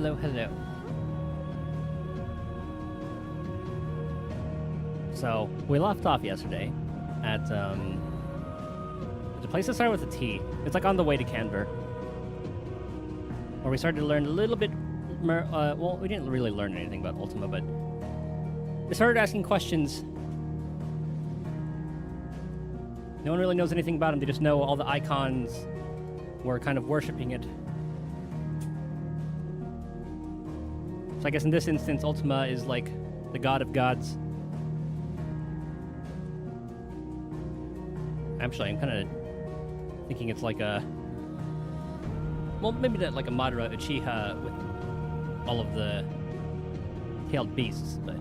hello, hello. So, we left off yesterday at, the place that started with a T. It's like on the way to Canberra. Where we started to learn a little bit more, well, we didn't really learn anything about Ultima, but they started asking questions. No one really knows anything about him. They just know all the icons were kind of worshipping it. So I guess in this instance, Ultima is like the god of gods. Actually, I'm kind of thinking it's like a... Well, maybe not like a Madara Uchiha with all of the tailed beasts, but...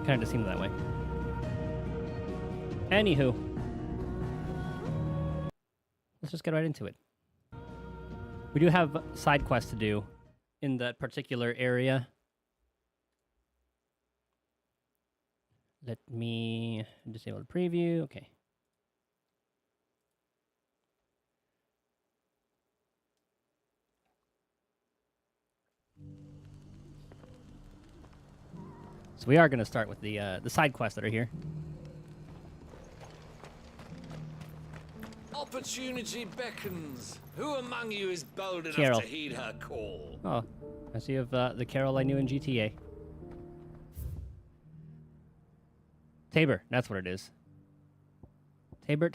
kind of just seemed that way. Anywho. Let's just get right into it. We do have side quests to do in that particular area. Let me disable the preview. Okay. So we are going to start with the side quests that are here. Opportunity beckons. Who among you is bold enough Carol. to heed her call? Oh, I see you have the Carol I knew in GTA. Tabor, that's what it is. Tabor?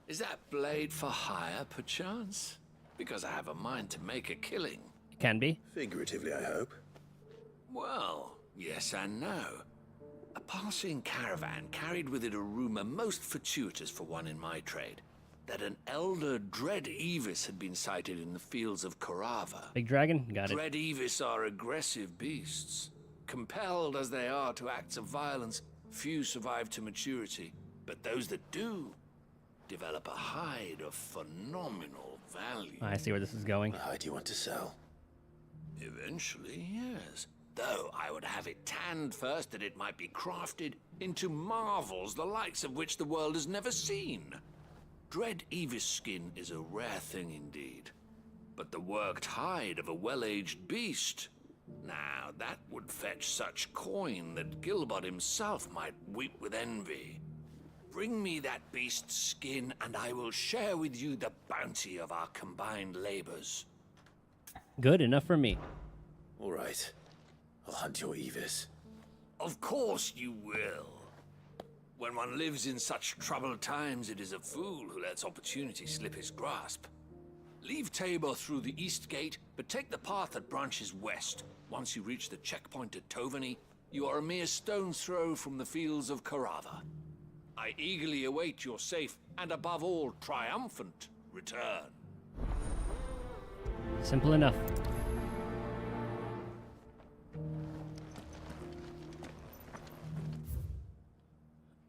Is that blade for hire, perchance? Because I have a mind to make a killing. It can be. Figuratively, I hope. Well, yes and no. A passing caravan carried with it a rumor most fortuitous for one in my trade, that an elder Dread Evis had been sighted in the fields of Korava. Big dragon? Got it. Dread Evis are aggressive beasts. Compelled as they are to acts of violence, few survive to maturity. But those that do develop a hide of phenomenal value. I see where this is going. What hide do you want to sell? Eventually, yes. Though I would have it tanned first that it might be crafted into marvels the likes of which the world has never seen. Dread Evis skin is a rare thing indeed. But the worked hide of a well-aged beast... Now, that would fetch such coin that Gilbert himself might weep with envy. Bring me that beast's skin, and I will share with you the bounty of our combined labors. Good enough for me. All right. I'll hunt your Evis. Of course you will. When one lives in such troubled times, it is a fool who lets opportunity slip his grasp. Leave Tabor through the east gate, but take the path that branches west. Once you reach the checkpoint at Tovani, you are a mere stone's throw from the fields of Korava. I eagerly await your safe, and above all, triumphant return. Simple enough.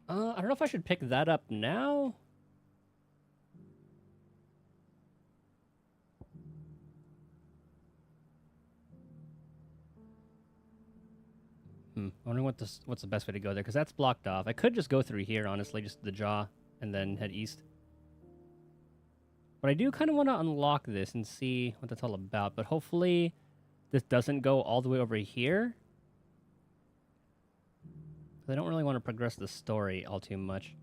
I don't know if I should pick that up now. I wonder what's the best way to go there, because that's blocked off. I could just go through here, honestly, just the jaw, and then head east. But I do kind of want to unlock this and see what that's all about, but hopefully this doesn't go all the way over here. I don't really want to progress the story all too much.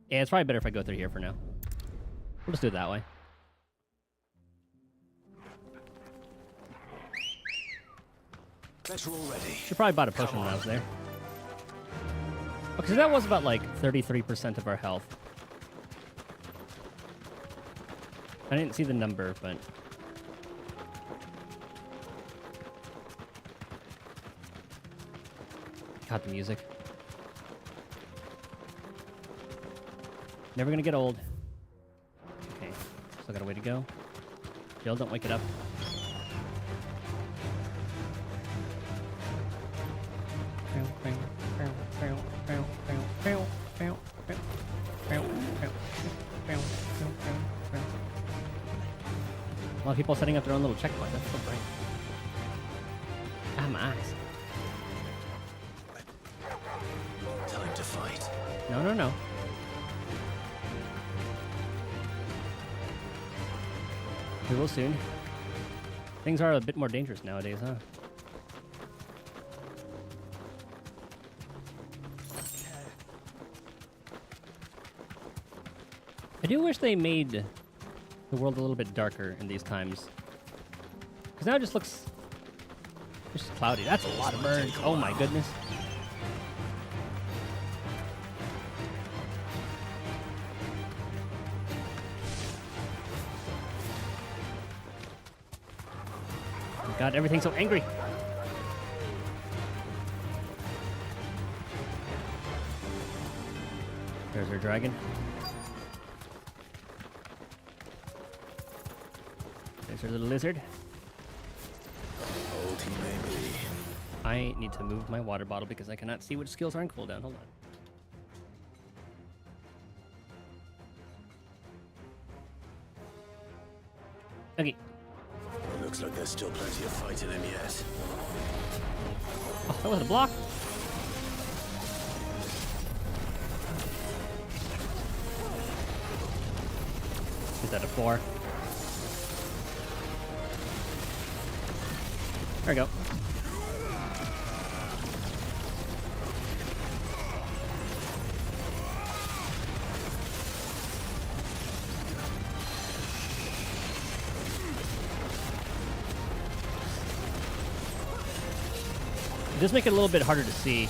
Yeah, it's probably better if I go through here for now. We'll just do it that way. Better already. Should probably bought a potion when I was there. Okay, so that was about like 33% of our health. I didn't see the number, but... Got the music. Never gonna get old. Okay, still got a way to go. Jill, don't wake it up. A lot of people setting up their own little checkpoint. That's so great. Ah, my eyes. Time to fight. No. We will soon. Things are a bit more dangerous nowadays, huh? I do wish they made the world a little bit darker in these times. Because now it just looks just cloudy. That's a lot of burns. Oh my goodness. God, everything's so angry. There's our dragon. There's our little lizard. Old he may be. I need to move my water bottle because I cannot see which skills are on cooldown. Hold on. Okay. It looks like there's still plenty of fight in him yet. Oh, that was a block. Is that a 4? There we go. It does make it a little bit harder to see.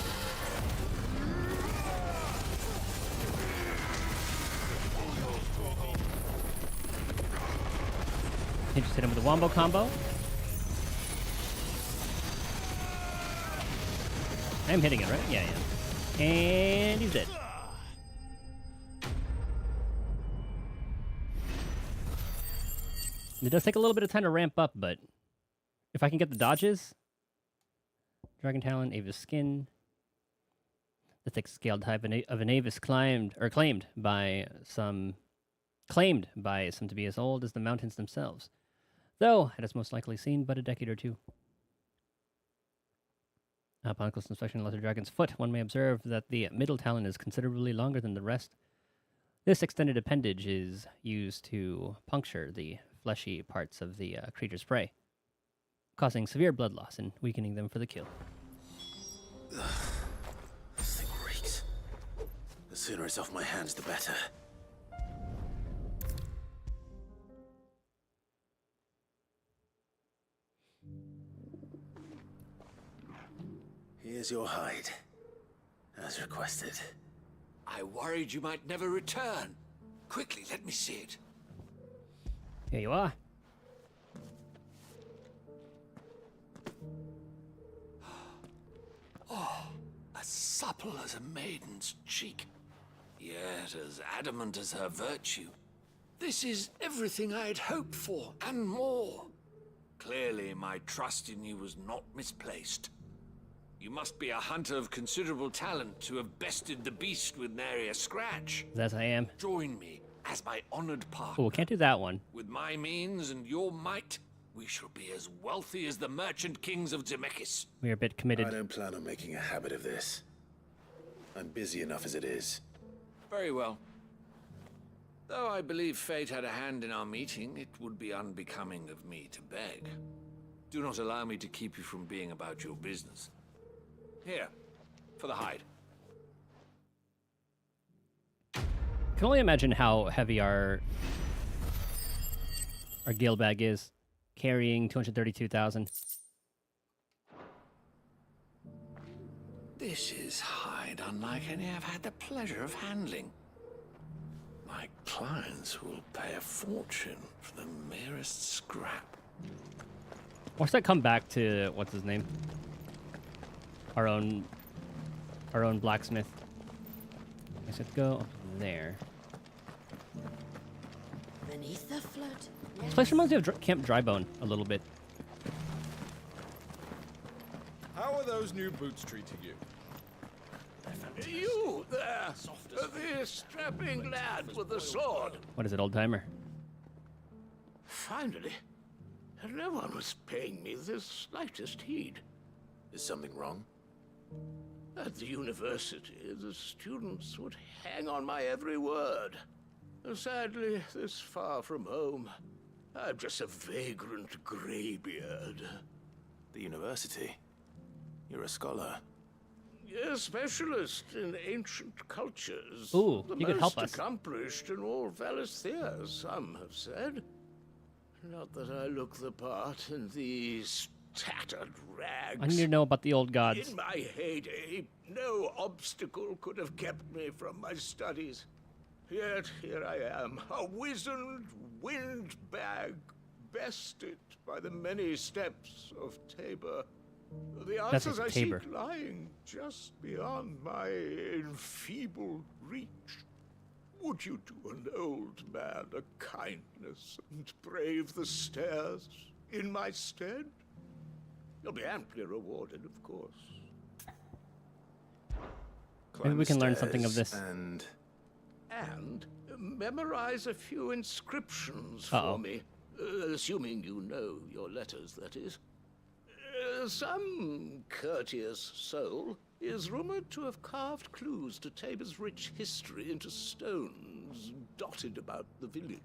You just hit him with a wombo combo. I'm hitting it, right? Yeah, yeah. And he's dead. It does take a little bit of time to ramp up, but if I can get the dodges, Dragon Talon, Avis Skin, the thick scaled type of an Avis claimed by some to be as old as the mountains themselves, though it is most likely seen but a decade or two. Upon close inspection of the Lesser Dragon's foot, one may observe that the middle talon is considerably longer than the rest. This extended appendage is used to puncture the fleshy parts of the creature's prey, causing severe blood loss and weakening them for the kill. This thing reeks. The sooner it's off my hands, the better. Here's your hide, as requested. I worried you might never return. Quickly, let me see it. Here you are. As supple as a maiden's cheek, yet as adamant as her virtue. This is everything I had hoped for, and more. Clearly, my trust in you was not misplaced. You must be a hunter of considerable talent to have bested the beast with nary a scratch. As I am. Join me as my honored partner. Oh, can't do that one. With my means and your might, we shall be as wealthy as the merchant kings of Zemeckis. We are a bit committed. I don't plan on making a habit of this. I'm busy enough as it is. Very well. Though I believe fate had a hand in our meeting, it would be unbecoming of me to beg. Do not allow me to keep you from being about your business. Here, for the hide. Can only imagine how heavy our gale bag is, carrying 232,000. This is hide unlike any I've had the pleasure of handling. My clients will pay a fortune for the merest scrap. Watch that come back to what's his name? Our own blacksmith. I said go up there. Beneath the flood. This place reminds me of Camp Drybone a little bit. How are those new boots treating you? You there, the strapping lad with the sword. What is it, old timer? Finally, no one was paying me the slightest heed. Is something wrong? At the university, the students would hang on my every word. Sadly, this far from home, I'm just a vagrant greybeard. The university. You're a scholar. A specialist in ancient cultures. Ooh, the you could help us. most accomplished in all Valisthea, some have said. Not that I look the part in these tattered rags. I need to know about the old gods. In my heyday, no obstacle could have kept me from my studies. Yet here I am, a wizened windbag, bested by the many steps of Tabor. The That's answers I Tabor. seek lying just beyond my enfeebled reach. Would you do an old man a kindness and brave the stairs in my stead? You'll be amply rewarded, of course. Maybe we can learn something of this. And And memorize a few inscriptions Uh-oh. for me. Assuming you know your letters, that is. Some courteous soul is rumored to have carved clues to Tabor's rich history into stones dotted about the village.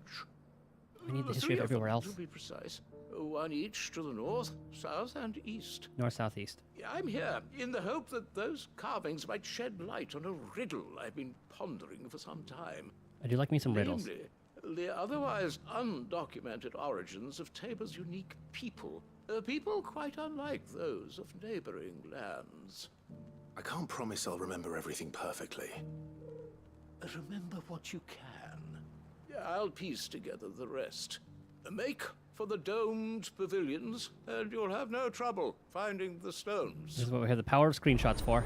We need the history of Three everywhere them, else. to be precise. One each to the north, south, and east. North, south, east. I'm here in the hope that those carvings might shed light on a riddle I've been pondering for some time. I do like me some riddles. Namely, the otherwise undocumented origins of Tabor's unique people. People quite unlike those of neighboring lands. I can't promise I'll remember everything perfectly. Remember what you can. I'll piece together the rest. Make for the domed pavilions, and you'll have no trouble finding the This stones. is what we have the power of screenshots for.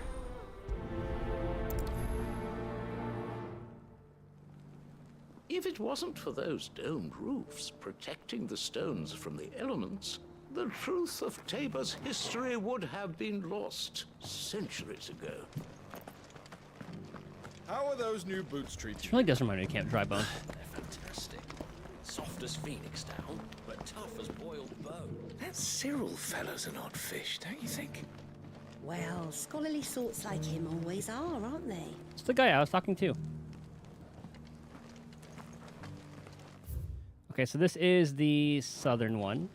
If it wasn't for those domed roofs protecting the stones from the elements, the truth of Tabor's history would have been lost centuries ago. How are those new boots treating This you? really does remind me of Camp Drybone. They're fantastic. Soft as phoenix down, but tough as boiled bone. That Cyril fellow's an odd fish, don't you think? Well, scholarly sorts like him always are, aren't they? It's the guy I was talking to. Okay, so this is the southern one.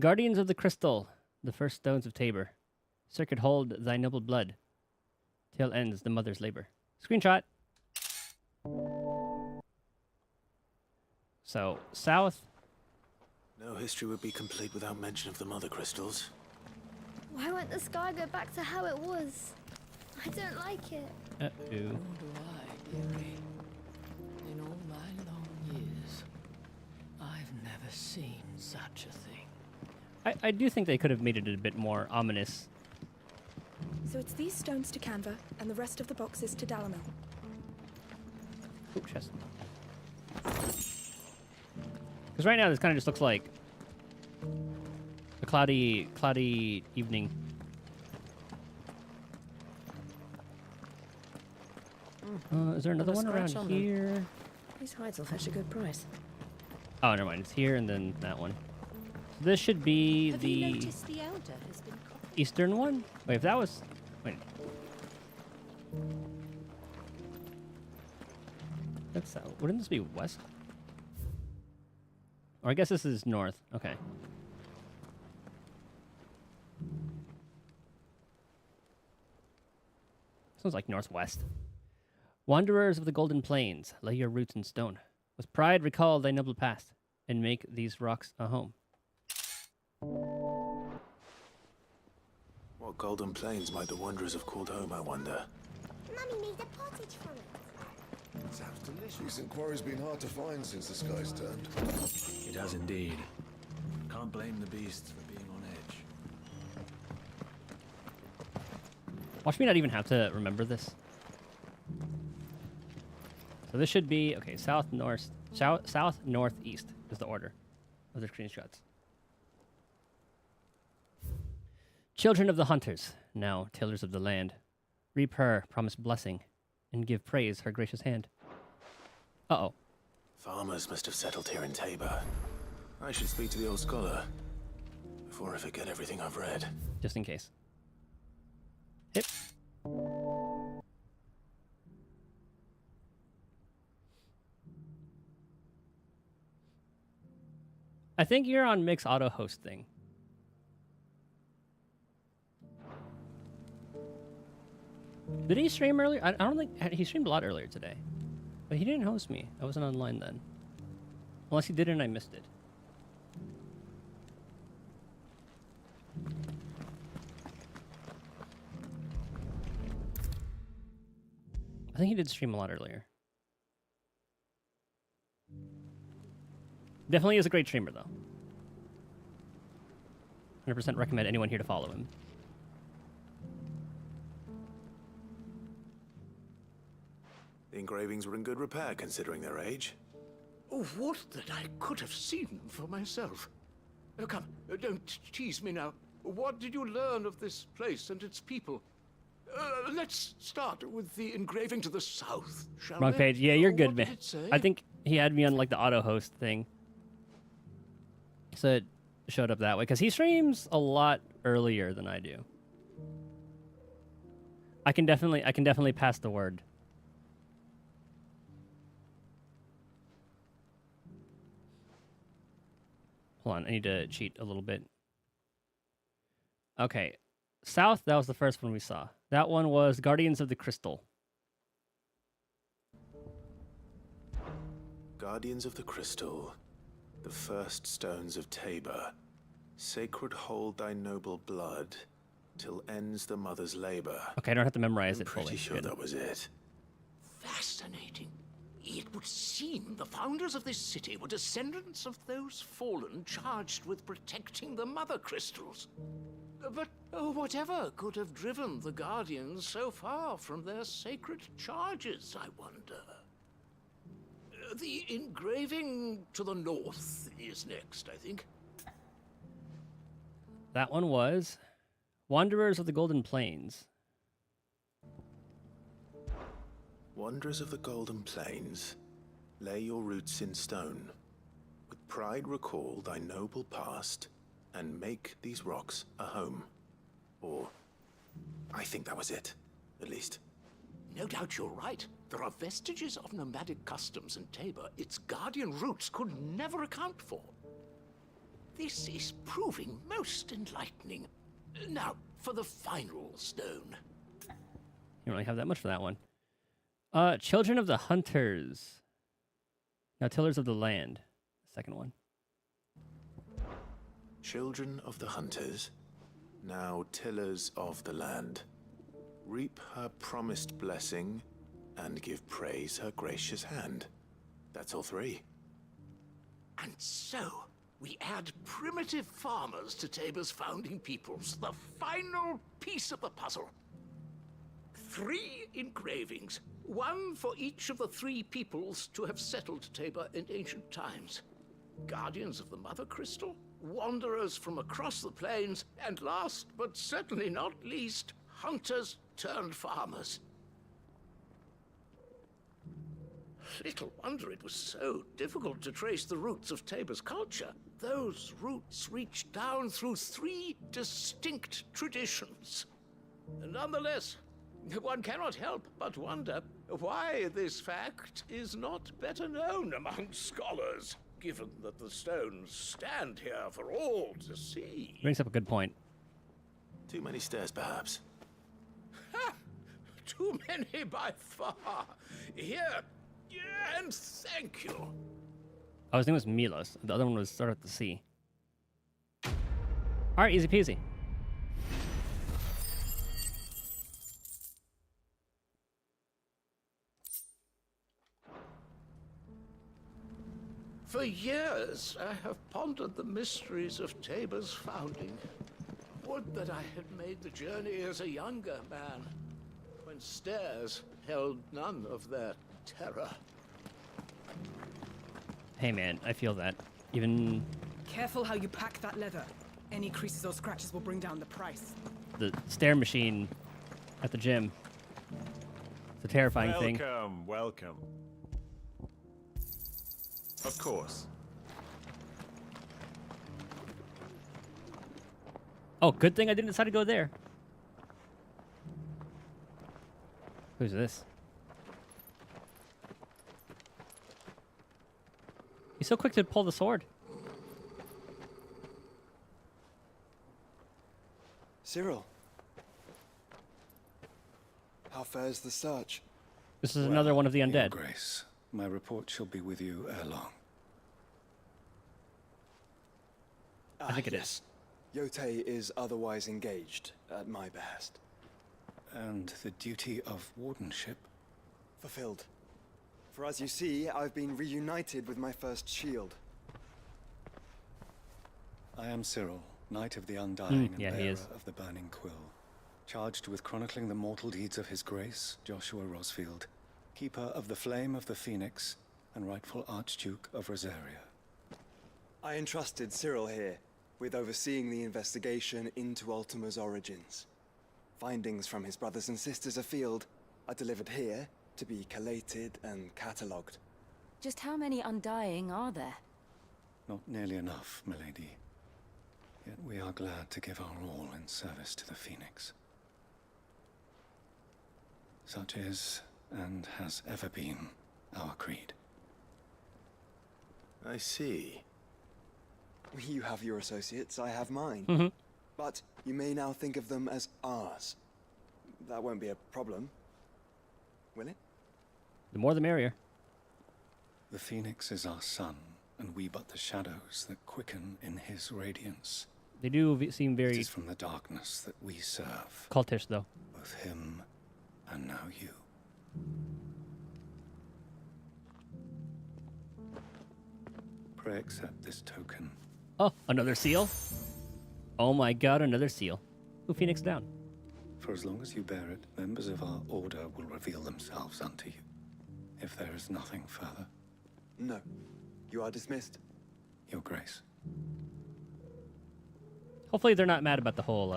Guardians of the Crystal, the first stones of Tabor. Circuit hold thy noble blood, till ends the mother's labor. Screenshot. So, south. No history would be complete without mention of the mother crystals. Why won't the sky go back to how it was? I don't like it. Uh-oh. Nor do I, dearie. In all my long years, I've never seen such a thing. I do think they could have made it a bit more ominous. So it's these stones to Canva, and the rest of the boxes to Dalamel. Ooh, chest. Because right now this kind of just looks like a cloudy evening. Is there another one around here? These hides will fetch a good price. Oh, never mind. It's here and then that one. So this should be Have the you noticed the elder has been copied? eastern one? Wait, if that was... Wait. That's... wouldn't this be west? Or I guess this is north. Okay. Sounds like northwest. Wanderers of the Golden Plains, lay your roots in stone. With pride recall thy noble past, and make these rocks a home. What golden plains might the wanderers have called home, I wonder? Mummy made a pottage from it. Sounds delicious. Recent quarry's been hard to find since the sky's turned. It has indeed. Can't blame the beasts for being on edge. Watch me not even have to remember this. So this should be, okay, south, north, northeast is the order of the screenshots. Children of the hunters, now tillers of the land, reap her promised blessing, and give praise her gracious hand. Uh-oh. Farmers must have settled here in Tabor. I should speak to the old scholar before I forget everything I've read. Just in case. Hip. I think you're on Mix auto hosting. Did he stream earlier? I don't think he streamed a lot earlier today, but he didn't host me. I wasn't online then, unless he did and I missed it. I think he did stream a lot earlier. Definitely is a great streamer, though. 100% recommend anyone here to follow him. The engravings were in good repair considering their age. Oh, what that I could have seen for myself. Oh, come, don't tease me now. What did you learn of this place and its people? Let's start with the engraving to the south, shall we? Wrong page. Yeah, you're good, What man. did it say? I think he had me on like the auto host thing, so it showed up that way because he streams a lot earlier than I do. I can definitely pass the word. Hold on, I need to cheat a little bit. Okay, south. That was the first one we saw. That one was Guardians of the Crystal. Guardians of the Crystal, the first stones of Tabor. Sacred hold thy noble blood, till ends the mother's labor. Okay, I don't have to memorize I'm it fully. pretty sure Good. that was it. Fascinating. It would seem the founders of this city were descendants of those fallen charged with protecting the mother crystals. But whatever could have driven the Guardians so far from their sacred charges, I wonder? The engraving to the north is next, I think. That one was Wanderers of the Golden Plains. Wanderers of the Golden Plains, lay your roots in stone. With pride recall thy noble past, and make these rocks a home. Or, I think that was it, at least. No doubt you're right. There are vestiges of nomadic customs in Tabor its guardian roots could never account for. This is proving most enlightening. Now, for the final stone. You don't really have that much for that one. Children of the Hunters. Now Tillers of the Land. Second one. Children of the Hunters, now tillers of the land. Reap her promised blessing, and give praise her gracious hand. That's all three. And so, we add primitive farmers to Tabor's founding peoples, the final piece of the puzzle. 3 engravings, one for each of the 3 peoples to have settled Tabor in ancient times. Guardians of the Mother Crystal, wanderers from across the plains, and last but certainly not least, hunters turned farmers. Little wonder it was so difficult to trace the roots of Tabor's culture. Those roots reach down through 3 distinct traditions. Nonetheless, one cannot help but wonder why this fact is not better known among scholars, given that the stones stand here for all to see. Brings up a good point. Too many stairs, perhaps. Ha! Too many by far. Here, and thank you. Oh, his name was Milos. The other one was Start at the Sea. Alright, easy peasy. For years, I have pondered the mysteries of Tabor's founding. Would that I had made the journey as a younger man, when stairs held none of their terror. Hey man, I feel that. Even Careful how you pack that leather. Any creases or scratches will bring down the price. the stair machine at the gym. It's a terrifying thing. Welcome, welcome. Of course. Oh, good thing I didn't decide to go there. Who's this? He's so quick to pull the sword. Cyril. How fares the search? This is another one of the Your undead. Grace, my report shall be with you ere long. I think it is. is. Yotei is otherwise engaged at my behest. And the duty of wardenship? Fulfilled. For as you see, I've been reunited with my first shield. I am Cyril, Knight of the Undying and yeah, he bearer is. of the Burning Quill, charged with chronicling the mortal deeds of His Grace, Joshua Rosfield, Keeper of the Flame of the Phoenix, and rightful Archduke of Rosaria. I entrusted Cyril here with overseeing the investigation into Ultima's origins. Findings from his brothers and sisters afield are delivered here to be collated and catalogued. Just how many Undying are there? Not nearly enough, milady. Yet we are glad to give our all in service to the Phoenix. Such is, and has ever been, our creed. I see. You have your associates, I have mine. Mm-hmm. But you may now think of them as ours. That won't be a problem, will it? The more the merrier. The Phoenix is our sun, and we but the shadows that quicken in his radiance. They do seem It very is from the darkness that we serve, cultish, though. both him and now you. Pray accept this token. Oh, another seal? Oh my god, another seal. Who Phoenix down? For as long as you bear it, members of our order will reveal themselves unto you. If there is nothing further, No. You are dismissed. Your Grace. Hopefully they're not mad about the whole,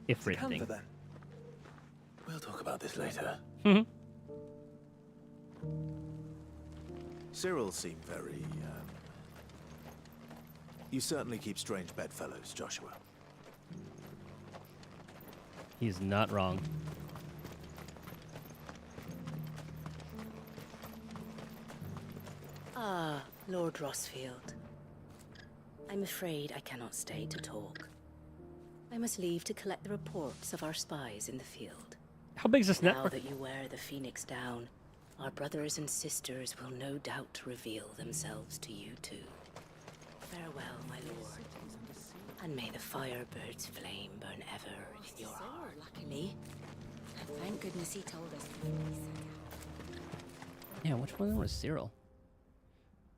Ifrit Come thing. for them. We'll talk about this later. Mhm. Cyril seemed very, You certainly keep strange bedfellows, Joshua. He's not wrong. Ah, Lord Rosfield. I'm afraid I cannot stay to talk. I must leave to collect the reports of our spies in the field. How big is this Now network? that you wear the Phoenix down, our brothers and sisters will no doubt reveal themselves to you too. Farewell, my lord. And may the Firebird's flame burn ever in your heart. Luckily. Thank goodness he told us. Yeah, which one was Cyril?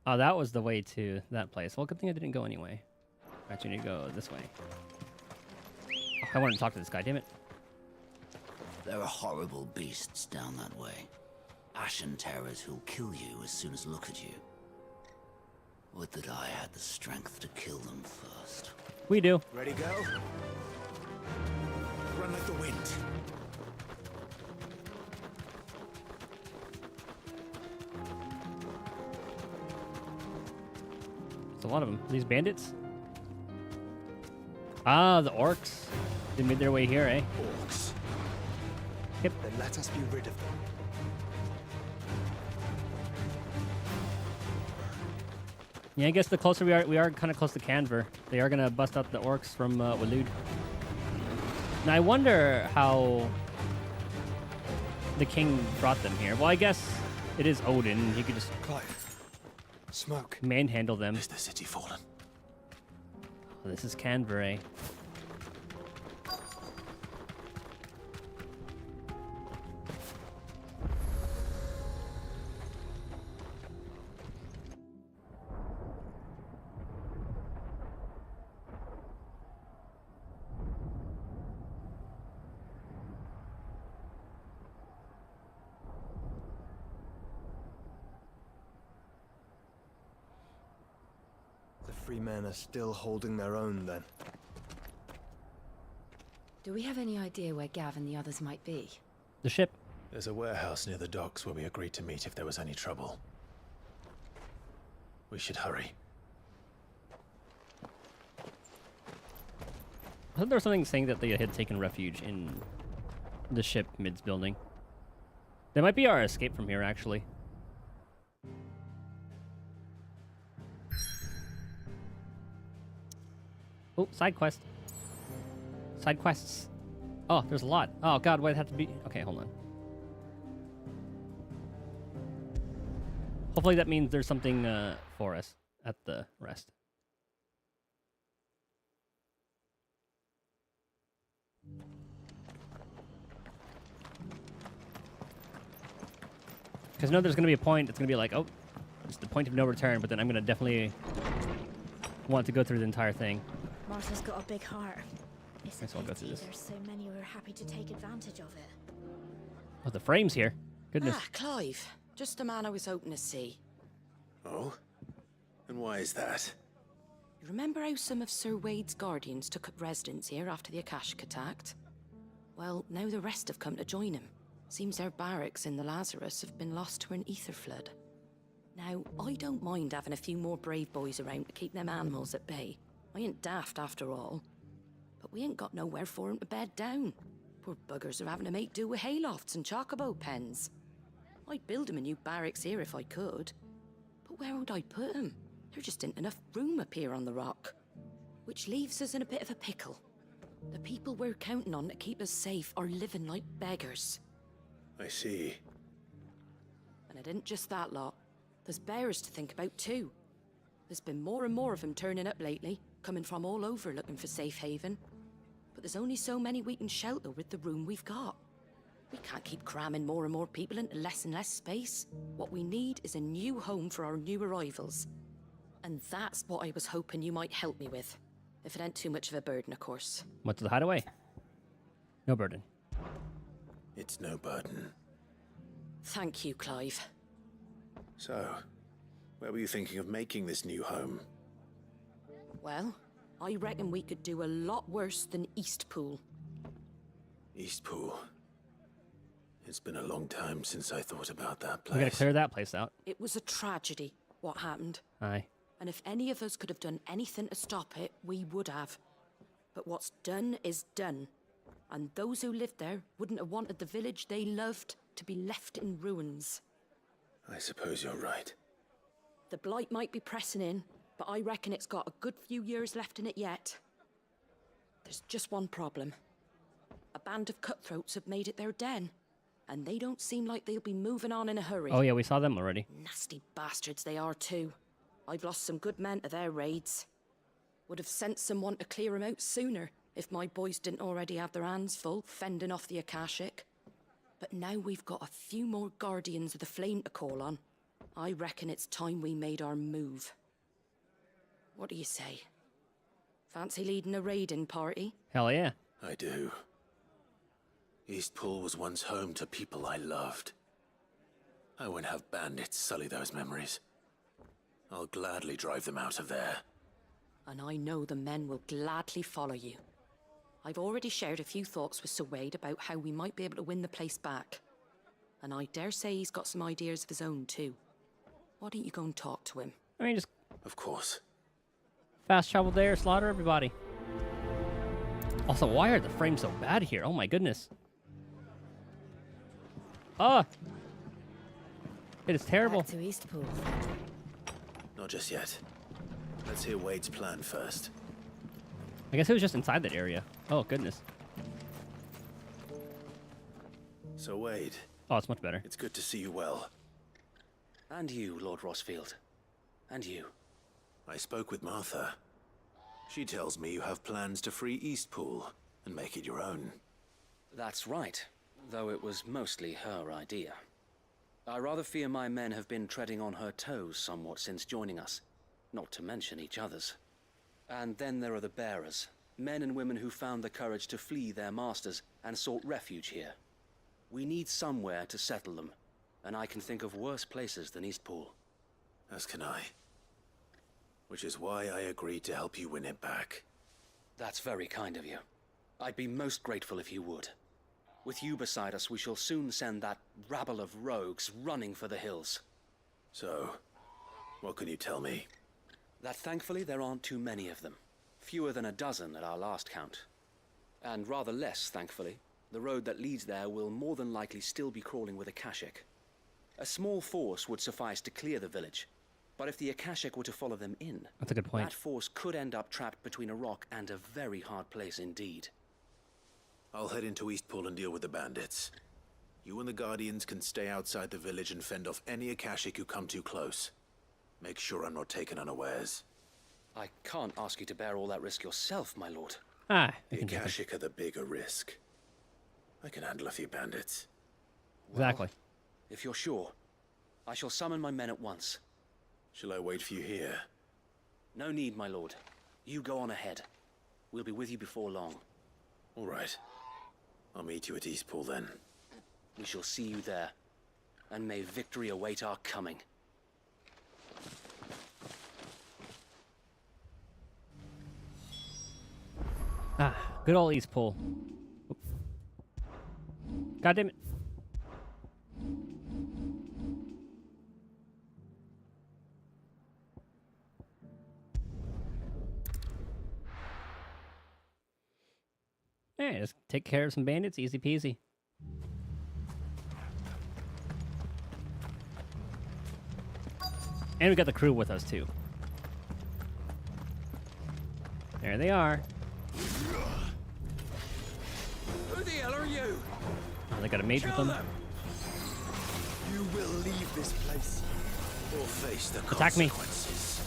Oh, that was the way to that place. Well, good thing I didn't go anyway. I actually need to go this way. Oh, I wanted to talk to this guy, damn it. There are horrible beasts down that way. Ashen terrors who'll kill you as soon as look at you. Would that I had the strength to kill them first. We do. Ready, go? Run like the wind. There's a lot of them. These bandits? Ah, the orcs. They made their way here, eh? Orcs. Yep. Then let us be rid of them. Yeah, I guess the closer we are kind of close to Canver. They are gonna bust out the orcs from Walud. Now I wonder how the king brought them here. Well, I guess it is Odin. He could just Smoke. manhandle them. Is the city fallen? Oh, this is Canver, eh? The free men are still holding their own then. Do we have any idea where Gav and the others might be? The ship. There's a warehouse near the docks where we agreed to meet if there was any trouble. We should hurry. I thought there was something saying that they had taken refuge in the ship Mid's building. That might be our escape from here, actually. Oh, side quest. Side quests. Oh, there's a lot. Oh god, why'd it have to be? Okay, hold on. Hopefully that means there's something for us at the rest. Because I know there's going to be a point that's going to be like, oh, it's the point of no return, but then I'm going to definitely want to go through the entire thing. Martha's got a big heart. It's Guess I'll go through this. There's so many who are happy to take advantage of it. Oh, the frame's here. Goodness. Ah, Clive. Just the man I was hoping to see. Oh? And why is that? You remember how some of Sir Wade's guardians took up residence here after the Akashic attacked? Well, now the rest have come to join him. Seems their barracks in the Lazarus have been lost to an ether flood. Now, I don't mind having a few more brave boys around to keep them animals at bay. I ain't daft after all. But we ain't got nowhere for 'em to bed down. Poor buggers are having to make do with haylofts and chocobo pens. I'd build 'em a new barracks here if I could. But where would I put 'em? There just ain't enough room up here on the rock. Which leaves us in a bit of a pickle. The people we're counting on to keep us safe are living like beggars. I see. And it ain't just that lot. There's bears to think about too. There's been more and more of them turning up lately, coming from all over looking for safe haven. But there's only so many we can shelter with the room we've got. We can't keep cramming more and more people into less and less space. What we need is a new home for our new arrivals. And that's what I was hoping you might help me with. If it ain't too much of a burden, of course. What's the hideaway? No burden. It's no burden. Thank you, Clive. So, where were you thinking of making this new home? Well, I reckon we could do a lot worse than Eastpool. Eastpool. It's been a long time since I thought about that place. We gotta clear that place out. It was a tragedy, what happened. Aye. And if any of us could have done anything to stop it, we would have. But what's done is done. And those who lived there wouldn't have wanted the village they loved to be left in ruins. I suppose you're right. The blight might be pressing in, but I reckon it's got a good few years left in it yet. There's just one problem. A band of cutthroats have made it their den, and they don't seem like they'll be moving on in a hurry. Oh yeah, we saw them already. Nasty bastards they are too. I've lost some good men to their raids. Would have sent someone to clear 'em out sooner if my boys didn't already have their hands full fending off the Akashic. But now we've got a few more guardians of the flame to call on. I reckon it's time we made our move. What do you say? Fancy leading a raiding party? Hell yeah. I do. Eastpool was once home to people I loved. I won't have bandits sully those memories. I'll gladly drive them out of there. And I know the men will gladly follow you. I've already shared a few thoughts with Sir Wade about how we might be able to win the place back. And I dare say he's got some ideas of his own too. Why don't you go and talk to him? I mean, just... Of course. Fast travel there, slaughter everybody. Also, why are the frames so bad here? Oh my goodness. Ah! It is terrible. Back to Eastpool. Not just yet. Let's hear Wade's plan first. I guess it was just inside that area. Oh, goodness. So, Wade. Oh, it's much better. It's good to see you well. And you, Lord Rosfield. And you. I spoke with Martha. She tells me you have plans to free Eastpool and make it your own. That's right, though it was mostly her idea. I rather fear my men have been treading on her toes somewhat since joining us, not to mention each other's. And then there are the bearers, men and women who found the courage to flee their masters and sought refuge here. We need somewhere to settle them, and I can think of worse places than Eastpool. As can I. Which is why I agreed to help you win it back. That's very kind of you. I'd be most grateful if you would. With you beside us, we shall soon send that rabble of rogues running for the hills. So, what can you tell me? That thankfully there aren't too many of them. Fewer than a dozen at our last count. And rather less, thankfully, the road that leads there will more than likely still be crawling with Akashic. A small force would suffice to clear the village, but if the Akashic were to follow them in, that's a good point. That force could end up trapped between a rock and a very hard place indeed. I'll head into Eastpool and deal with the bandits. You and the Guardians can stay outside the village and fend off any Akashic who come too close. Make sure I'm not taken unawares. I can't ask you to bear all that risk yourself, my lord. Ah, the Akashic are the bigger risk. I can handle a few bandits. Exactly. Well, if you're sure, I shall summon my men at once. Shall I wait for you here? No need, my lord. You go on ahead. We'll be with you before long. All right. I'll meet you at Eastpool then. We shall see you there. And may victory await our coming. Ah, good old Eastpool. God damn it. Hey, just take care of some bandits, easy peasy. And we got the crew with us too. There they are. Who the hell are you? Oh, they got a mage with them. You will leave this place or face the Attack me. consequences.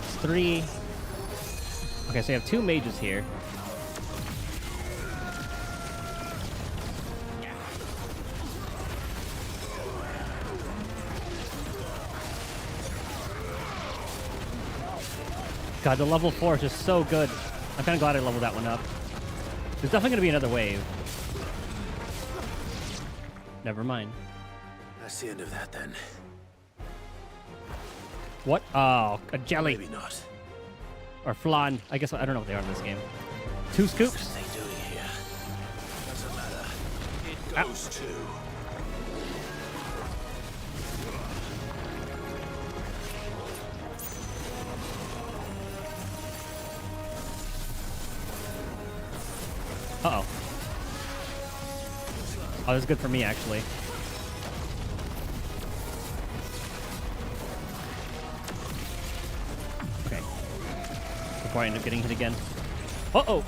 It's 3. Okay, so you have 2 mages here. God, the level 4 is just so good. I'm kind of glad I leveled that one up. There's definitely going to be another wave. Never mind. That's the end of that then. What? Oh, a jelly. Maybe not. Or flan. I guess I don't know what they are in this game. 2 scoops? What are they doing here? Doesn't matter. It goes to. Uh-oh. Oh, this is good for me, actually. Okay. Before I end up getting hit again. Uh-oh!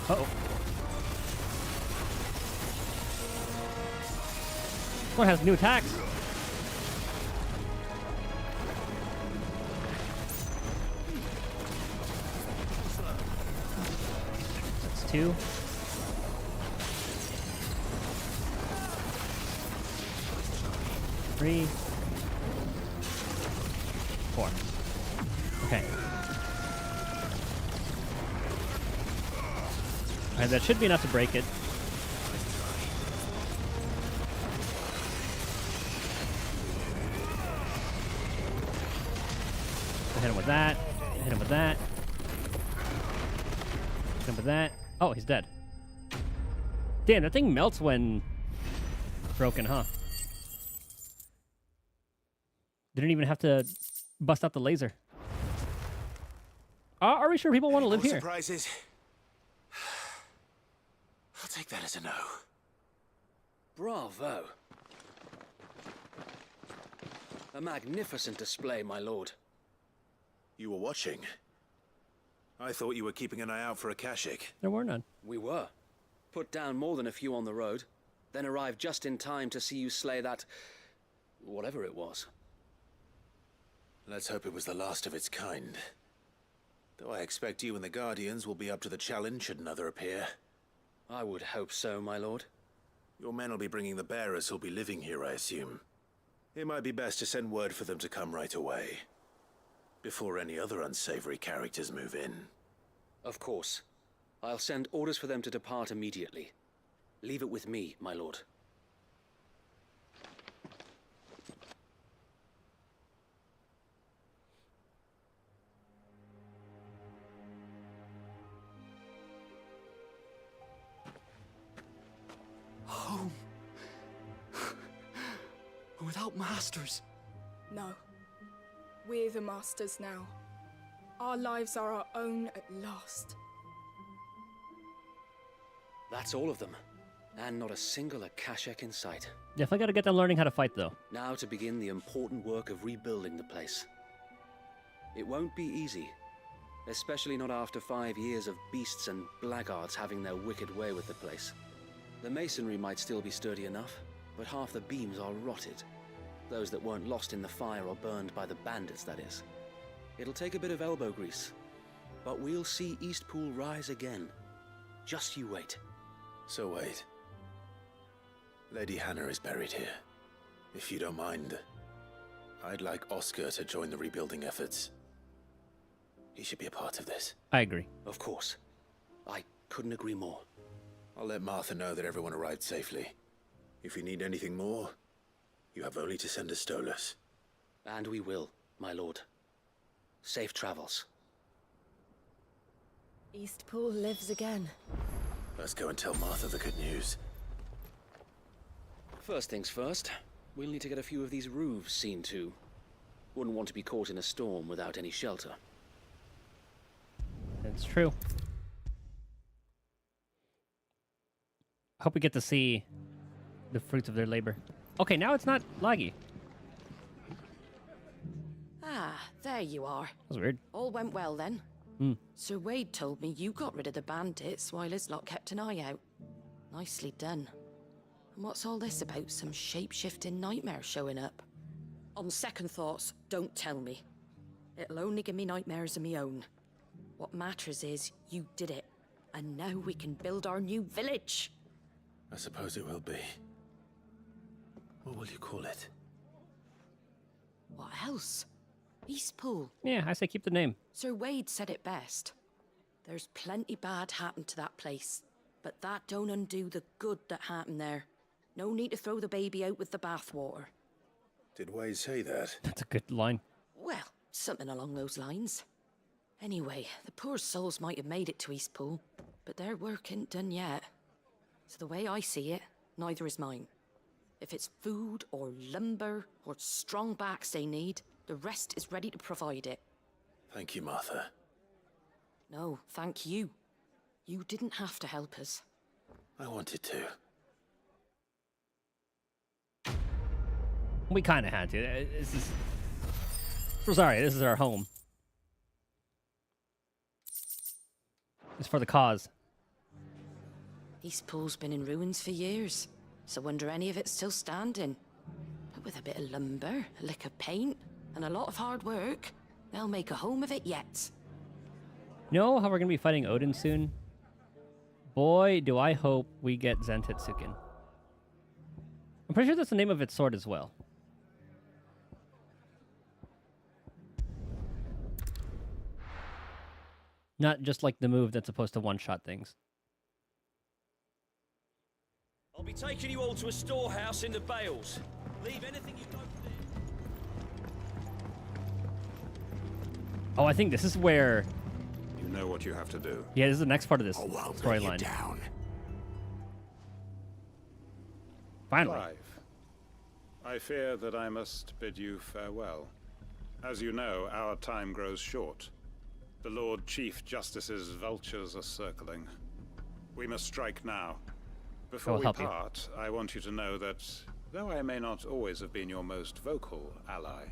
Uh-oh. One has new attacks. That's 2. Three. 4. Okay. Alright, that should be enough to break it. So hit him with that. Hit him with that. Hit him with that. Oh, he's dead. Damn, that thing melts when broken, huh? Didn't even have to bust out the laser. Are we sure people want to live No here? surprises. I'll take that as a no. Bravo. A magnificent display, my lord. You were watching. I thought you were keeping an eye out for Akashic. There were none. We were. Put down more than a few on the road, then arrived just in time to see you slay that... whatever it was. Let's hope it was the last of its kind. Though I expect you and the Guardians will be up to the challenge should another appear. I would hope so, my lord. Your men will be bringing the bearers who'll be living here, I assume. It might be best to send word for them to come right away. Before any other unsavory characters move in. Of course. I'll send orders for them to depart immediately. Leave it with me, my lord. Home. Without masters. No. We're the masters now. Our lives are our own at last. That's all of them. And not a single Akashek in sight. Definitely got to get them learning how to fight, though. Now to begin the important work of rebuilding the place. It won't be easy. Especially not after 5 years of beasts and blackguards having their wicked way with the place. The masonry might still be sturdy enough, but half the beams are rotted. Those that weren't lost in the fire or burned by the bandits, that is. It'll take a bit of elbow grease. But we'll see Eastpool rise again. Just you wait. So wait. Lady Hannah is buried here. If you don't mind, I'd like Oscar to join the rebuilding efforts. He should be a part of this. I agree. Of course. I couldn't agree more. I'll let Martha know that everyone arrived safely. If you need anything more, you have only to send a Stolas. And we will, my lord. Safe travels. Eastpool lives again. Let's go and tell Martha the good news. First things first, we'll need to get a few of these roofs seen to. Wouldn't want to be caught in a storm without any shelter. That's true. I hope we get to see the fruits of their labor. Okay, now it's not laggy. Ah, there you are. That was weird. All went well then. Sir Wade told me you got rid of the bandits while his lot kept an eye out. Nicely done. And what's all this about some shape-shifting nightmare showing up? On second thoughts, don't tell me. It'll only give me nightmares of me own. What matters is you did it. And now we can build our new village. I suppose it will be. What will you call it? What else? Eastpool. Yeah, I say keep the name. Sir Wade said it best. There's plenty bad happened to that place, but that don't undo the good that happened there. No need to throw the baby out with the bathwater. Did Wade say that? That's a good line. Well, something along those lines. Anyway, the poor souls might have made it to Eastpool, but their work ain't done yet. So the way I see it, neither is mine. If it's food or lumber or strong backs they need, the rest is ready to provide it. Thank you, Martha. No, thank you. You didn't have to help us. I wanted to. We kind of had to. This is... Rosaria, this is our home. It's for the cause. Eastpool's been in ruins for years, so wonder any of it's still standing. But with a bit of lumber, a lick of paint, and a lot of hard work, they'll make a home of it yet. You know how we're going to be fighting Odin soon? Boy, do I hope we get Zentetsuken. I'm pretty sure that's the name of its sword as well. Not just like the move that's supposed to one-shot things. I'll be taking you all to a storehouse in the Bales. Leave anything you don't there. Oh, I think this is where... You know what you have to do. Yeah, this is the next part of this storyline. Finally. Clive, I fear that I must bid you farewell. As you know, our time grows short. The Lord Chief Justice's vultures are circling. We must strike now. Before we part, I want you to know that, though I may not always have been your most vocal ally,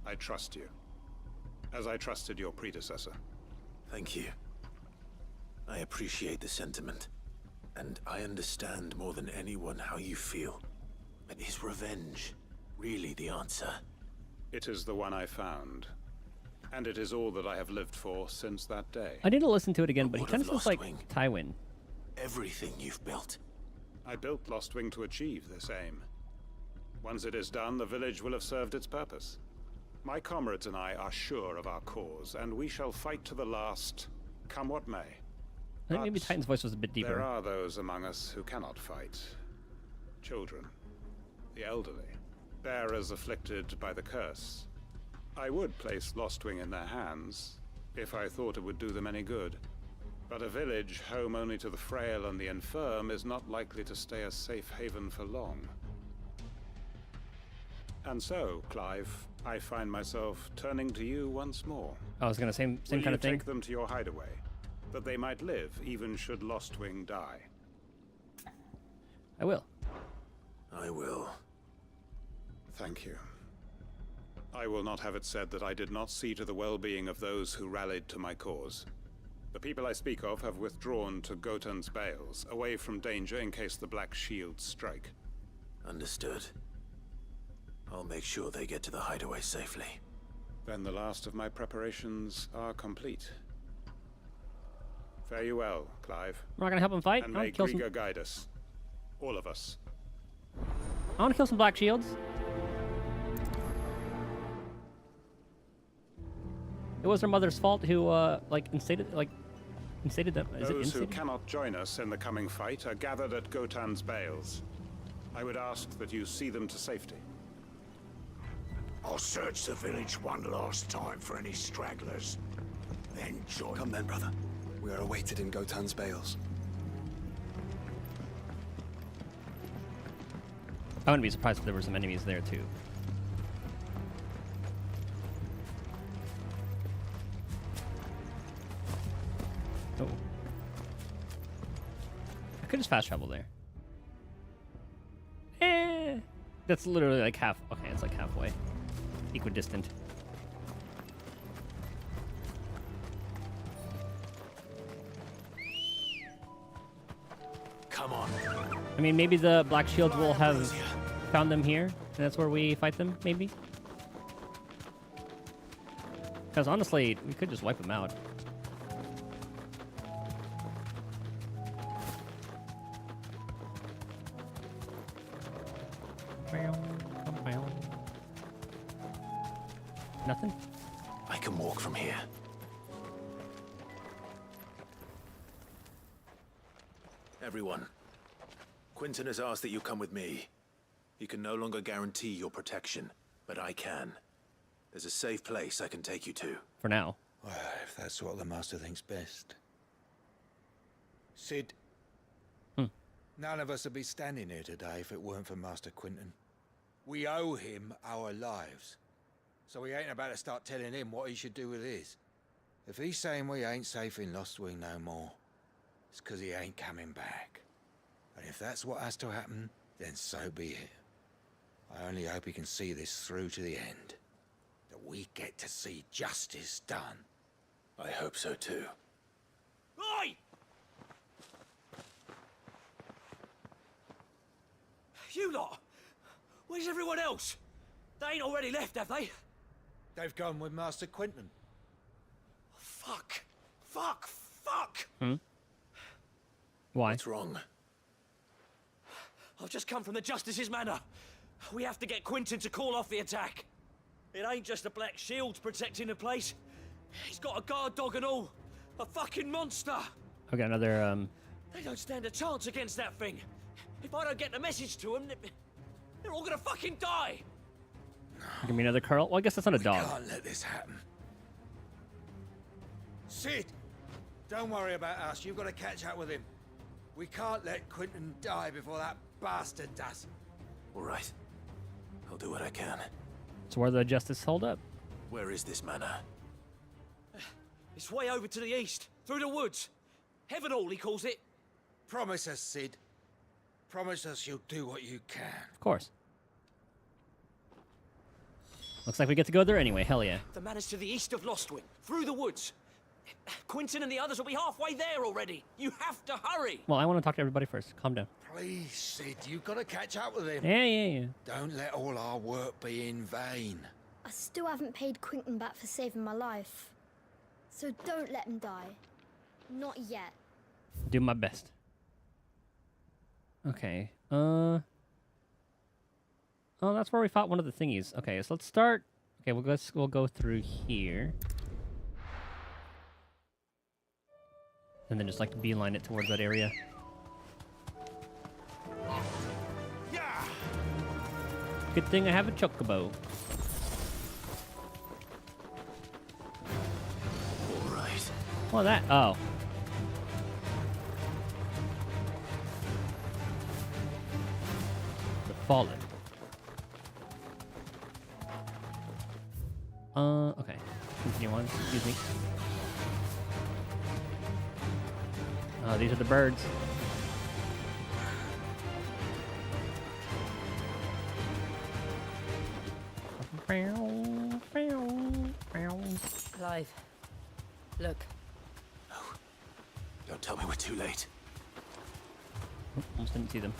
I trust you, as I trusted your predecessor. Thank you. I appreciate the sentiment, and I understand more than anyone how you feel. But is revenge really the answer? It is the one I found, and it is all that I have lived for since that day. I need to listen to it again, but he kind of sounds like Tywin. Everything you've built. I built Lostwing to achieve this aim. Once it is done, the village will have served its purpose. My comrades and I are sure of our cause, and we shall fight to the last, come what may. I think maybe Titan's voice was a bit deeper. There are those among us who cannot fight. Children, the elderly, bearers afflicted by the curse. I would place Lostwing in their hands, if I thought it would do them any good. But a village home only to the frail and the infirm is not likely to stay a safe haven for long. And so, Clive, I find myself turning to you once more. I was gonna same Will kind of thing. you take them to your hideaway, that they might live, even should Lostwing die? I will. I will. Thank you. I will not have it said that I did not see to the well-being of those who rallied to my cause. The people I speak of have withdrawn to Gotan's Bales, away from danger in case the Black Shields strike. Understood. I'll make sure they get to the hideaway safely. Then the last of my preparations are complete. Fare you well, Clive. We're not gonna help him fight. And I may want to kill some. Krieger guide us. All of us. I want to kill some Black Shields. It was her mother's fault who, instated them. Is it Those who instated? cannot join us in the coming fight are gathered at Gotan's Bales. I would ask that you see them to safety. I'll search the village one last time for any stragglers. Then join. Come then, brother. We are awaited in Gotan's Bales. I wouldn't be surprised if there were some enemies there too. Oh. I could just fast travel there. That's literally like half. Okay, it's like halfway. Equidistant. Come on. I mean, maybe the Black Shields will have found them here, and that's where we fight them, maybe? Because honestly, we could just wipe them out. Nothing? I can walk from here. Everyone, Quinton has asked that you come with me. He can no longer guarantee your protection, but I can. There's a safe place I can take you to. For now. Well, if that's what the Master thinks best. Sid. None of us would be standing here today if it weren't for Master Quinton. We owe him our lives. So we ain't about to start telling him what he should do with his. If he's saying we ain't safe in Lostwing no more, it's 'cause he ain't coming back. And if that's what has to happen, then so be it. I only hope he can see this through to the end. That we get to see justice done. I hope so too. Oi! You lot! Where's everyone else? They ain't already left, have they? They've gone with Master Quinton. Fuck! Fuck! Fuck! Why? What's wrong? I've just come from the Justice's manor. We have to get Quinton to call off the attack. It ain't just the Black Shields protecting the place. He's got a guard dog and all. A fucking monster. I've got another, They don't stand a chance against that thing. If I don't get the message to them, they're all gonna fucking die. Give me another curl. Well, I guess that's not a dog. Can't let this happen. Sid! Don't worry about us. You've got to catch up with him. We can't let Quinton die before that bastard does. All right. I'll do what I can. So where the Justice hold up? Where is this manor? It's way over to the east, through the woods. Heaven Hall, he calls it. Promise us, Sid. Promise us you'll do what you can. Of course. Looks like we get to go there anyway. Hell yeah. The manor's to the east of Lostwing, through the woods. Quinton and the others will be halfway there already. You have to hurry. Well, I want to talk to everybody first. Calm down. Please, Sid, you've got to catch up with him. Yeah. Don't let all our work be in vain. I still haven't paid Quinton back for saving my life. So don't let him die. Not yet. Do my best. Okay. Oh, that's where we fought one of the thingies. Okay, so let's start. Okay, we'll go through here. And then just like beeline it towards that area. Yeah. Good thing I have a chocobo. All right. What that? Oh. The Fallen. Okay. Continue on. Excuse me. Oh, these are the birds. Clive, look. No. Don't tell me we're too late. Oh, almost didn't see them.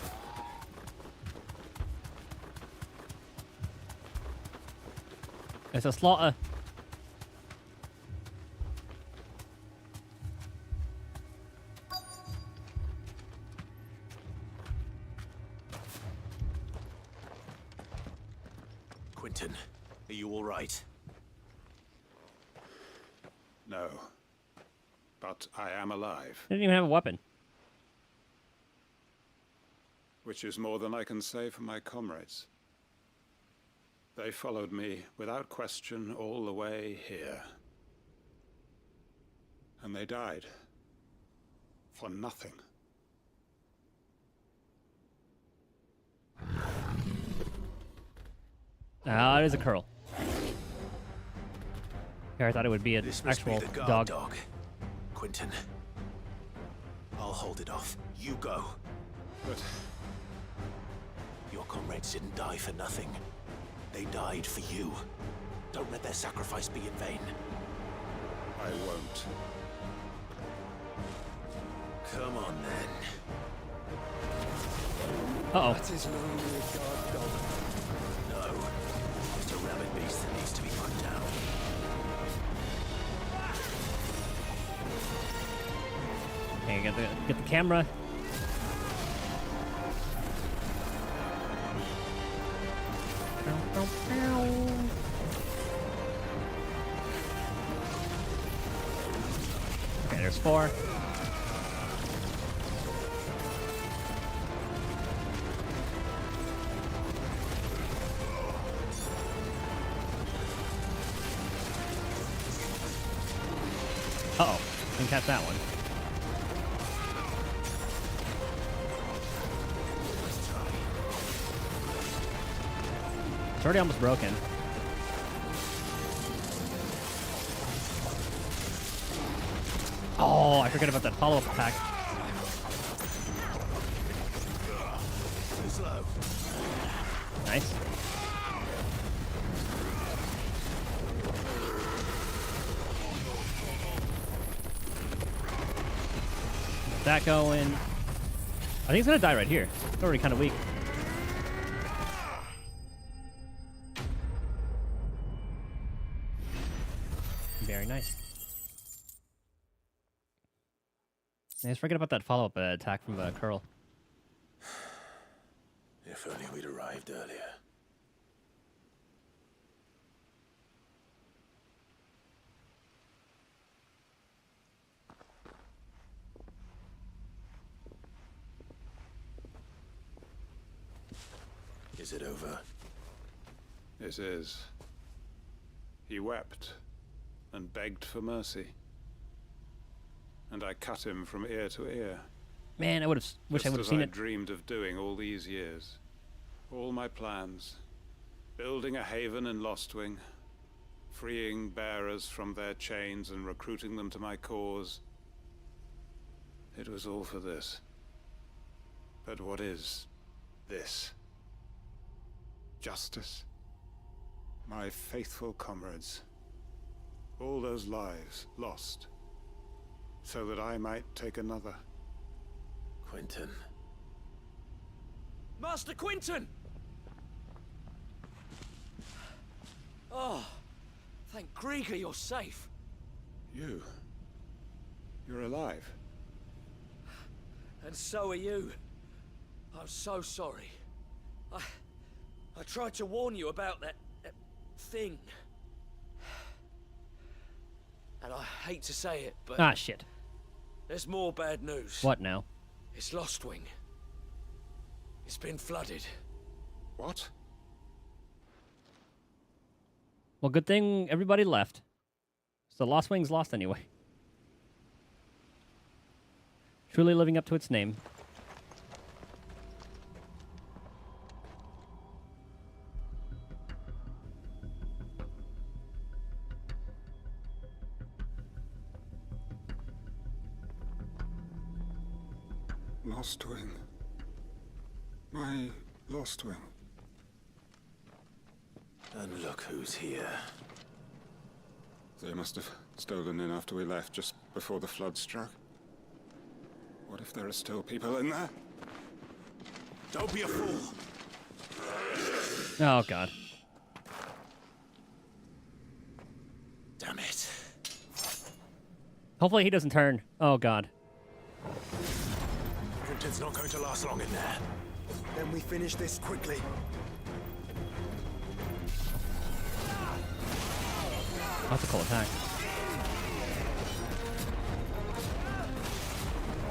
It's a slaughter. Quentin, are you all right? No. But I am alive. They didn't even have a weapon. Which is more than I can say for my comrades. They followed me without question all the way here. And they died. For nothing. Ah, it is a curl. Here, I thought it would be an This must actual be the dog. guard dog. Quentin, I'll hold it off. You go. But your comrades didn't die for nothing. They died for you. Don't let their sacrifice be in vain. I won't. Come on, then. Uh-oh. That is no mere guard dog. No. It's a rabid beast that needs to be put down. Okay, get the camera. Okay, there's 4. Uh-oh, didn't catch that one. It's already almost broken. Oh, I forgot about that follow-up attack. Too slow. Nice. Get that going. I think it's gonna die right here. It's already kind of weak. Very nice. I just forget about that follow-up attack from Curl. If only we'd arrived earlier. Is it over? It is. He wept and begged for mercy. And I cut him from ear to ear. Man, I would have wish I would have seen it. Dreamed of doing all these years. All my plans. Building a haven in Lostwing. Freeing bearers from their chains and recruiting them to my cause. It was all for this. But what is this? Justice? My faithful comrades. All those lives lost. So that I might take another. Quentin. Master Quinton! Oh, thank Grieger you're safe. You're alive. And so are you. I'm so sorry. I tried to warn you about that thing. And I hate to say it, but... Ah, shit. There's more bad news. What now? It's Lostwing. It's been flooded. What? Well, good thing everybody left. So Lost Wing's lost anyway. Truly living up to its name. lost wing. My lost wing. And look who's here. They must have stolen in after we left, just before the flood struck. What if there are still people in there? Don't be a fool. Oh, God. Damn it. Hopefully he doesn't turn. Oh, God. Quinton's not going to last long in there. Then we finish this quickly. That's a cool attack.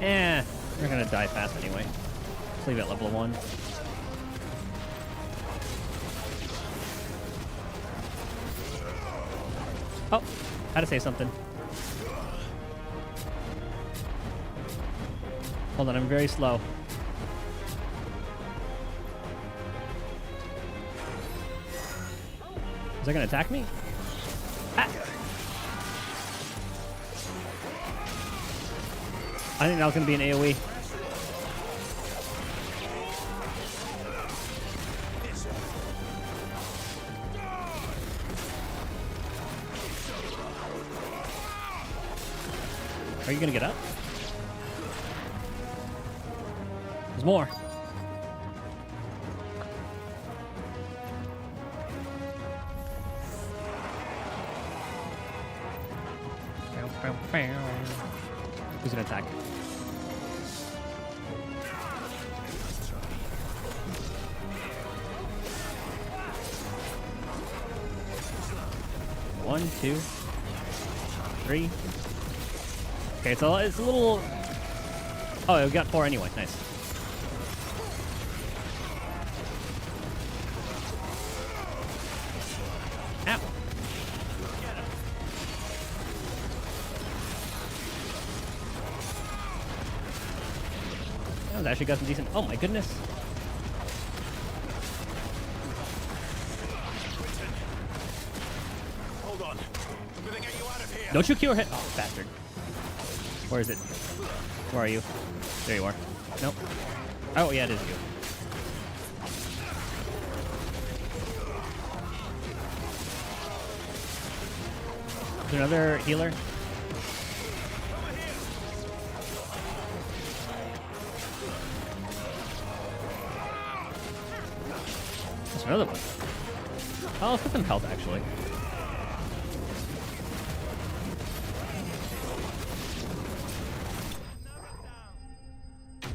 Eh, you're gonna die fast anyway. Just leave it at level 1. Oh, had to say something. Hold on, I'm very slow. Is that gonna attack me? Ah. I think that was gonna be an AoE. Are you gonna get up? There's more. Who's gonna attack? One, two, three. Okay, so it's a little... Oh, we got 4 anyway. Nice. Ow. That was actually got some decent... Oh my goodness. Hold on. I'm gonna get you out of here. Don't you cure hit? Oh, bastard. Where is it? Where are you? There you are. Nope. Oh, yeah, it is you. Is there another healer? There's another one. Oh, let's put some health, actually.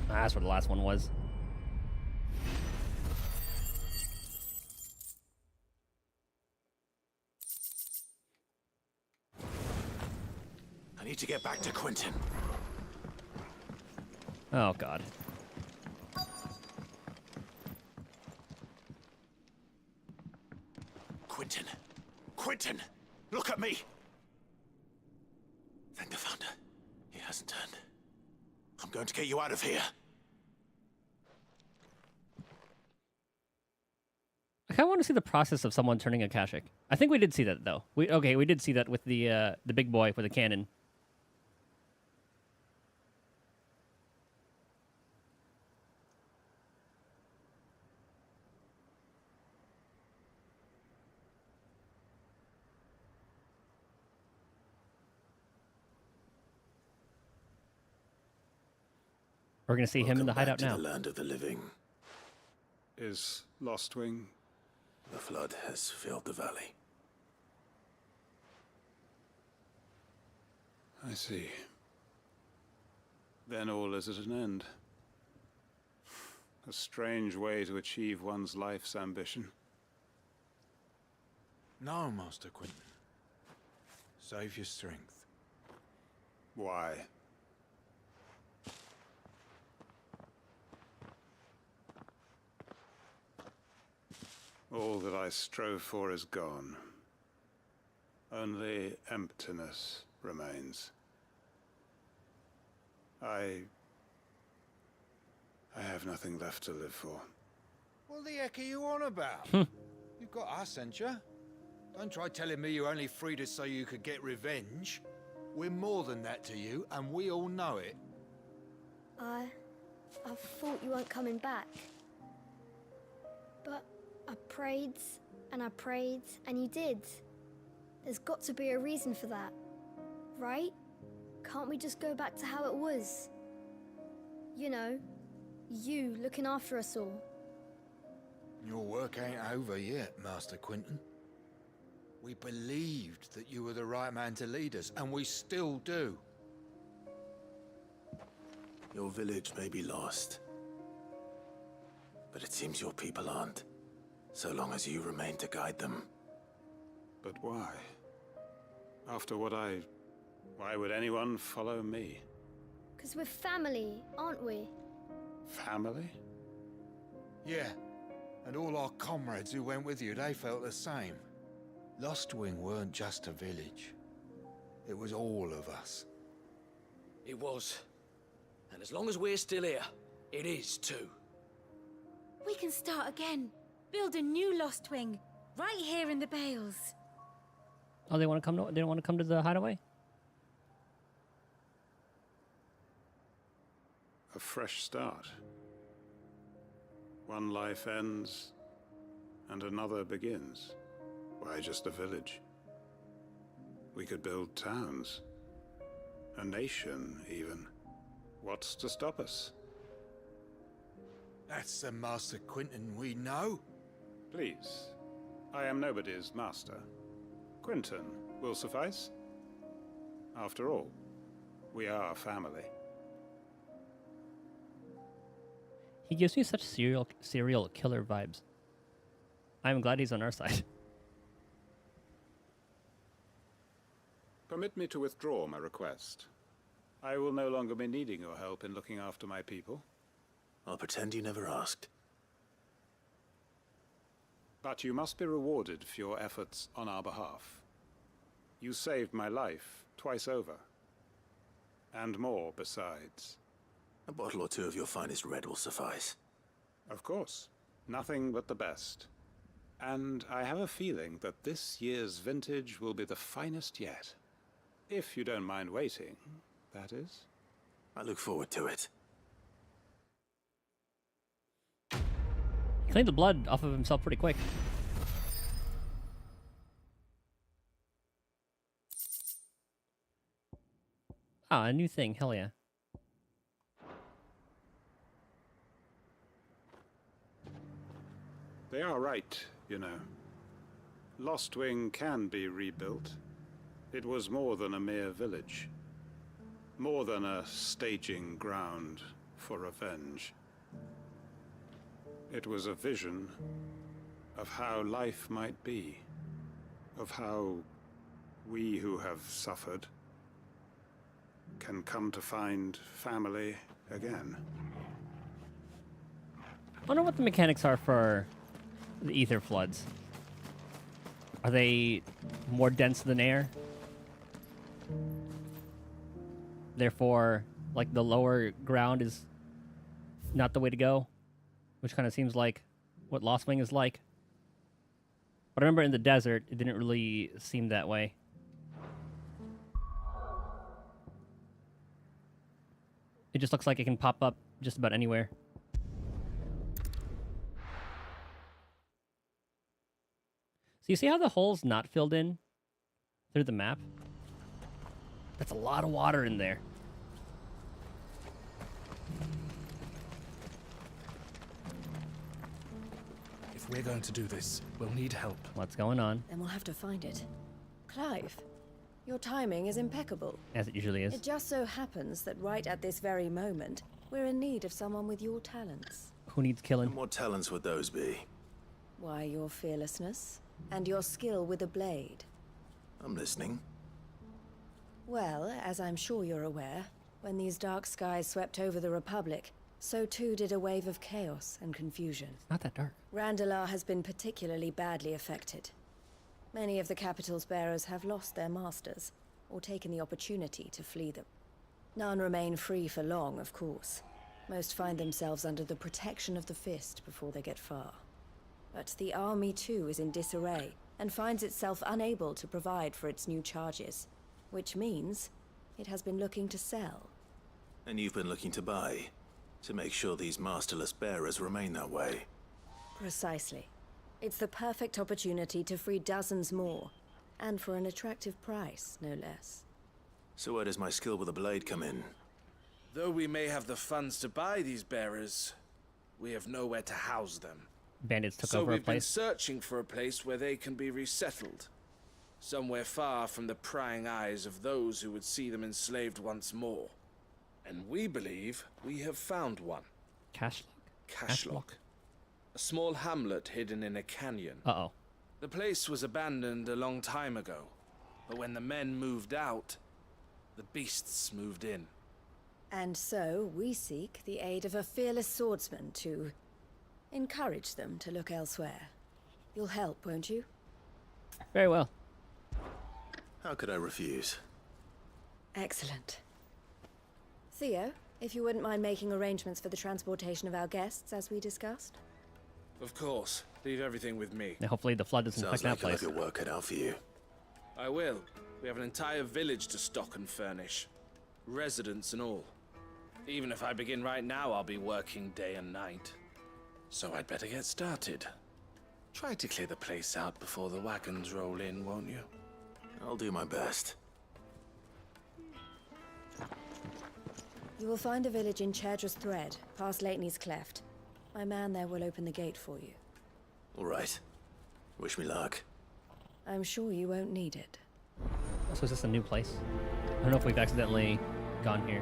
That's where the last one was. I need to get back to Quinton. Oh, God. Quinton. Quinton! Look at me! Thank the Founder. He hasn't turned. I'm going to get you out of here. I kind of want to see the process of someone turning a Akashic. I think we did see that, though. We did see that with the big boy with the cannon. We're going to see him in the hideout now. The land of the living. Is Lostwing? The flood has filled the valley. I see. Then all is at an end. A strange way to achieve one's life's ambition. No, Master Quinton. Save your strength. Why? All that I strove for is gone. Only emptiness remains. I have nothing left to live for. What the heck are you on about? You've got us, ain't you? Don't try telling me you only freed us so you could get revenge. We're more than that to you, and we all know it. I I thought you weren't coming back. But I prayed, and you did. There's got to be a reason for that, right? Can't we just go back to how it was? You know, you looking after us all. Your work ain't over yet, Master Quinton. We believed that you were the right man to lead us, and we still do. Your village may be lost, but it seems your people aren't, so long as you remain to guide them. But why? After what why would anyone follow me? 'Cause we're family, aren't we? Family? Yeah, and all our comrades who went with you, they felt the same. Lostwing weren't just a village. It was all of us. It was. And as long as we're still here, it is too. We can start again. Build a new Lost Wing, right here in the Bales. Oh, they want to come to? They don't want to come to the hideaway? A fresh start. One life ends, and another begins. Why just a village? We could build towns. A nation, even. What's to stop us? That's the Master Quinton we know. Please. I am nobody's master. Quinton will suffice. After all, we are family. He gives me such serial killer vibes. I'm glad he's on our side. Permit me to withdraw my request. I will no longer be needing your help in looking after my people. I'll pretend you never asked. But you must be rewarded for your efforts on our behalf. You saved my life twice over. And more besides. A bottle or two of your finest red will suffice. Of course. Nothing but the best. And I have a feeling that this year's vintage will be the finest yet. If you don't mind waiting, that is. I look forward to it. He cleaned the blood off of himself pretty quick. Ah, a new thing. Hell yeah. They are right, you know. Lostwing can be rebuilt. It was more than a mere village. More than a staging ground for revenge. It was a vision of how life might be. Of how we who have suffered can come to find family again. I wonder what the mechanics are for the ether floods. Are they more dense than air? Therefore, like, the lower ground is not the way to go, which kind of seems like what Lost Wing is like. But I remember in the desert, it didn't really seem that way. It just looks like it can pop up just about anywhere. So you see how the hole's not filled in through the map? That's a lot of water in there. If we're going to do this, we'll need help. What's going on? Then we'll have to find it. Clive, your timing is impeccable. As it usually is. It just so happens that right at this very moment, we're in need of someone with your talents. Who needs killing? And what talents would those be? Why, your fearlessness and your skill with a blade. I'm listening. Well, as I'm sure you're aware, when these dark skies swept over the Republic, so too did a wave of chaos and confusion. It's not that dark. Randalar has been particularly badly affected. Many of the capital's bearers have lost their masters, or taken the opportunity to flee them. None remain free for long, of course. Most find themselves under the protection of the Fist before they get far. But the army too is in disarray, and finds itself unable to provide for its new charges. Which means it has been looking to sell. And you've been looking to buy? To make sure these masterless bearers remain that way. Precisely. It's the perfect opportunity to free dozens more, and for an attractive price, no less. So where does my skill with a blade come in? Though we may have the funds to buy these bearers, we have nowhere to house them. Bandits took so over a we've been place. searching for a place where they can be resettled. Somewhere far from the prying eyes of those who would see them enslaved once more. And we believe we have found one. Cashlock? Cashlock. A small hamlet hidden in a canyon. Uh-oh. The place was abandoned a long time ago. But when the men moved out, the beasts moved in. And so we seek the aid of a fearless swordsman to encourage them to look elsewhere. You'll help, won't you? Very well. How could I refuse? Excellent. Theo, if you wouldn't mind making arrangements for the transportation of our guests, as we discussed. Of course. Leave everything with me. And hopefully the flood doesn't Sounds affect that like place. you'll have your work cut out for you. I will. We have an entire village to stock and furnish. Residents and all. Even if I begin right now, I'll be working day and night. So I'd better get started. Try to clear the place out before the wagons roll in, won't you? I'll do my best. You will find a village in Chaidra's Thread, past Lateney's Cleft. My man there will open the gate for you. All right. Wish me luck. I'm sure you won't need it. So is this a new place? I don't know if we've accidentally gone here.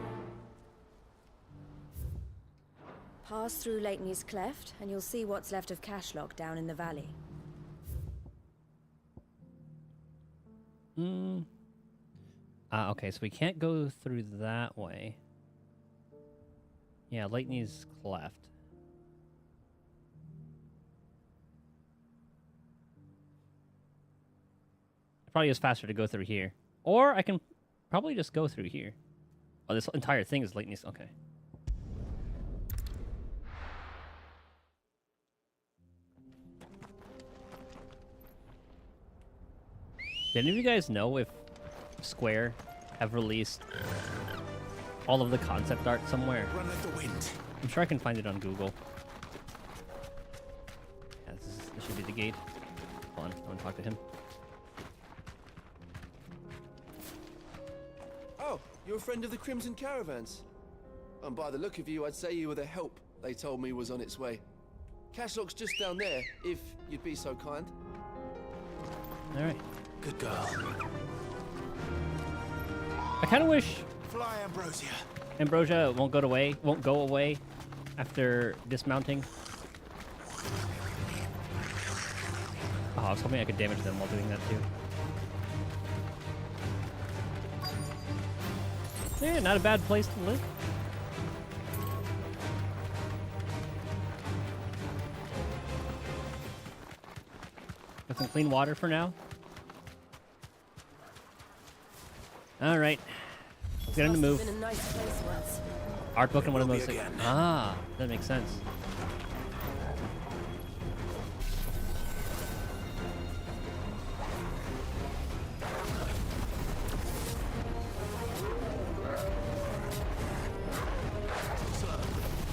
Pass through Lateney's Cleft, and you'll see what's left of Cashlock down in the valley. Okay, so we can't go through that way. Yeah, Lateney's Cleft. It probably is faster to go through here. Or I can probably just go through here. Oh, this entire thing is Lateney's. Okay. Did any of you guys know if Square have released all of the concept art somewhere? Run like the wind. I'm sure I can find it on Google. Yeah, this should be the gate. Hold on, I want to talk to him. Oh, you're a friend of the Crimson Caravans. And by the look of you, I'd say you were the help they told me was on its way. Cashlock's just down there, if you'd be so kind. Alright. Good girl. I kind of wish Fly, Ambrosia. Ambrosia won't go away after dismounting. Oh, I was hoping I could damage them while doing that too. Yeah, not a bad place to live. Got some clean water for now. All right, let's get in the move. Been a nice place once. Art book and one of those things. Ah, that makes sense.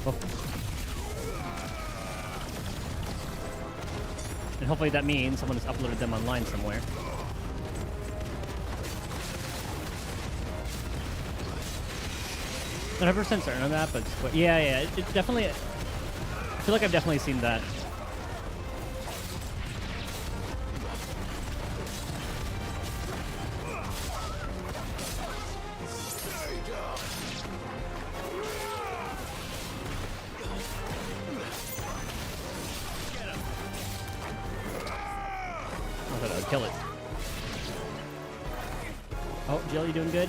Oh. And hopefully that means someone has uploaded them online somewhere. Not 100% certain on that, but yeah, it definitely. I feel like I've definitely seen that. I thought I would kill it. Oh, Jill, you doing good?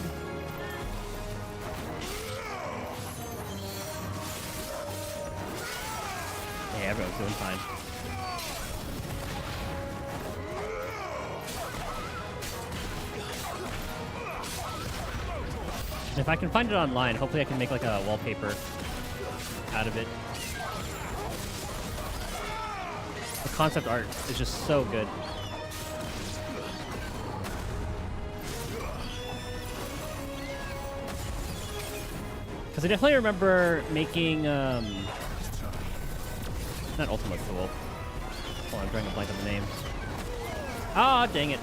Yeah, everyone's doing fine. And if I can find it online, hopefully I can make like a wallpaper out of it. The concept art is just so good. Because Because I definitely remember making, not Ultima Thule. Oh, I'm drawing a blank on the name. Ah, dang it.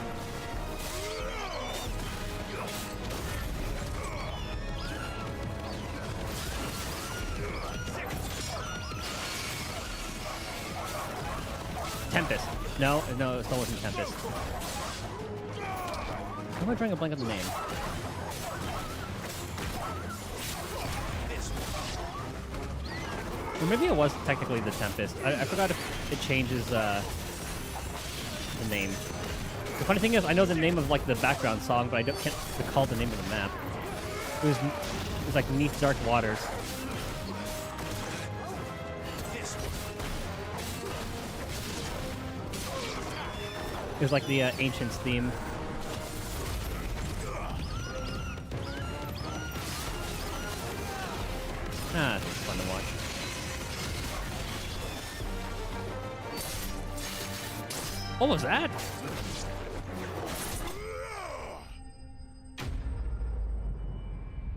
Tempest. No, it still wasn't Tempest. Why am I drawing a blank on the name? Or maybe it was technically the Tempest. I forgot if it changes the name. The funny thing is, I know the name of like the background song, but can't recall the name of the map. It was like Neath Dark Waters. It was like the Ancients theme. Ah, it's fun to watch. What was that?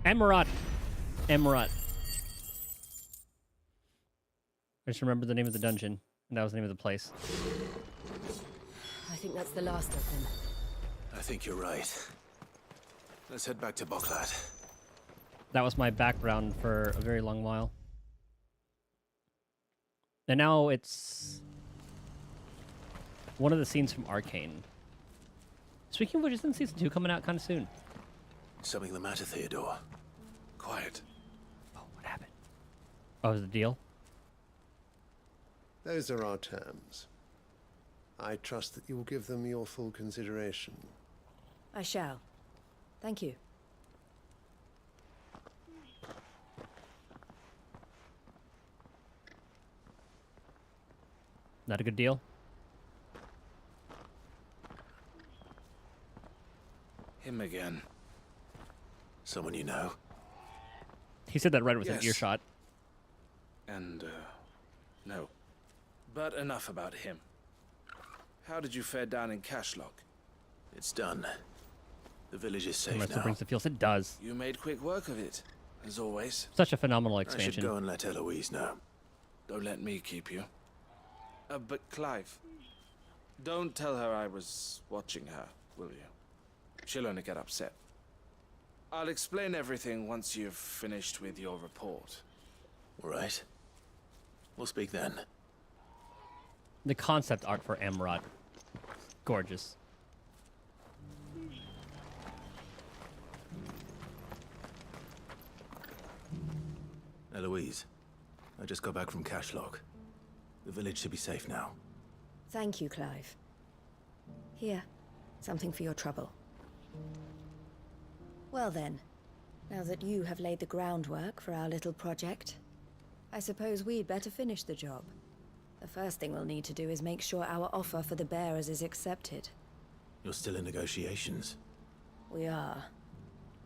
Emerald. I just remembered the name of the dungeon, and that was the name of the place. I think that's the last of them. I think you're right. Let's head back to Boklat. That was my background for a very long while. And now it's one of the scenes from Arcane. Speaking of which, isn't season 2 coming out kind of soon? Something the matter, Theodore? Quiet. Oh, what happened? Oh, was the deal? Those are our terms. I trust that you will give them your full consideration. I shall. Thank you. Not a good deal? Him again. Someone you know? He said that right within Yes. earshot. And, no. But enough about him. How did you fare down in Cashlock? It's done. The village is safe Unless it now. brings the feels. It does. You made quick work of it, as always. Such a phenomenal I should expansion. go and let Eloise know. Don't let me keep you. But Clive, don't tell her I was watching her, will you? She'll only get upset. I'll explain everything once you've finished with your report. All right. We'll speak then. The concept art for Emerald. Gorgeous. Eloise, I just got back from Cashlock. The village should be safe now. Thank you, Clive. Here, something for your trouble. Well then, now that you have laid the groundwork for our little project, I suppose we'd better finish the job. The first thing we'll need to do is make sure our offer for the bearers is accepted. You're still in negotiations. We are.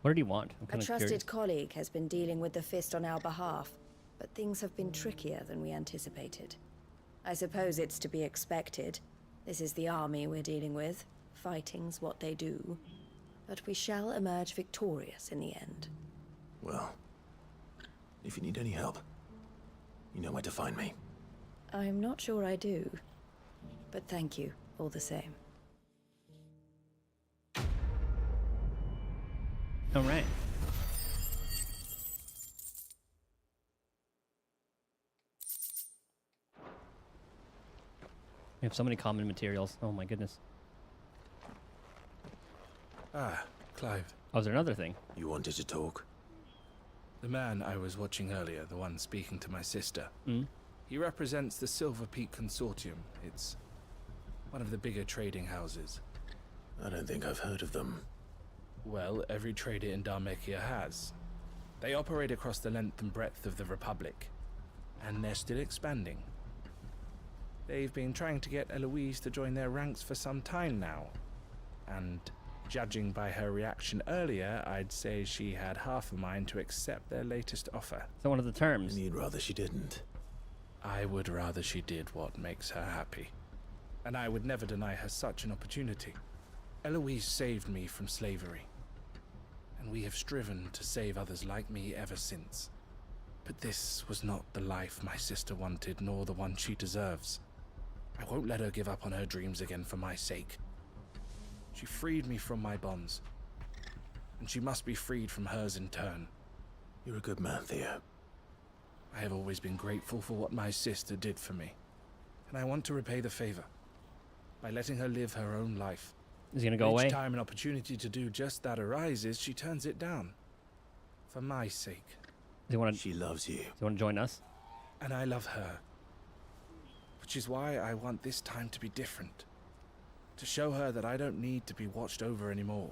What did he want? I'm A kind of trusted curious. colleague has been dealing with the Fist on our behalf, but things have been trickier than we anticipated. I suppose it's to be expected. This is the army we're dealing with. Fighting's what they do. But we shall emerge victorious in the end. Well, if you need any help, you know where to find me. I'm not sure I do. But thank you, all the same. All right. We have so many common materials. Oh my goodness. Ah, Clive. Oh, is there another thing? You wanted to talk? The man I was watching earlier, the one speaking to my sister. Mm? He represents the Silver Peak Consortium. It's one of the bigger trading houses. I don't think I've heard of them. Well, every trader in Dharmekia has. They operate across the length and breadth of the Republic, and they're still expanding. They've been trying to get Eloise to join their ranks for some time now, and judging by her reaction earlier, I'd say she had half a mind to accept their latest offer. So one of the terms. And you'd rather she didn't. I would rather she did what makes her happy, and I would never deny her such an opportunity. Eloise saved me from slavery, and we have striven to save others like me ever since. But this was not the life my sister wanted, nor the one she deserves. I won't let her give up on her dreams again for my sake. She freed me from my bonds, and she must be freed from hers in turn. You're a good man, Theo. I have always been grateful for what my sister did for me, and I want to repay the favor by letting her live her own life. Is he gonna go away? Each time an opportunity to do just that arises, she turns it down. For my sake. She loves you. Does he want to join us? And I love her. Which is why I want this time to be different. To show her that I don't need to be watched over anymore.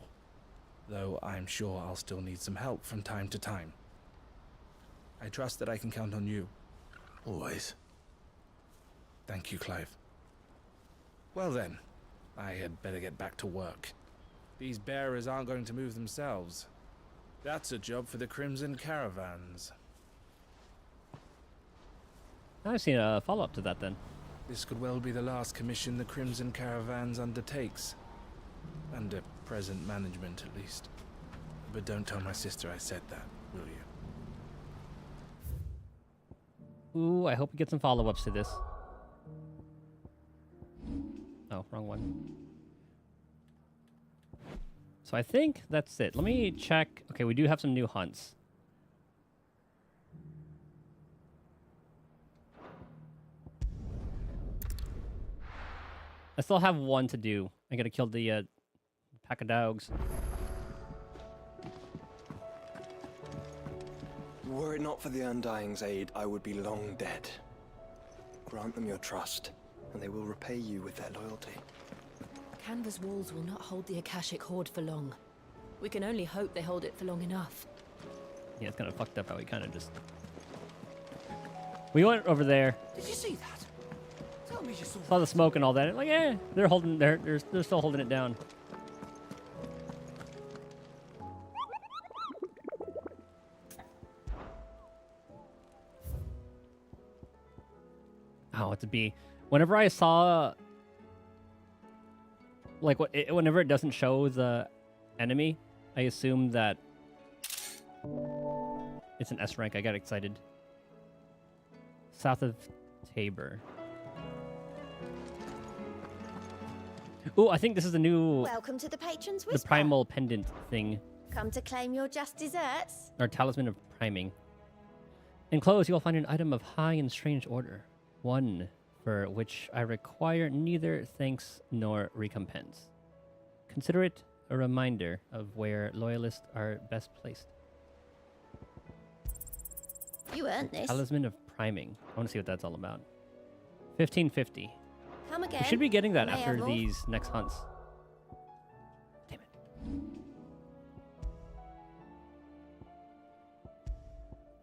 Though I'm sure I'll still need some help from time to time. I trust that I can count on you. Always. Thank you, Clive. Well then, I had better get back to work. These bearers aren't going to move themselves. That's a job for the Crimson Caravans. I've seen a follow-up to that then. This could well be the last commission the Crimson Caravans undertakes. Under present management, at least. But don't tell my sister I said that, will you? Ooh, I hope we get some follow-ups to this. Oh, wrong one. So I think that's it. Let me check. Okay, we do have some new hunts. I still have one to do. I gotta kill the pack of dogs. Were it not for the Undying's aid, I would be long dead. Grant them your trust, and they will repay you with their loyalty. Canva's walls will not hold the Akashic Horde for long. We can only hope they hold it for long enough. Yeah, it's kind of fucked up how we kind of just... We went over there. Did you see that? Tell me you saw Saw the smoke and all that. Like, yeah, they're holding. They're still holding it down. Oh, it's a bee. Whenever I saw, like, whenever it doesn't show the enemy, I assume that it's an S rank. I got excited. South of Tabor. Oh, I think this is the new... Welcome to the Patron's The Whisper. primal pendant thing. Come to claim your just desserts? Or talisman of priming. Enclosed, you'll find an item of high and strange order. One for which I require neither thanks nor recompense. Consider it a reminder of where loyalists are best placed. You earned this. Talisman of priming. I want to see what that's all about. 1550. Come again. We should be getting that May I after have these next hunts. Damn it.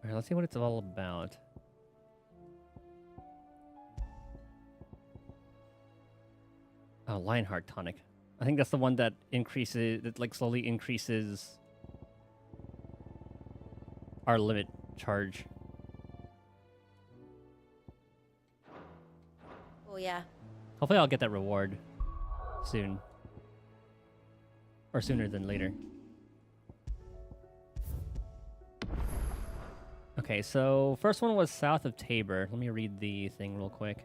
Alright, let's see what it's all about. Oh, Lionheart tonic. I think that's the one that increases, that like slowly increases our limit charge. Oh yeah. Hopefully I'll get that reward soon. Or sooner than later. Okay, so first one was south of Tabor. Let me read the thing real quick.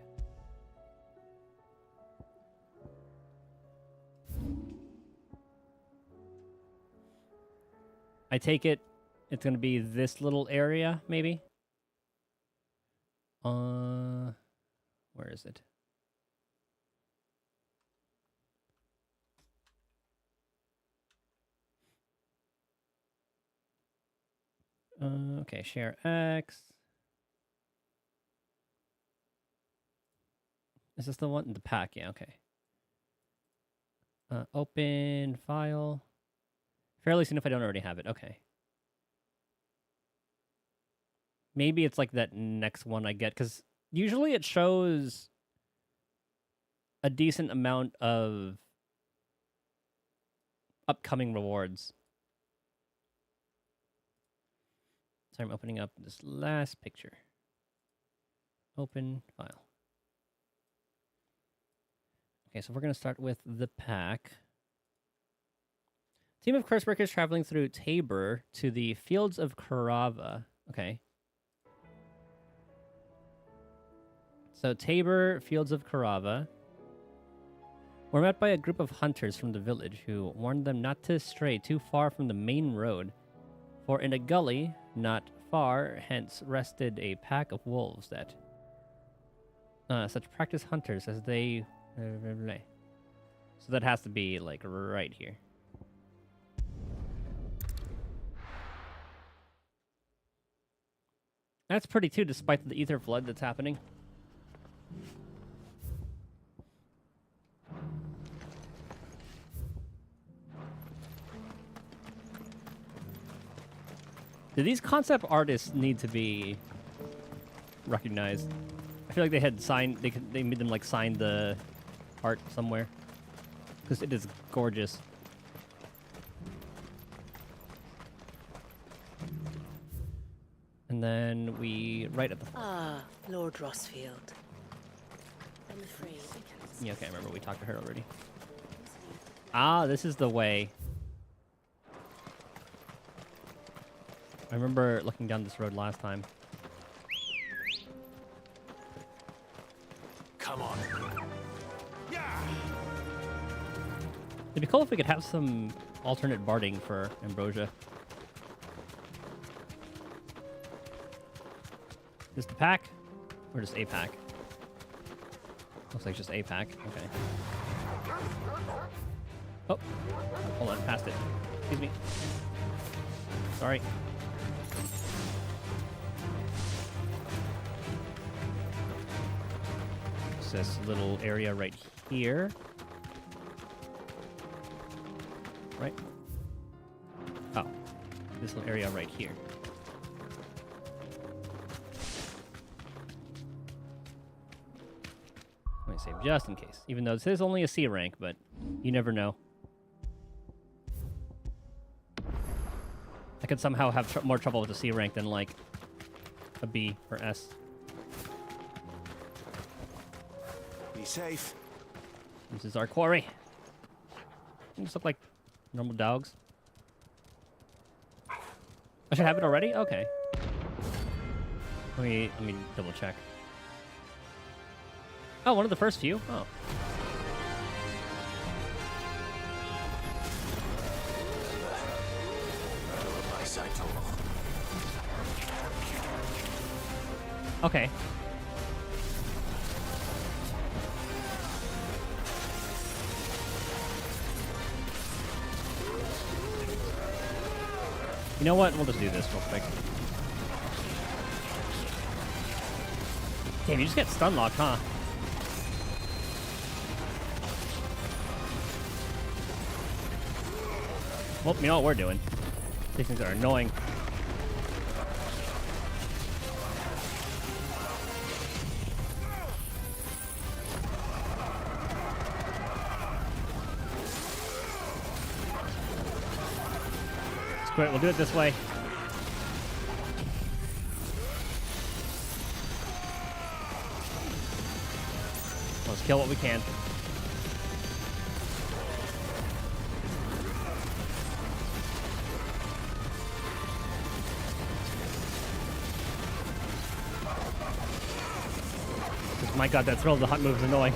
I take it it's going to be this little area, maybe? Where is it? Okay, share X. Is this the one? The pack, yeah, okay. Open file. Fairly soon if I don't already have it, okay. Maybe it's like that next one I get, because usually it shows a decent amount of upcoming rewards. So I'm opening up this last picture. Open file. Okay, so we're going to start with the pack. Team of Curseworkers traveling through Tabor to the Fields of Karava. Okay. So Tabor, Fields of Carava. We're met by a group of hunters from the village who warned them not to stray too far from the main road, for in a gully not far hence rested a pack of wolves that such practice hunters as they... So that has to be, like, right here. That's pretty, too, despite the ether flood that's happening. Do these concept artists need to be recognized? I feel like they had signed... They made them, like, sign the art somewhere. Because it is gorgeous. And then we right at the... Ah, Lord Rossfield. I'm afraid I Yeah, okay, I remember we talked to her already. Ah, this is the way. I remember looking down this road last time. Come on. It'd be cool if we could have some alternate barding for Ambrosia. Just the pack? Or just a pack? Looks like just a pack. Okay. Oh, hold on, passed it. Excuse me. Sorry. It's this little area right here. Right? Oh, this little area right here. Let me save just in case. Even though this is only a C rank, but you never know. I could somehow have more trouble with a C rank than like a B or S. Be safe. This is our quarry. They just look like normal dogs. I should have it already? Okay. Let me double check. Oh, one of the first few? Oh. Okay. You know what? We'll just do this real quick. Damn, you just get stun locked, huh? Well, you know what we're doing. These things are annoying. Screw it, we'll do it this way. Let's kill what we can. My god, that thrill of the hot move is annoying.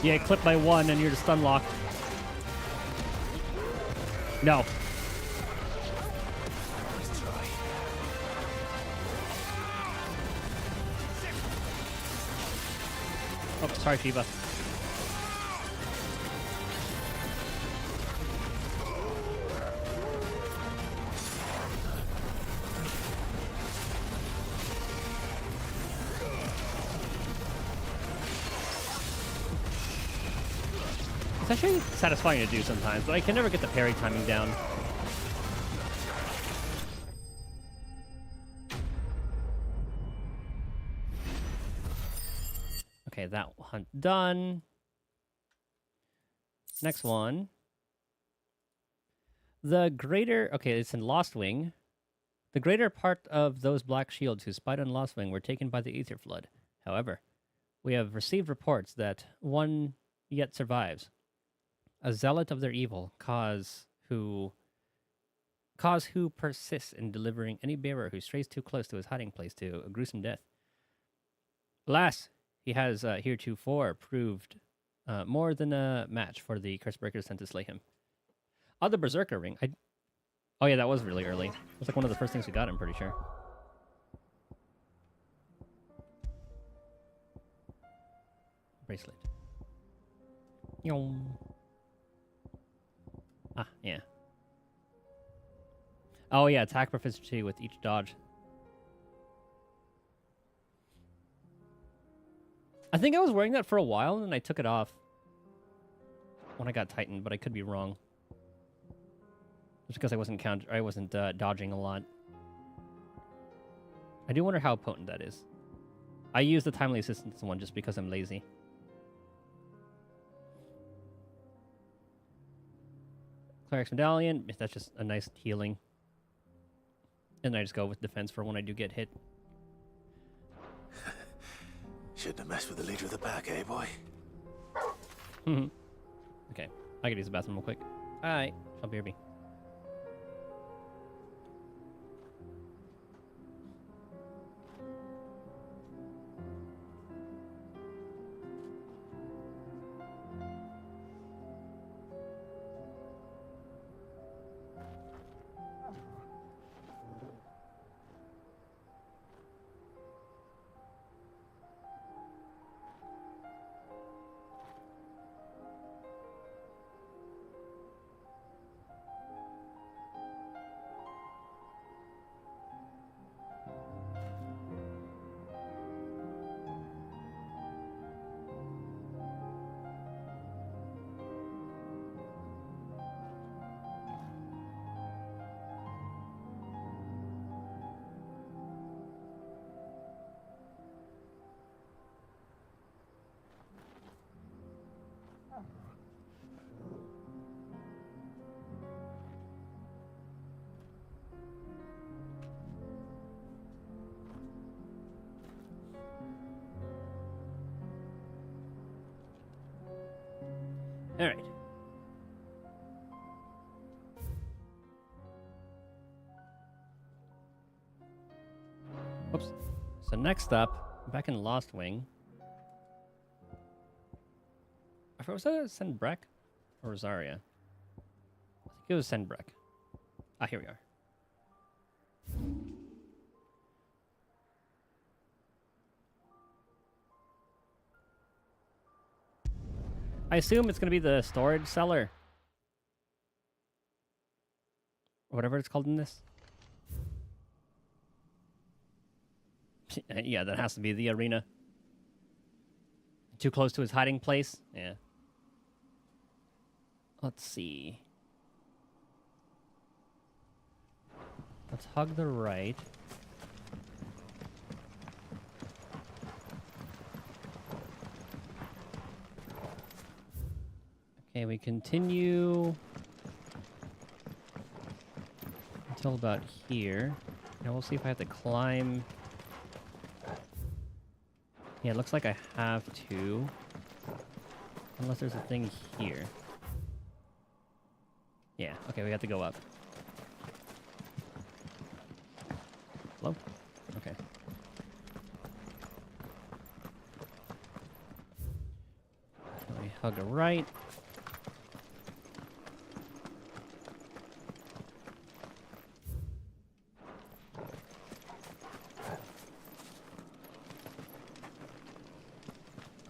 Yeah, clip by one and you're just stun locked. No. Oh, sorry, Shiva. It's actually satisfying to do sometimes, but I can never get the parry timing down. Okay, that hunt done. Next one. The greater... Okay, it's in Lost Wing. The greater part of those black shields who spied on Lost Wing were taken by the Ether Flood. However, we have received reports that one yet survives. A zealot of their evil cause who cause who persists in delivering any bearer who strays too close to his hiding place to a gruesome death. Alas, he has heretofore proved more than a match for the Cursebreakers sent to slay him. Oh, the Berserker ring. Oh yeah, that was really early. It was like one of the first things we got, I'm pretty sure. Bracelet. Yum. Ah, yeah. Oh yeah, attack proficiency with each dodge. I think I was wearing that for a while, and then I took it off when I got Titan, but I could be wrong. Just because I wasn't dodging a lot. I do wonder how potent that is. I use the timely assistance one just because I'm lazy. Cleric's Medallion, that's just a nice healing. And I just go with defense for when I do get hit. Shouldn't have messed with the leader of the pack, eh, boy? Okay, I could use the bathroom real quick. Alright, I'll BRB. All right. Oops. So next up, back in Lost Wing. I forgot, was that Senbrek or Rosaria? I think it was Senbrek. Ah, here we are. I assume it's going to be the storage cellar. Or whatever it's called in this. Yeah, that has to be the arena. Too close to his hiding place? Yeah. Let's see. Let's hug the right. Okay, we continue until about here. Now we'll see if I have to climb. Yeah, it looks like I have to. Unless there's a thing here. Yeah, okay, we have to go up. Hello? Okay. So we hug a right.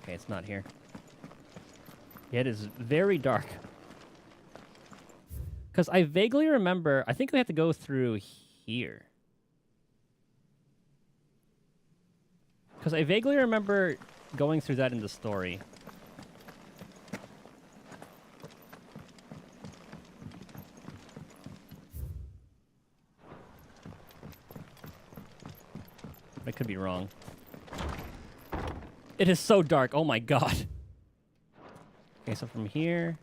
Okay, it's not here. Yeah, it is very dark. Because I vaguely remember, I think we have to go through here. Because I vaguely remember going through that in the story. I could be wrong. It is so dark. Oh my god. Okay, so from here.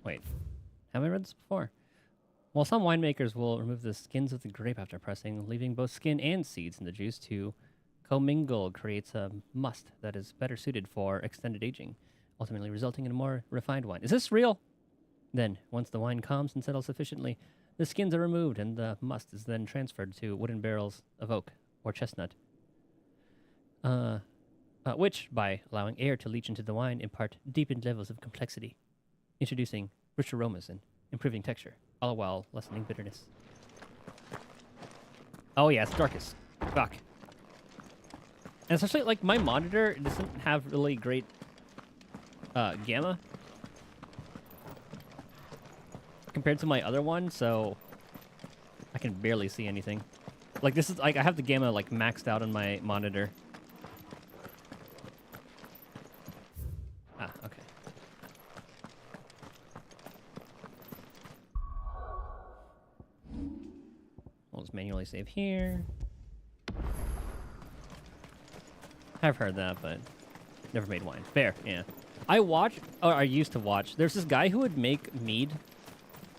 Wait, have I read this before? Well, some winemakers will remove the skins of the grape after pressing, leaving both skin and seeds in the juice to commingle creates a must that is better suited for extended aging, ultimately resulting in a more refined wine. Is this real? Then, once the wine calms and settles sufficiently, the skins are removed and the must is then transferred to wooden barrels of oak or chestnut, which, by allowing air to leach into the wine, impart deepened levels of complexity, introducing rich aromas and improving texture, all while lessening bitterness. Oh yeah, it's darkest. Fuck. And especially, like, my monitor doesn't have really great gamma compared to my other one, so I can barely see anything. Like, this is, like, I have the gamma, like, maxed out on my monitor. Ah, okay. We'll just manually save here. I've heard that, but never made wine. Fair, yeah. I used to watch. There's this guy who would make mead,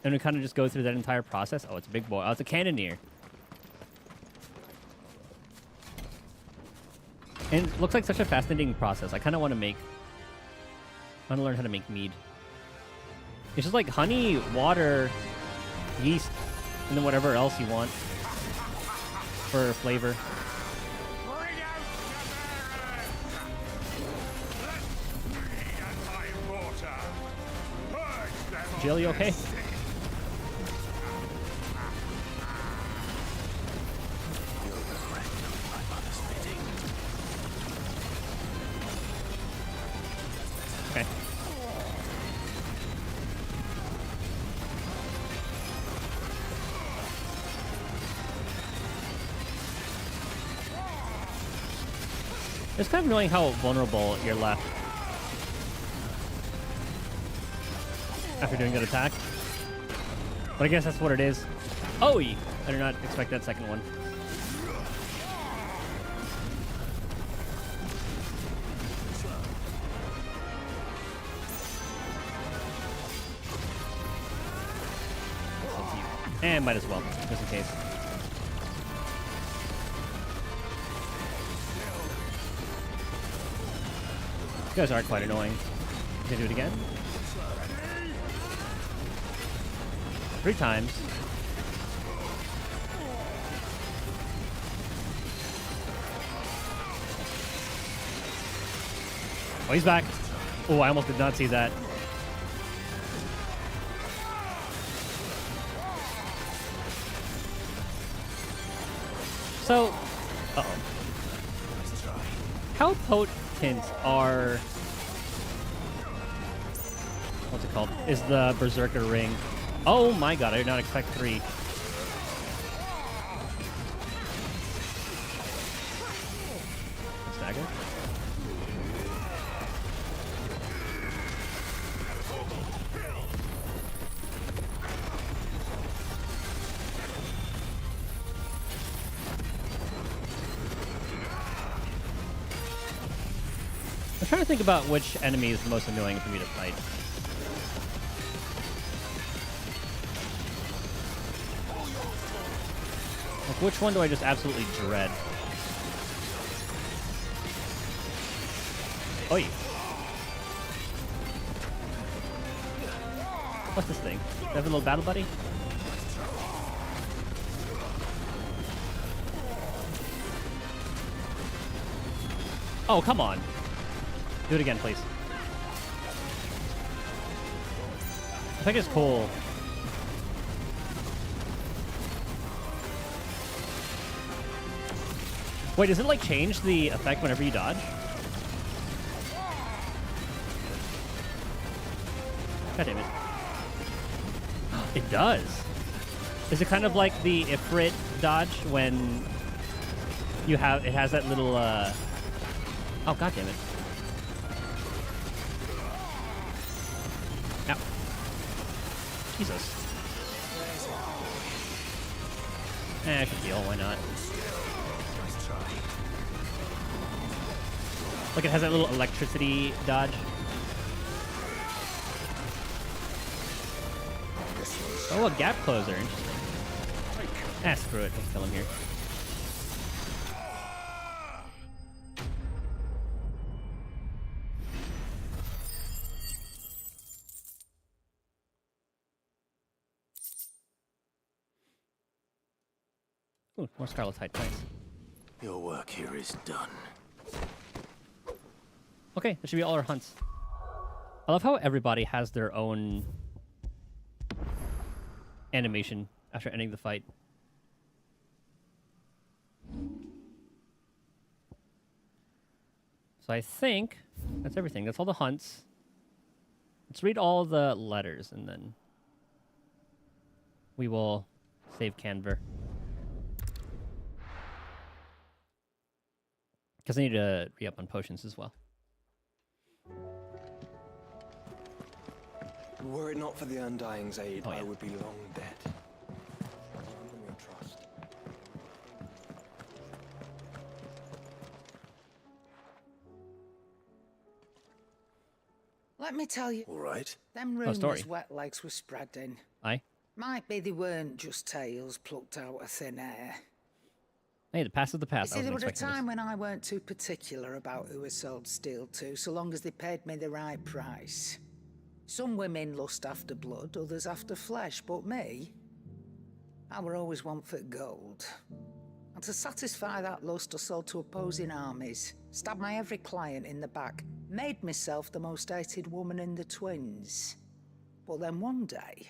and would kind of just go through that entire process. Oh, it's a big boy. Oh, it's a cannoneer. And it looks like such a fascinating process. I kind of want to learn how to make mead. It's just like honey, water, yeast, and then whatever else you want for flavor. Jill, you okay? Okay. It's kind of annoying how vulnerable you're left after doing that attack. But I guess that's what it is. Oh, I did not expect that second one. And might as well, just in case. You guys are quite annoying. Can I do it again? 3 times. Oh, he's back. Oh, I almost did not see that. So, uh-oh. How potent are... What's it called? Is the Berserker Ring? Oh my god, I did not expect 3. Stagger? I'm trying to think about which enemy is the most annoying for me to fight. Like, which one do I just absolutely dread? Oi! What's this thing? Do I have a little battle buddy? Oh, come on. Do it again, please. I think it's cool. Wait, does it like change the effect whenever you dodge? God damn it. It does. Is it kind of like the Ifrit dodge when you have, it has that little, oh, god damn it. Ow. Jesus. I can heal, why not? Like it has that little electricity dodge. Oh, a gap closer. Interesting. Ah, screw it. Let's kill him here. Ooh, more Scarletite, nice. Your work here is done. Okay, that should be all our hunts. I love how everybody has their own animation after ending the fight. So I think that's everything. That's all the hunts. Let's read all the letters and then we will save Canver. Because I need to re-up on potions as well. Were it not for the Undying's aid, Oh, yeah. I would be long dead. Abandon your trust. Let me tell you. All right. Them Oh, story. rumours wet legs were spreading. Aye. Might be they weren't just tales plucked out of thin air. Hey, the past is the You past. I see, there wasn't was a expecting time when I weren't too particular about who I sold steel to, so long as they paid me the right price. Some women lust after blood, others after flesh, but me, I were always one for gold. And to satisfy that lust, I sold to opposing armies, stabbed my every client in the back, made myself the most hated woman in the twins. But then one day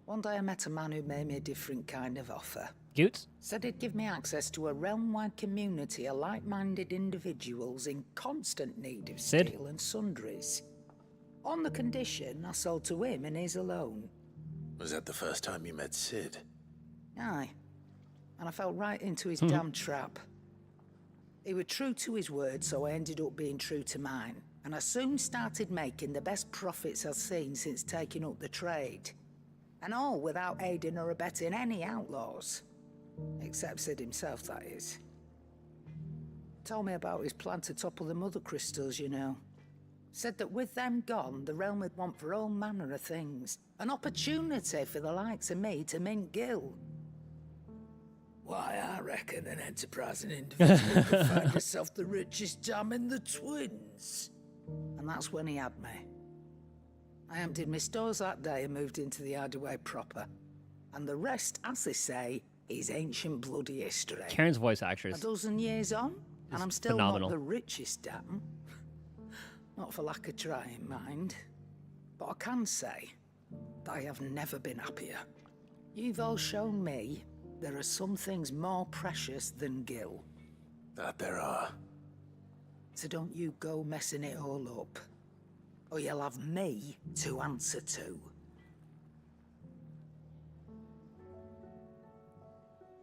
I met a man who made me a different kind of offer. Goots? Said he'd give me access to a realm-wide community of like-minded individuals in constant need of Sid? steel and sundries. On the condition I sold to him and his alone. Was that the first time you met Sid? Aye. And I fell right into his damn trap. He was true to his word, so I ended up being true to mine. And I soon started making the best profits I've seen since taking up the trade. And all without aiding or abetting any outlaws. Except Sid himself, that is. Told me about his plan to topple the mother crystals, you know. Said that with them gone, the realm would want for all manner of things. An opportunity for the likes of me to mint gil. Why, I reckon an enterprising individual could find herself the richest dam in the twins. And that's when he had me. I emptied my stores that day and moved into the Hideaway proper. And the rest, as they say, is ancient bloody history. Karen's voice actress. A dozen years on, and I'm still phenomenal. not the richest dam. Not for lack of trying, mind. But I can say that I have never been happier. You've all shown me there are some things more precious than gil. That there are. So don't you go messing it all up. Or you'll have me to answer to.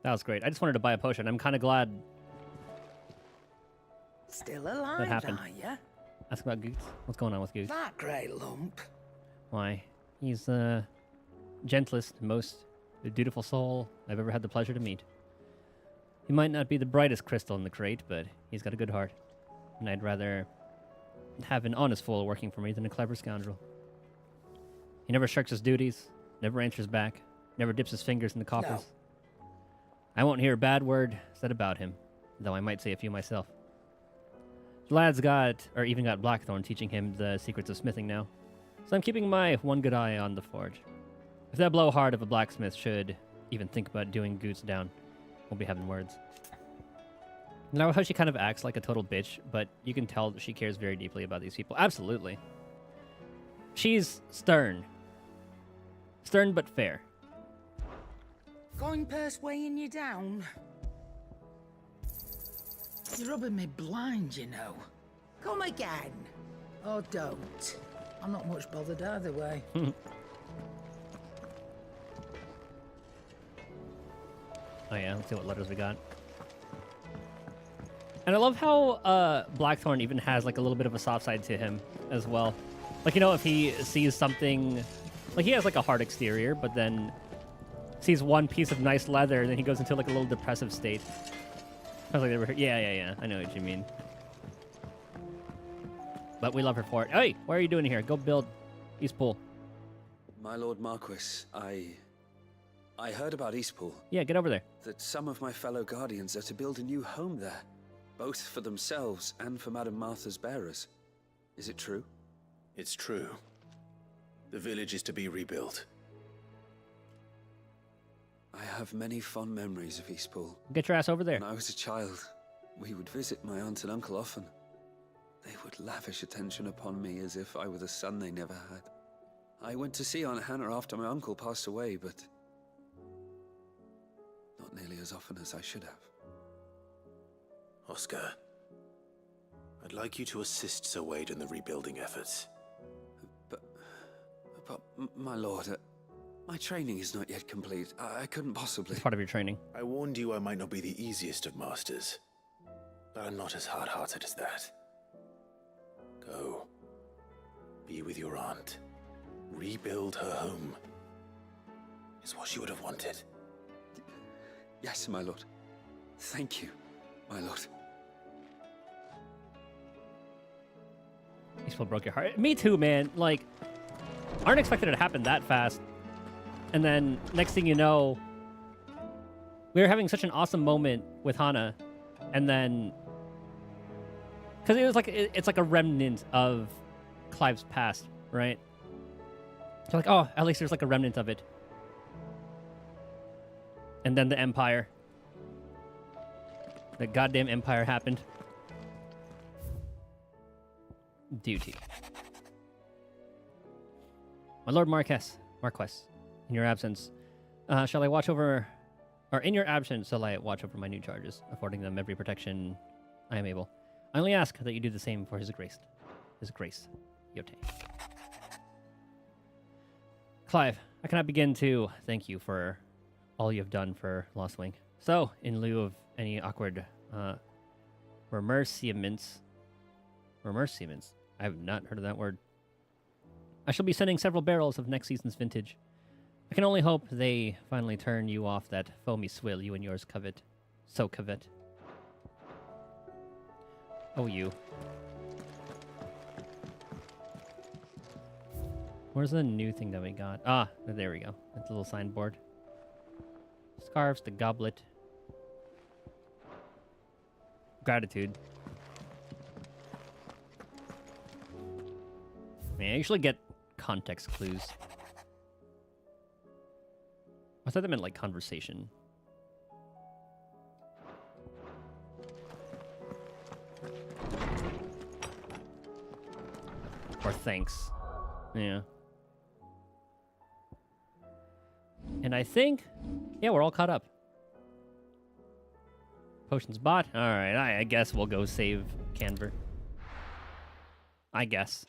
That was great. I just wanted to buy a potion. I'm kind of glad Still alive, that happened. are ya? Ask about Goots. What's going on with Goots? That great lump. Why? He's the gentlest, most dutiful soul I've ever had the pleasure to meet. He might not be the brightest crystal in the crate, but he's got a good heart. And I'd rather have an honest fool working for me than a clever scoundrel. He never shirks his duties, never answers back, never dips his fingers in the coffers. I won't hear a bad word said about him, though I might say a few myself. The lad's even got Blackthorn teaching him the secrets of smithing now. So I'm keeping my one good eye on the forge. If that blowhard of a blacksmith should even think about doing Goots down, we'll be having words. Now, how she kind of acts like a total bitch, but you can tell that she cares very deeply about these people. Absolutely. She's stern. Stern but fair. Coin purse weighing you down? You're rubbing me blind, you know. Come again. Or don't. I'm not much bothered either way. Oh yeah, let's see what letters we got. And I love how Blackthorn even has like a little bit of a soft side to him as well. Like, you know, if he sees something, like he has like a hard exterior, but then sees one piece of nice leather, and then he goes into like a little depressive state. I was like, yeah, I know what you mean. But we love her for it. Hey, what are you doing here? Go build Eastpool. My Lord Marquis, I heard about Eastpool. Yeah, get over there. That some of my fellow guardians are to build a new home there, both for themselves and for Madame Martha's bearers. Is it true? It's true. The village is to be rebuilt. I have many fond memories of Eastpool. Get your ass over there. When I was a child, we would visit my aunt and uncle often. They would lavish attention upon me as if I were the son they never had. I went to see Aunt Hannah after my uncle passed away, but not nearly as often as I should have. Oscar, I'd like you to assist Sir Wade in the rebuilding efforts. But my lord, my training is not yet complete. I couldn't possibly. It's part of your training. I warned you I might not be the easiest of masters, but I'm not as hard-hearted as that. Go. Be with your aunt. Rebuild her home. Is what she would have wanted. Yes, my lord. Thank you, my lord. Eastpool broke your heart. Me too, man. Like, I aren't expected it to happen that fast. And then, next thing you know, we were having such an awesome moment with Hannah. And then... Because it was like, it's like a remnant of Clive's past, right? So like, oh, at least there's like a remnant of it. And then the Empire. The goddamn Empire happened. Duty. My Lord Marquess, in your absence, shall I watch over... Or in your absence, shall I watch over my new charges, affording them every protection I am able. I only ask that you do the same for His Grace. His Grace, Yote. Clive, I cannot begin to thank you for all you have done for Lost Wing. So, in lieu of any awkward remerciements, I have not heard of that word. I shall be sending several barrels of next season's vintage. I can only hope they finally turn you off that foamy swill you and yours covet. So covet. Oh, you. Where's the new thing that we got? Ah, there we go. That's a little signboard. Scarves, the goblet. Gratitude. Man, I usually get context clues. I thought that meant like conversation. Or thanks. Yeah. And I think, yeah, we're all caught up. Potions bought. All right, I guess we'll go save Canver. I guess.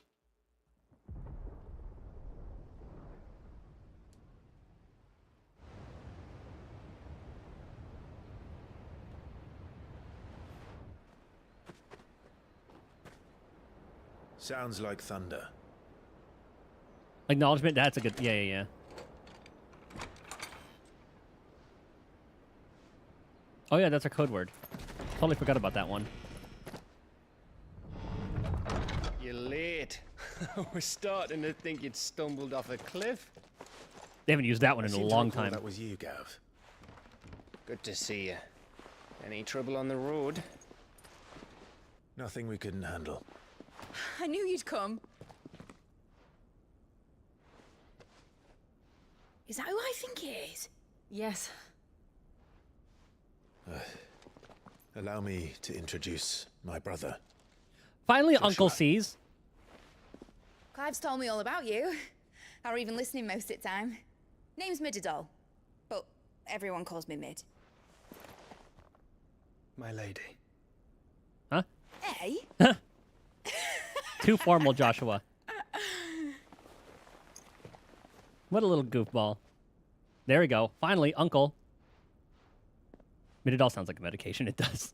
Sounds like thunder. Acknowledgement, that's a good... Yeah. Oh yeah, that's our code word. Totally forgot about that one. You're late. We're starting to think you'd stumbled off a cliff. They haven't used that one in a long time. That was you, Gav. Good to see you. Any trouble on the road? Nothing we couldn't handle. I knew you'd come. Is that who I think it is? Yes. Allow me to introduce my brother. Finally, Uncle sees. Clive's told me all about you. Or even listening most of the time. Name's Midadol, but everyone calls me Mid. My lady. Huh? Hey? Too formal, Joshua. What a little goofball. There we go. Finally, Uncle. I mean, it all sounds like a medication. It does.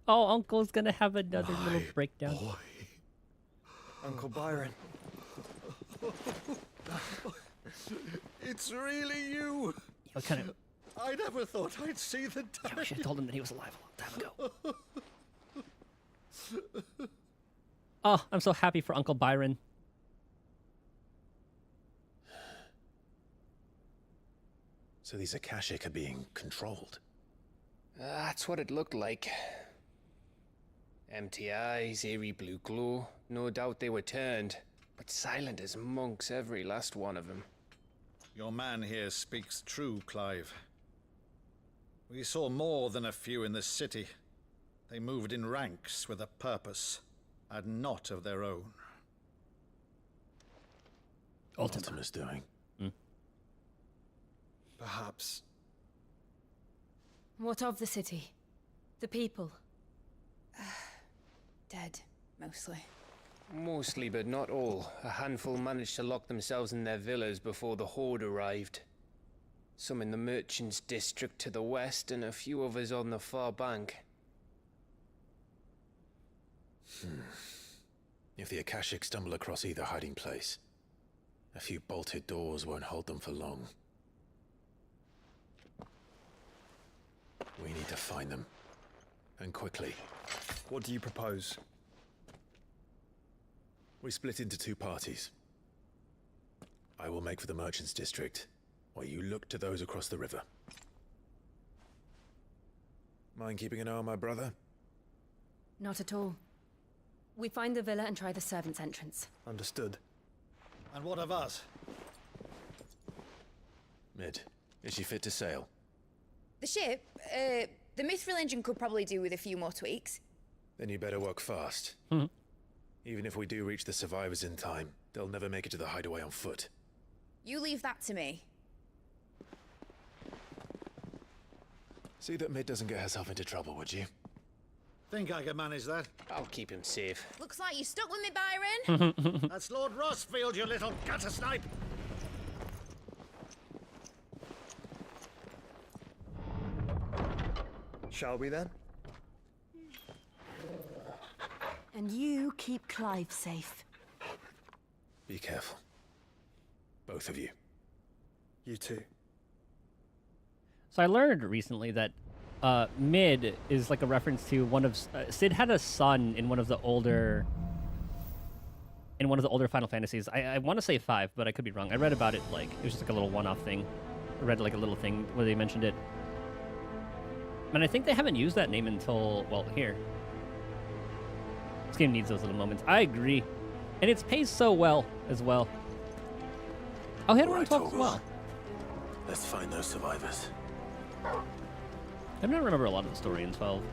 Oh, Uncle's gonna have another little breakdown. Uncle Byron. It's really you. What kind of... I never thought I'd see the day. Yeah, we should have told him that he was alive a long time ago. Oh, I'm so happy for Uncle Byron. So these Akashic are being controlled. That's what it looked like. Empty eyes, eerie blue glow. No doubt they were turned, but silent as monks, every last one of them. Your man here speaks true, Clive. We saw more than a few in this city. They moved in ranks with a purpose, and not of their own. Ultima's doing. Perhaps. What of the city? The people? Dead, mostly. Mostly, but not all. A handful managed to lock themselves in their villas before the Horde arrived. Some in the Merchants District to the west, and a few others on the far bank. If the Akashic stumble across either hiding place, a few bolted doors won't hold them for long. We need to find them. And quickly. What do you propose? We split into two parties. I will make for the Merchants District, while you look to those across the river. Mind keeping an eye on my brother? Not at all. We find the villa and try the servants' entrance. Understood. And what of us? Mid, is she fit to sail? The ship, the Mithril engine could probably do with a few more tweaks. Then you better work fast. Even if we do reach the survivors in time, they'll never make it to the hideaway on foot. You leave that to me. See that Mid doesn't get herself into trouble, would you? Think I can manage that? I'll keep him safe. Looks like you stuck with me, Byron. That's Lord Rossfield, you little gutter snipe! Shall we then? And you keep Clive safe. Be careful. Both of you. You too. So I learned recently that Mid is like a reference to one of Sid had a son in one of the older Final Fantasies. I want to say 5, but I could be wrong. I read about it like it was just like a little one-off thing. I read like a little thing where they mentioned it. And I think they haven't used that name until, well, here. This game needs those little moments. I agree. And it pays so well as well. Oh, hit around 12 as well. Let's find those survivors. I don't remember a lot of the story in 12.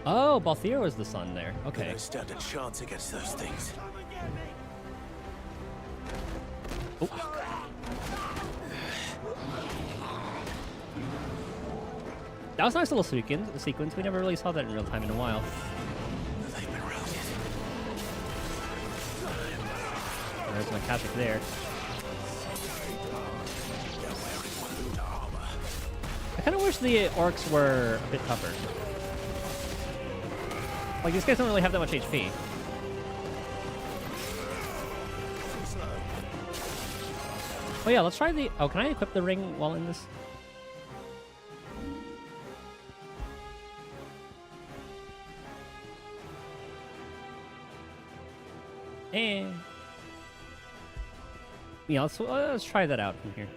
Oh, Balthier was the son there. Okay. They don't stand a chance against those things. Oh. That was a nice little sequence. We never really saw that in real time in a while. They've been routed. There's my Kashik there. I kind of wish the orcs were a bit tougher. Like, these guys don't really have that much HP. Oh yeah, let's try the... Oh, can I equip the ring while in this? And... Yeah, let's try that out from here.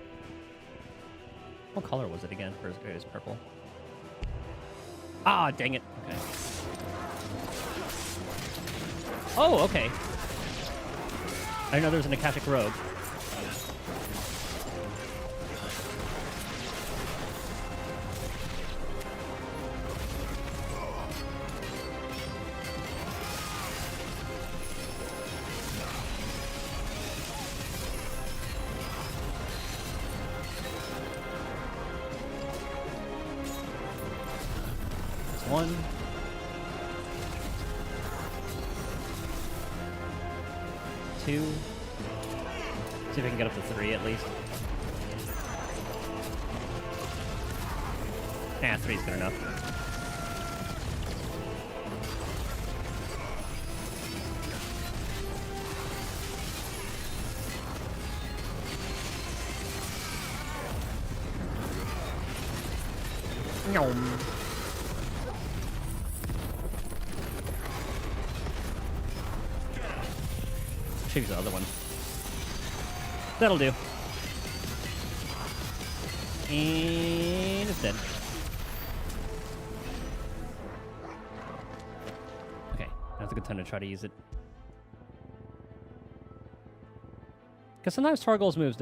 What color was it again? First, it was purple. Ah, dang it. Okay. Oh, okay. I didn't know there was an Akashic rogue. One. Two. See if I can get up to 3 at least. Nah, 3's good enough. Nom. Choose the other one. That'll do. And it's dead. Okay, that's a good time to try to use it. Because sometimes Torgal's moves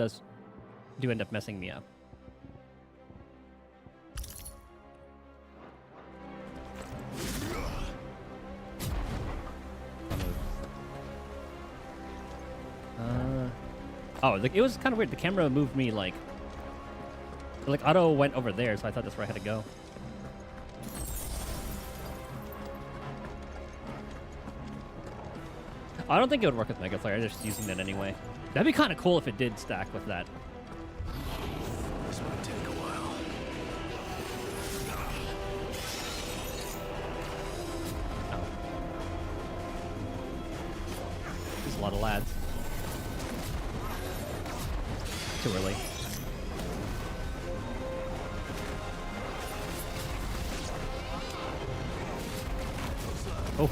do end up messing me up. Oh, it was kind of weird. The camera moved me like auto went over there, so I thought that's where I had to go. I don't think it would work with Mega Flare. I'm just using that anyway. That'd be kind of cool if it did stack with that. This might take a while. There's a lot of lads. Too early. Oh.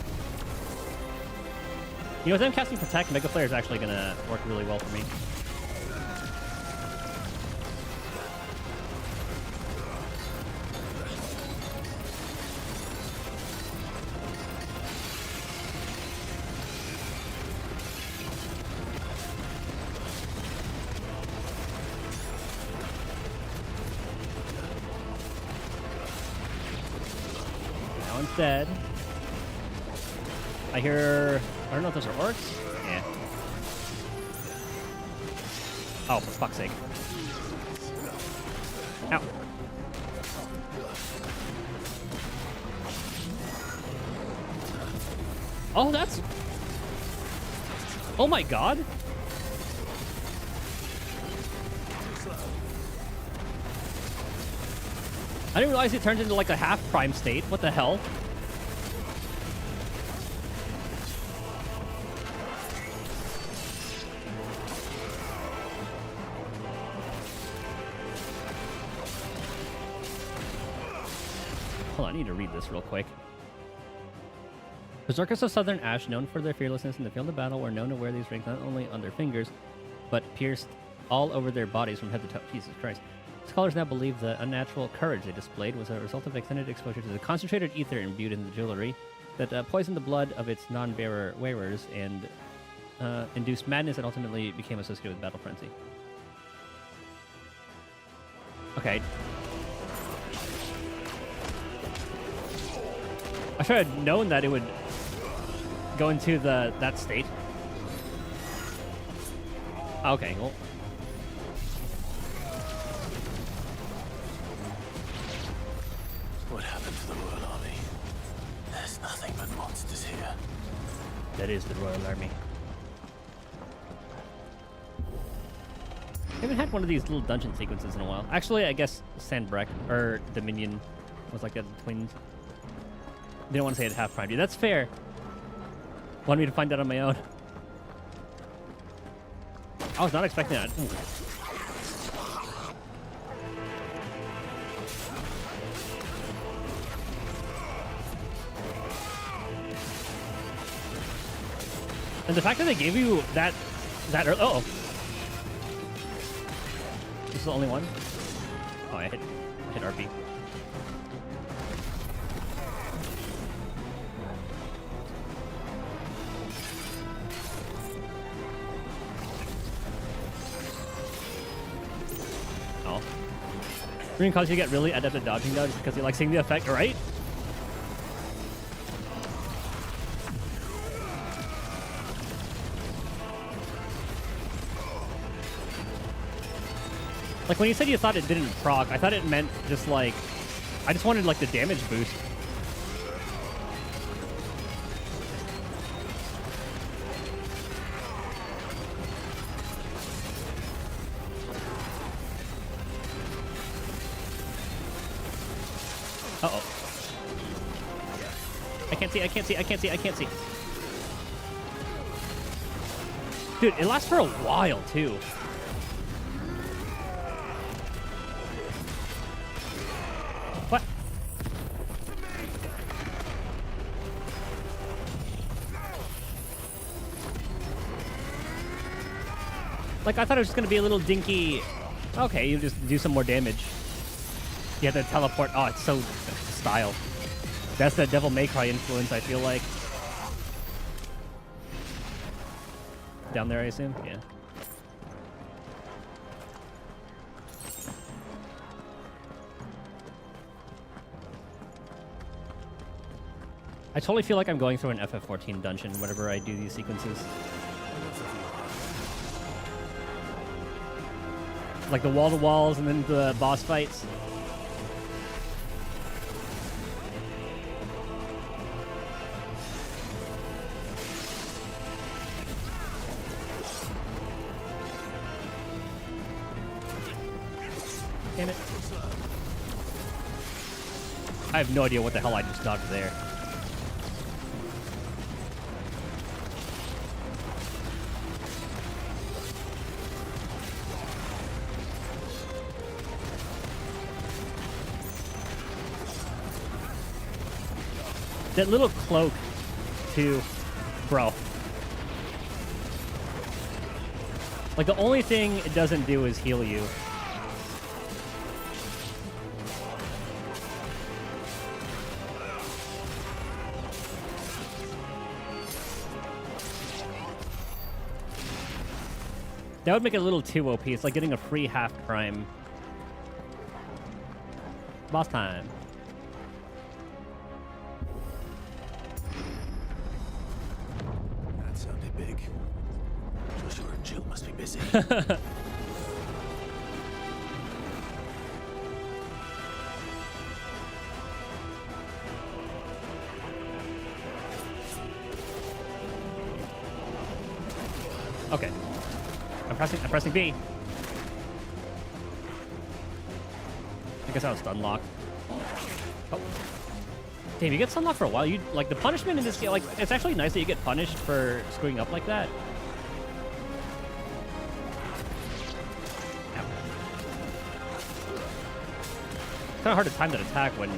You know, with them casting Protect, Mega Flare is actually going to work really well for me. Now one's dead. I hear... I don't know if those are orcs. Yeah. Oh, for fuck's sake. Ow. Oh, that's... Oh my god. I didn't realize it turns into like a half prime state. What the hell? Hold on, I need to read this real quick. Berserkers of Southern Ash, known for their fearlessness in the field of battle, were known to wear these rings not only on their fingers, but pierced all over their bodies from head to toe. Jesus Christ. Scholars now believe the unnatural courage they displayed was a result of extended exposure to the concentrated ether imbued in the jewelry that poisoned the blood of its non-bearer wearers and induced madness that ultimately became associated with battle frenzy. Okay. I should have known that it would go into that state. Okay, well. What happened to the Royal Army? There's nothing but monsters here. That is the Royal Army. I haven't had one of these little dungeon sequences in a while. Actually, I guess Sandbreck, or Dominion, was like the twins. Didn't want to say it half primed you. That's fair. Wanted me to find that on my own. I was not expecting that. Ooh. And the fact that they gave you that early. Oh, this is the only one. Oh, I hit RP. Oh, Green cause you get really adept at dodging though, just because you like seeing the effect, right? Like, when you said you thought it didn't proc, I thought it meant just, like... I just wanted, like, the damage boost. Uh-oh. I can't see. Dude, it lasts for a while, too. What? Like, I thought it was just gonna be a little dinky... Okay, you just do some more damage. You have to teleport. Oh, it's so... style. That's the Devil May Cry influence, I feel like. Down there, I assume? Yeah. I totally feel like I'm going through an FF14 dungeon whenever I do these sequences. Like the wall-to-walls and then the boss fights. Damn it. I have no idea what the hell I just dodged there. That little cloak, too, bro. Like, the only thing it doesn't do is heal you. That would make it a little too OP. It's like getting a free half prime. Boss time. That sounded big. Joshua and Jill must be busy. Okay. I'm pressing B. I guess I was stun locked. Oh. Damn, you get stun locked for a while. You like the punishment in this game, like it's actually nice that you get punished for screwing up like that. Ow. It's kinda hard to time that attack when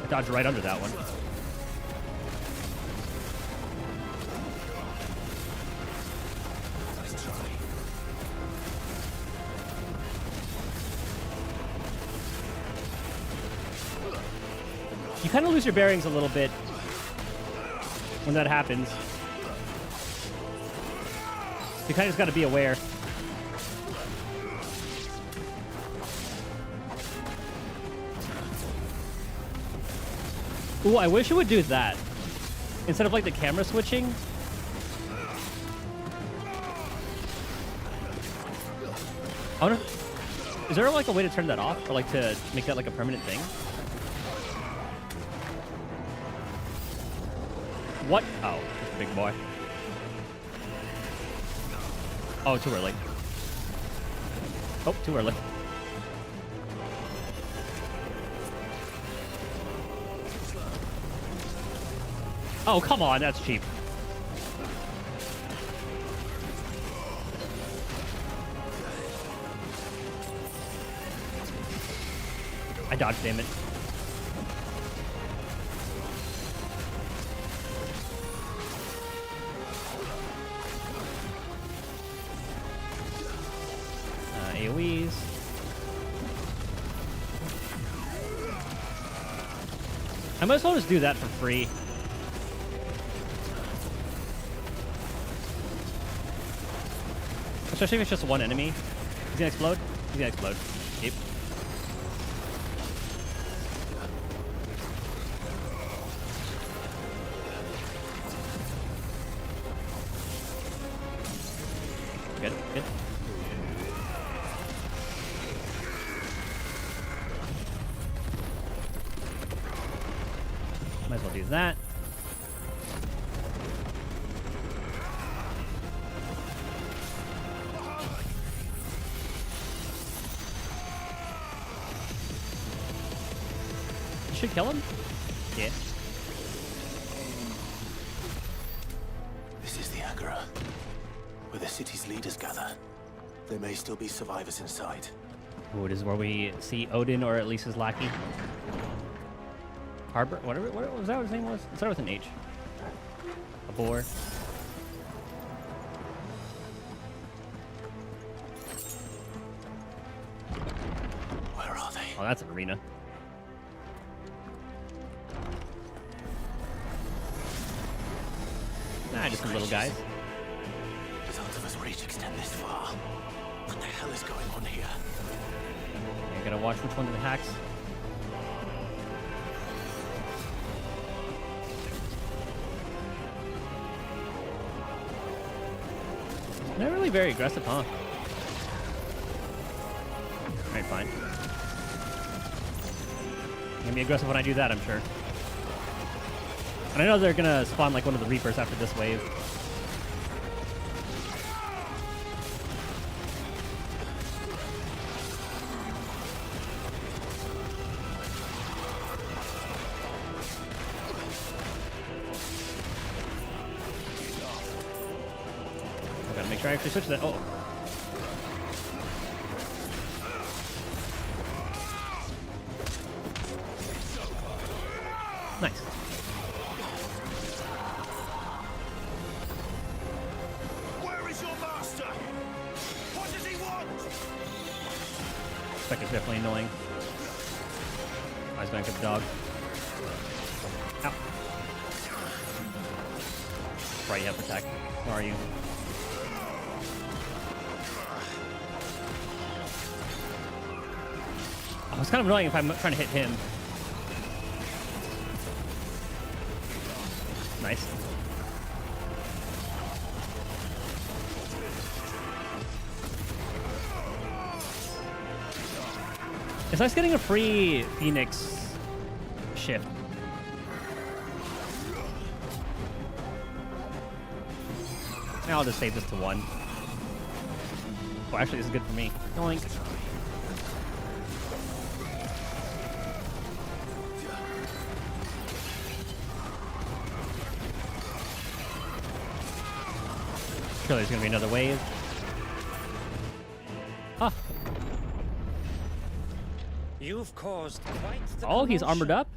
I dodged right under that one. You kind of lose your bearings a little bit when that happens. You kind of just got to be aware. Ooh, I wish it would do that. Instead of like the camera switching. I wonder, is there like a way to turn that off or like to make that like a permanent thing? What? Oh, just a big boy. Oh, too early. Oh, too early. Oh, come on, that's cheap. I dodged, damn it. AoEs. I might as well just do that for free. Especially if it's just one enemy. He's gonna explode? He's gonna explode. Yep. Good, good. Might as well do that. You should kill him? Yeah. This is the Agora, where the city's leaders gather. There may still be survivors inside. Ooh, this is where we see Odin, or at least his lackey. Harbor? Whatever. What was that? What his name was? It started with an H. A boar. Where are they? Oh, that's an arena. Nah, just some little guys. Does Ultima's reach extend this far? What the hell is going on here? You gotta watch which one of the hacks. Not really very aggressive, huh? Alright, fine. I'm gonna be aggressive when I do that, I'm sure. And I know they're gonna spawn like one of the Reapers after this wave. I gotta make sure I actually switch that. Oh. Nice. Where is your master? What does he want? Spec is definitely annoying. Eyes back at the dog. Ow. Right, you have attack. Where are you? Oh, it's kind of annoying if I'm trying to hit him. Nice. It's nice getting a free Phoenix shift. Now I'll just save this to 1. Oh, actually, this is good for me. Yoink. Surely there's gonna be another wave. Ah. You've caused quite the Oh, he's armored commotion. up?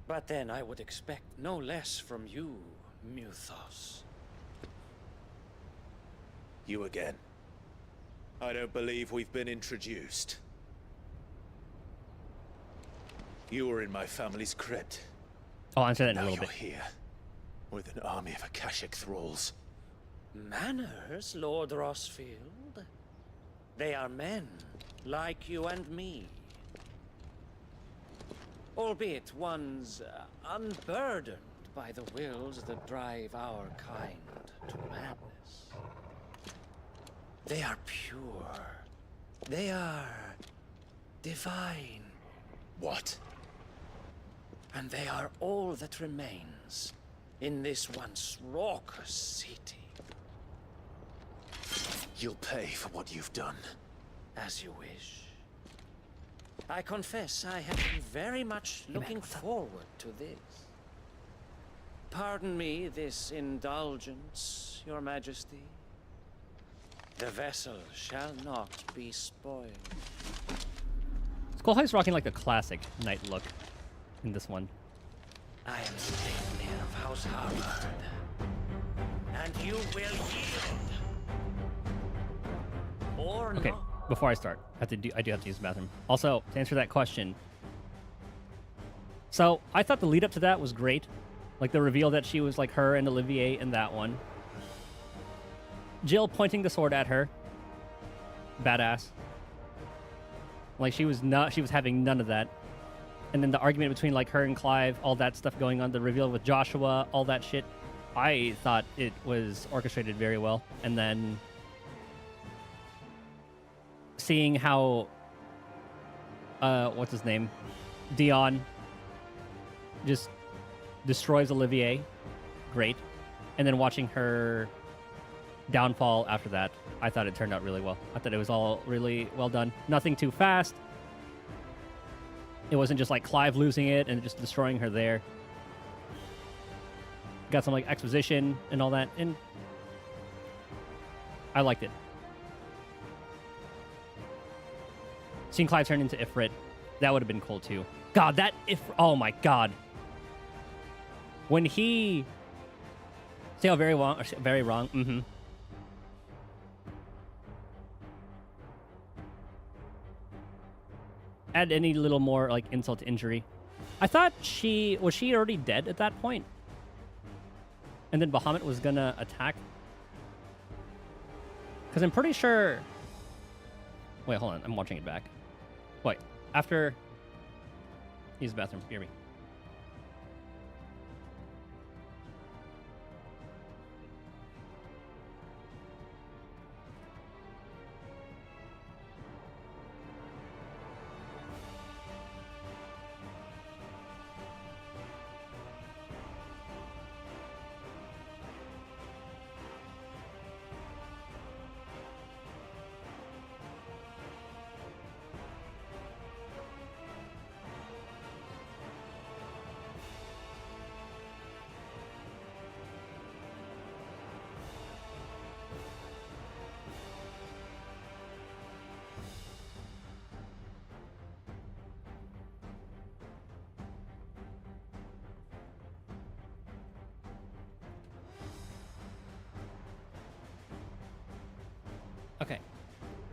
But then I would expect no less from you, Muthos. You again. I don't believe we've been introduced. You were in my family's crypt. I'll answer that in a Now little you're bit. here, with an army of Akashic thralls. Manners, Lord Rossfield. They are men, like you and me. Albeit ones unburdened by the wills that drive our kind to madness. They are pure. They are divine. What? And they are all that remains in this once raucous city. You'll pay for what you've done. As you wish. I confess I have been very much looking forward to this. Pardon me this indulgence, Your Majesty. The vessel shall not be spoiled. Skullhide's rocking like the classic knight look in this one. I am Sleipnir of House Harvard. And you will yield. Or Okay, not. before I start, I do have to use the bathroom. Also, to answer that question, so I thought the lead up to that was great, like the reveal that she was like her and Olivier in that one. Jill pointing the sword at her, badass. Like she was having none of that. And then the argument between like her and Clive, all that stuff going on, the reveal with Joshua, all that shit. I thought it was orchestrated very well. And then seeing how what's his name? Dion just destroys Olivier. Great. And then watching her downfall after that, I thought it turned out really well. I thought it was all really well done. Nothing too fast. It wasn't just like Clive losing it and just destroying her there. Got some like exposition and all that, and I liked it. Seeing Clive turn into Ifrit, that would have been cool too. God, that oh my god. When he see how very wrong, mm-hmm. Add any little more like insult to injury. I thought was she already dead at that point? And then Bahamut was gonna attack? Because I'm pretty sure... Wait, hold on. I'm watching it back. Wait, after... Use the bathroom. Hear me.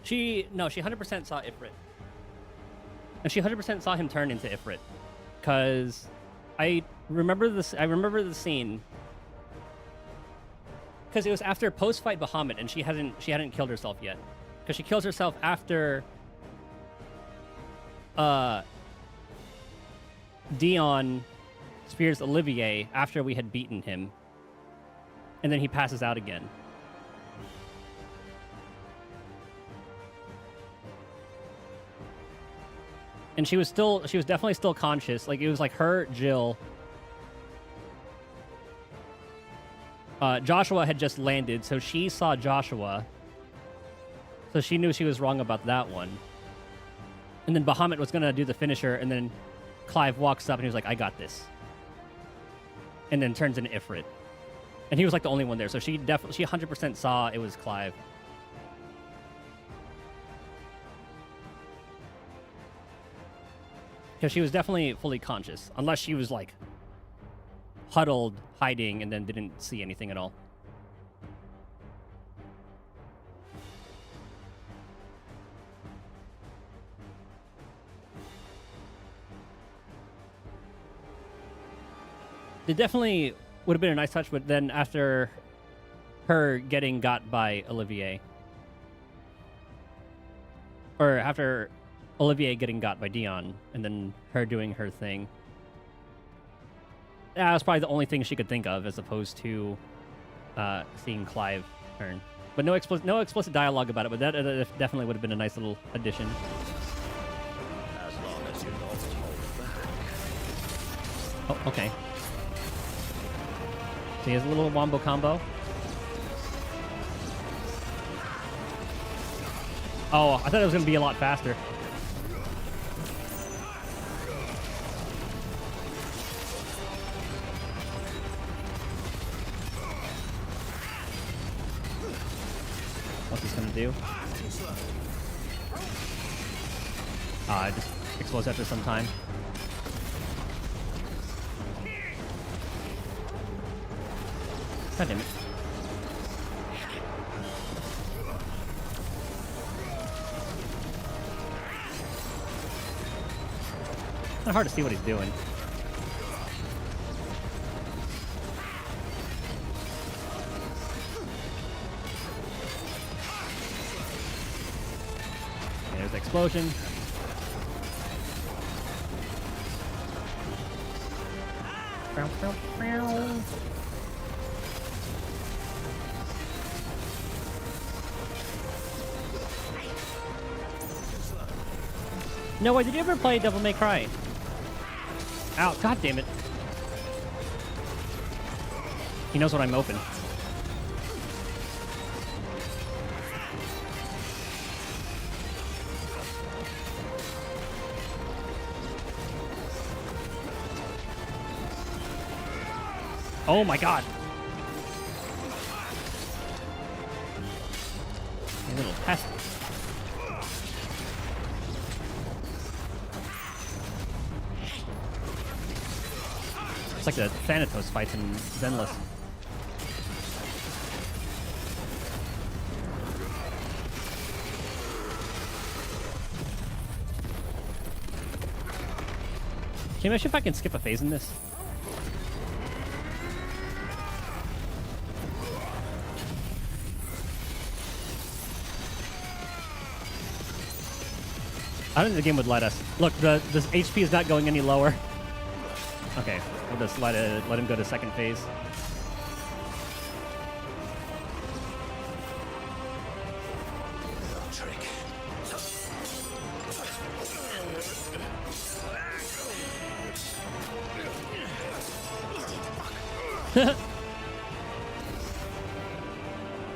She 100% saw Ifrit. And she 100% saw him turn into Ifrit. Cause I remember the scene. Cause it was after post-fight Bahamut and she hadn't killed herself yet. Cause she kills herself after Dion spears Olivier after we had beaten him. And then he passes out again. And she was definitely still conscious. Like, it was like her, Jill. Joshua had just landed, so she saw Joshua. So she knew she was wrong about that one. And then Bahamut was going to do the finisher, and then Clive walks up and he was like, I got this. And then turns into Ifrit. And he was like the only one there, so she 100% saw it was Clive. Because she was definitely fully conscious, unless she was like huddled, hiding, and then didn't see anything at all. It definitely would have been a nice touch, but then after her getting got by Olivier, or after Olivier getting got by Dion, and then her doing her thing. That was probably the only thing she could think of, as opposed to seeing Clive turn. But no explicit dialogue about it, but that definitely would have been a nice little addition. As long as you don't hold back. Oh, okay. So he has a little wombo combo. Oh, I thought it was going to be a lot faster. What's this gonna do? It just explodes after some time. God damn it. It's not hard to see what he's doing. There's the explosion. No way, did you ever play Devil May Cry? Ow, god damn it. He knows when I'm open. Oh my god. You little pest. It's like the Thanatos fights in Zenless. Can you imagine if I can skip a phase in this? I don't think the game would let us. Look, this HP is not going any lower. Okay, we'll just let him go to second phase.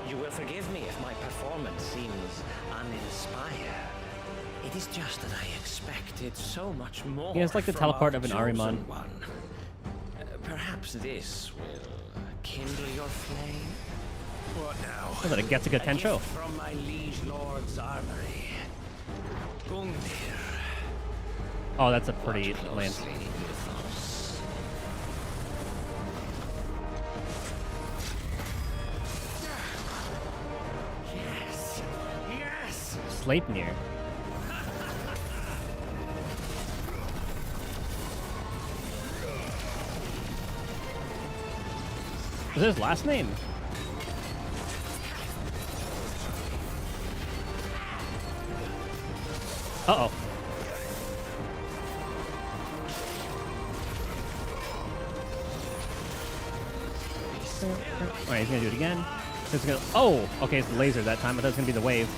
You will forgive me if my performance seems uninspired. It is just that I expected so much more. Yeah, it's like the from teleport our of an chosen Ahriman. one. Perhaps this will kindle your flame. What now? Oh, that it gets a good A Tencho. gift from my liege lord's armory. Gungnir. Oh, that's a pretty lance. Yes, yes. Sleipnir. Is that his last name? Uh-oh. Alright, he's gonna do it again. It's gonna, oh! Okay, it's the laser that time. I thought it was gonna be the wave.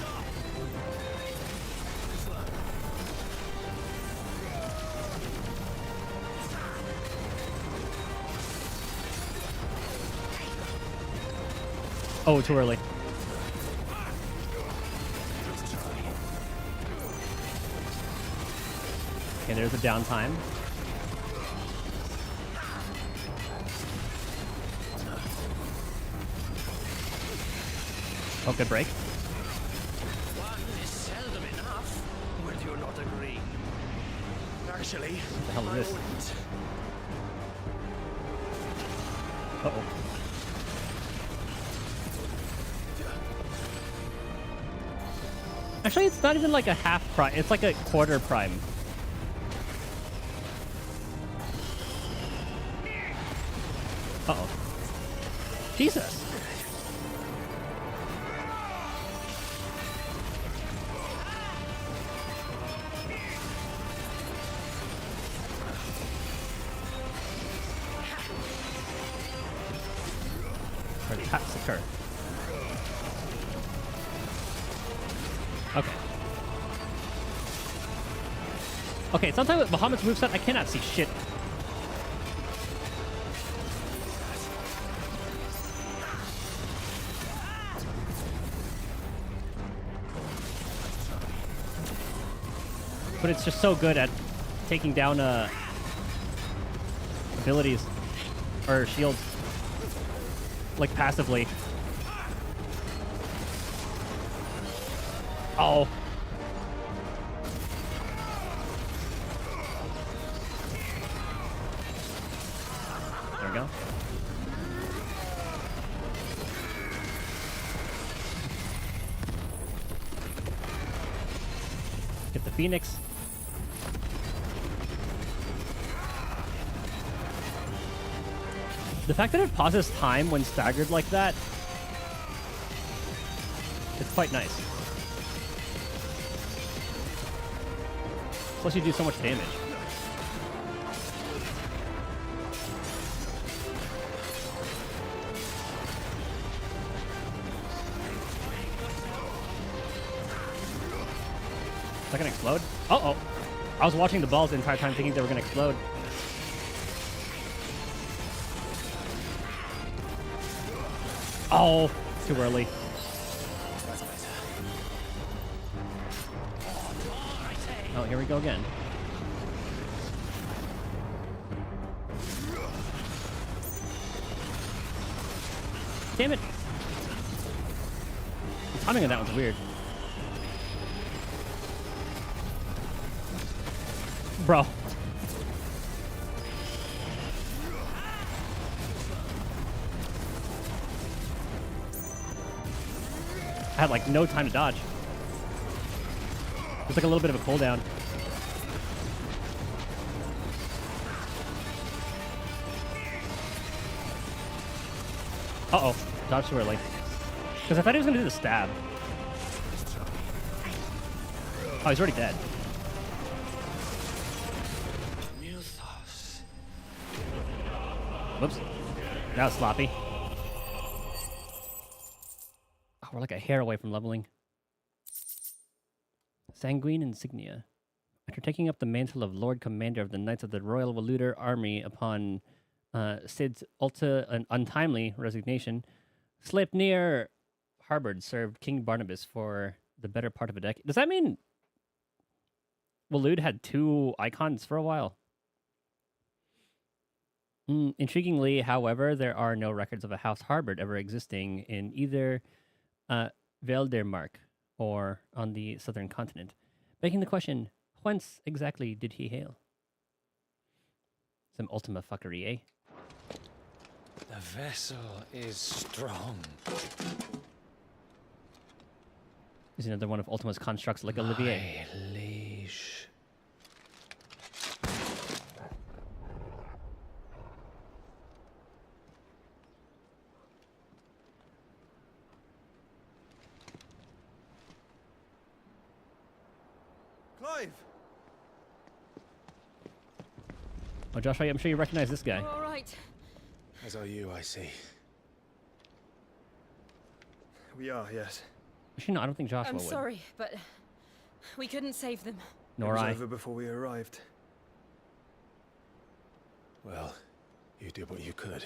Oh, too early. Okay, there's a downtime. Oh, good break. One is seldom enough. Would you not agree? Actually, What the hell is I this? wouldn't. Uh-oh. Actually, it's not even like a half prime. It's like a quarter prime. Uh-oh. Jesus. Or attacks occur. Okay. Okay, sometimes with Bahamut's moveset, I cannot see shit. But it's just so good at taking down abilities or shields, like passively. Oh. There we go. Get the Phoenix. The fact that it pauses time when staggered like that, it's quite nice. Plus you do so much damage. Is that gonna explode? Uh-oh. I was watching the balls the entire time thinking they were gonna explode. Oh, too early. Oh, here we go again. Damn it! The timing of that one's weird. Bro. I had like no time to dodge. There's like a little bit of a cooldown. Uh-oh. Dodge too early. Because I thought he was going to do the stab. Oh, he's already dead. Whoops. That was sloppy. Oh, we're like a hair away from leveling. Sanguine Insignia. After taking up the mantle of Lord Commander of the Knights of the Royal Waluder Army upon Sid's untimely resignation, Sleipnir Harbord served King Barnabas for the better part of a decade. Does that mean Walud had two icons for a while? Intriguingly, however, there are no records of a House Harbord ever existing in either Veldermark or on the southern continent, begging the question, whence exactly did he hail? Some Ultima fuckery, eh? The vessel is strong. Is another one of Ultima's constructs like Olivier. Liege. Clive! Oh, Joshua, I'm sure you recognize this guy. All right. As are you, I see. We are, yes. Actually, no, I don't think Joshua I'm would. sorry, but we couldn't save them. Nor it was I. over before we arrived. Well, you did what you could.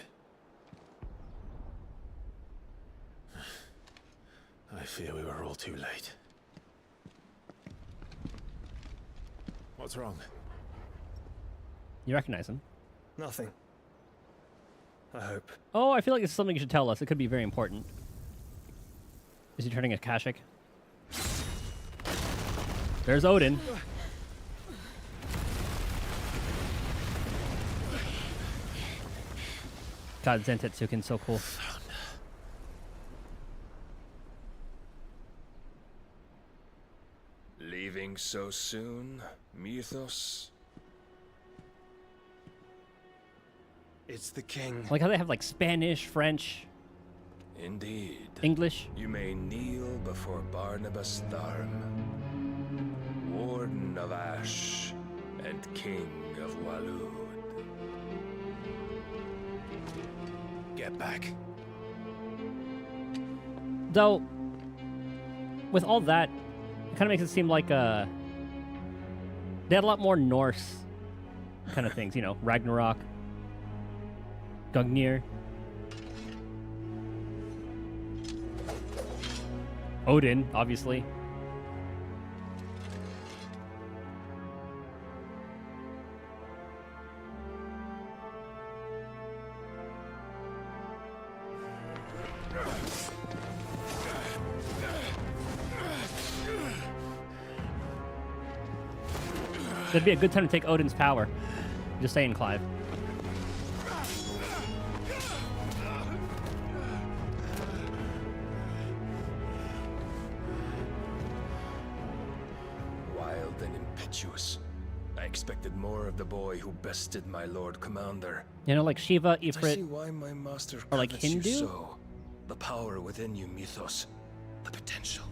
I fear we were all too late. What's wrong? You recognize him? Nothing. I hope. Oh, I feel like this is something you should tell us. It could be very important. Is he turning Akashic? There's Odin. God, Zentetsuken's so cool. Leaving so soon, Mythos? It's the king. I like how they have like Spanish, French, Indeed. English. You may kneel before Barnabas Tharm, Warden of Ash and King of Walud. Get back. Though, with all that, it kind of makes it seem like they had a lot more Norse kind of things, you know, Ragnarok, Gungnir, Odin, obviously. That'd be a good time to take Odin's power. Just saying, Clive. Wild and impetuous. I expected more of the boy who bested my Lord Commander. You know, like Shiva, I see Ifrit, why my master or like covets you Hindu? so. The power within you, Mythos. The potential.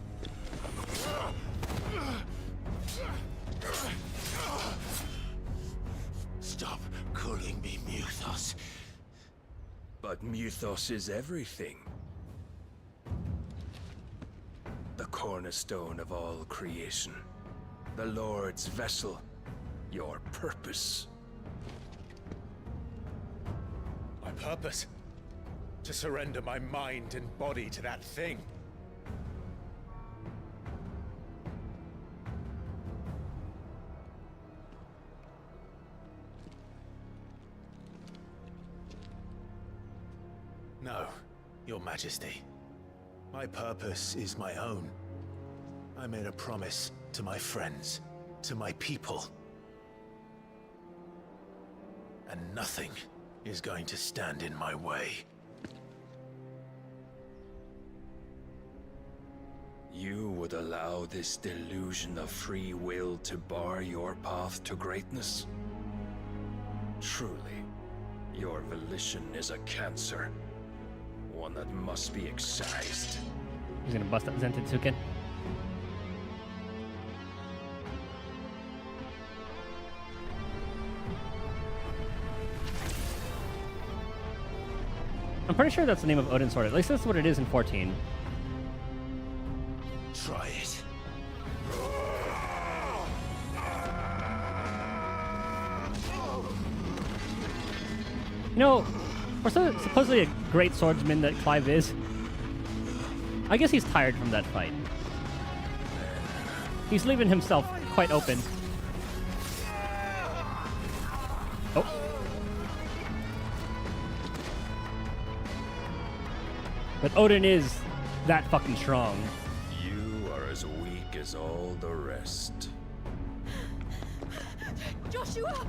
Stop calling me Mythos. But Mythos is everything. The cornerstone of all creation. The Lord's vessel. Your purpose. My purpose? To surrender my mind and body to that thing. No, Your Majesty. My purpose is my own. I made a promise to my friends, to my people. And nothing is going to stand in my way. You would allow this delusion of free will to bar your path to greatness? Truly, your volition is a cancer. One that must be excised. He's gonna bust up Zentetsuken. I'm pretty sure that's the name of Odin's sword. At least that's what it is in 14. Try it. You know, for supposedly a great swordsman that Clive is, I guess he's tired from that fight. He's leaving himself quite open. Oh. But Odin is that fucking strong. You are as weak as all the rest. Joshua!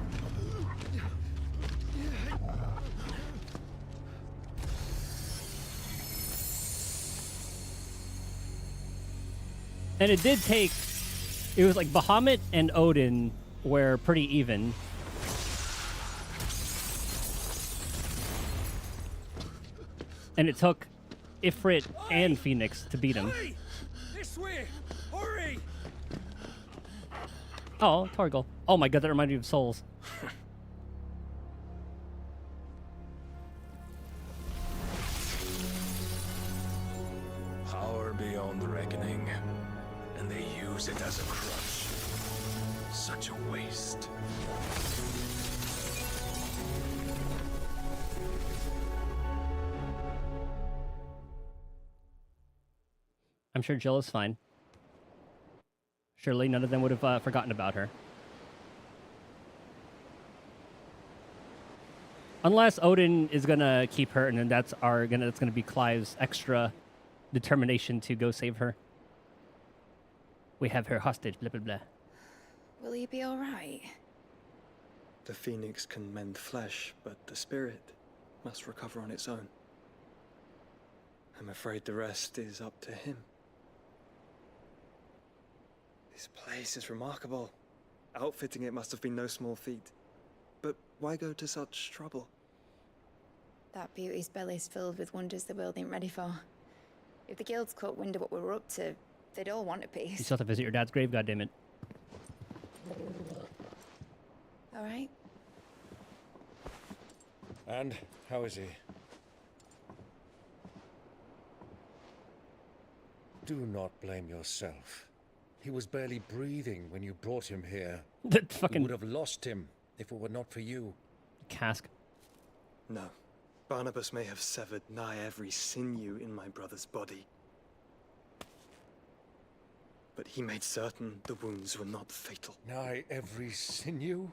And it did take... It was like Bahamut and Odin were pretty even. And it took Ifrit and Phoenix to beat him. Hey! This way! Hurry! Oh, Torgal. Oh my god, that reminded me of Souls. Power beyond reckoning, and they use it as a crutch. Such a waste. I'm sure Jill is fine. Surely none of them would have forgotten about her. Unless Odin is gonna keep her, and then that's gonna be Clive's extra determination to go save her. We have her hostage, blah blah blah. Will he be alright? The phoenix can mend flesh, but the spirit must recover on its own. I'm afraid the rest is up to him. This place is remarkable. Outfitting it must have been no small feat. But why go to such trouble? That beauty's belly's filled with wonders the world ain't ready for. If the guilds caught wind of what we were up to, they'd all want a You piece. still have to visit your dad's grave, goddammit. Alright. And how is he? Do not blame yourself. He was barely breathing when you brought him here. That fucking... We would have lost him if it were not for you. Cask. No. Barnabas may have severed nigh every sinew in my brother's body. But he made certain the wounds were not fatal. Nigh every sinew?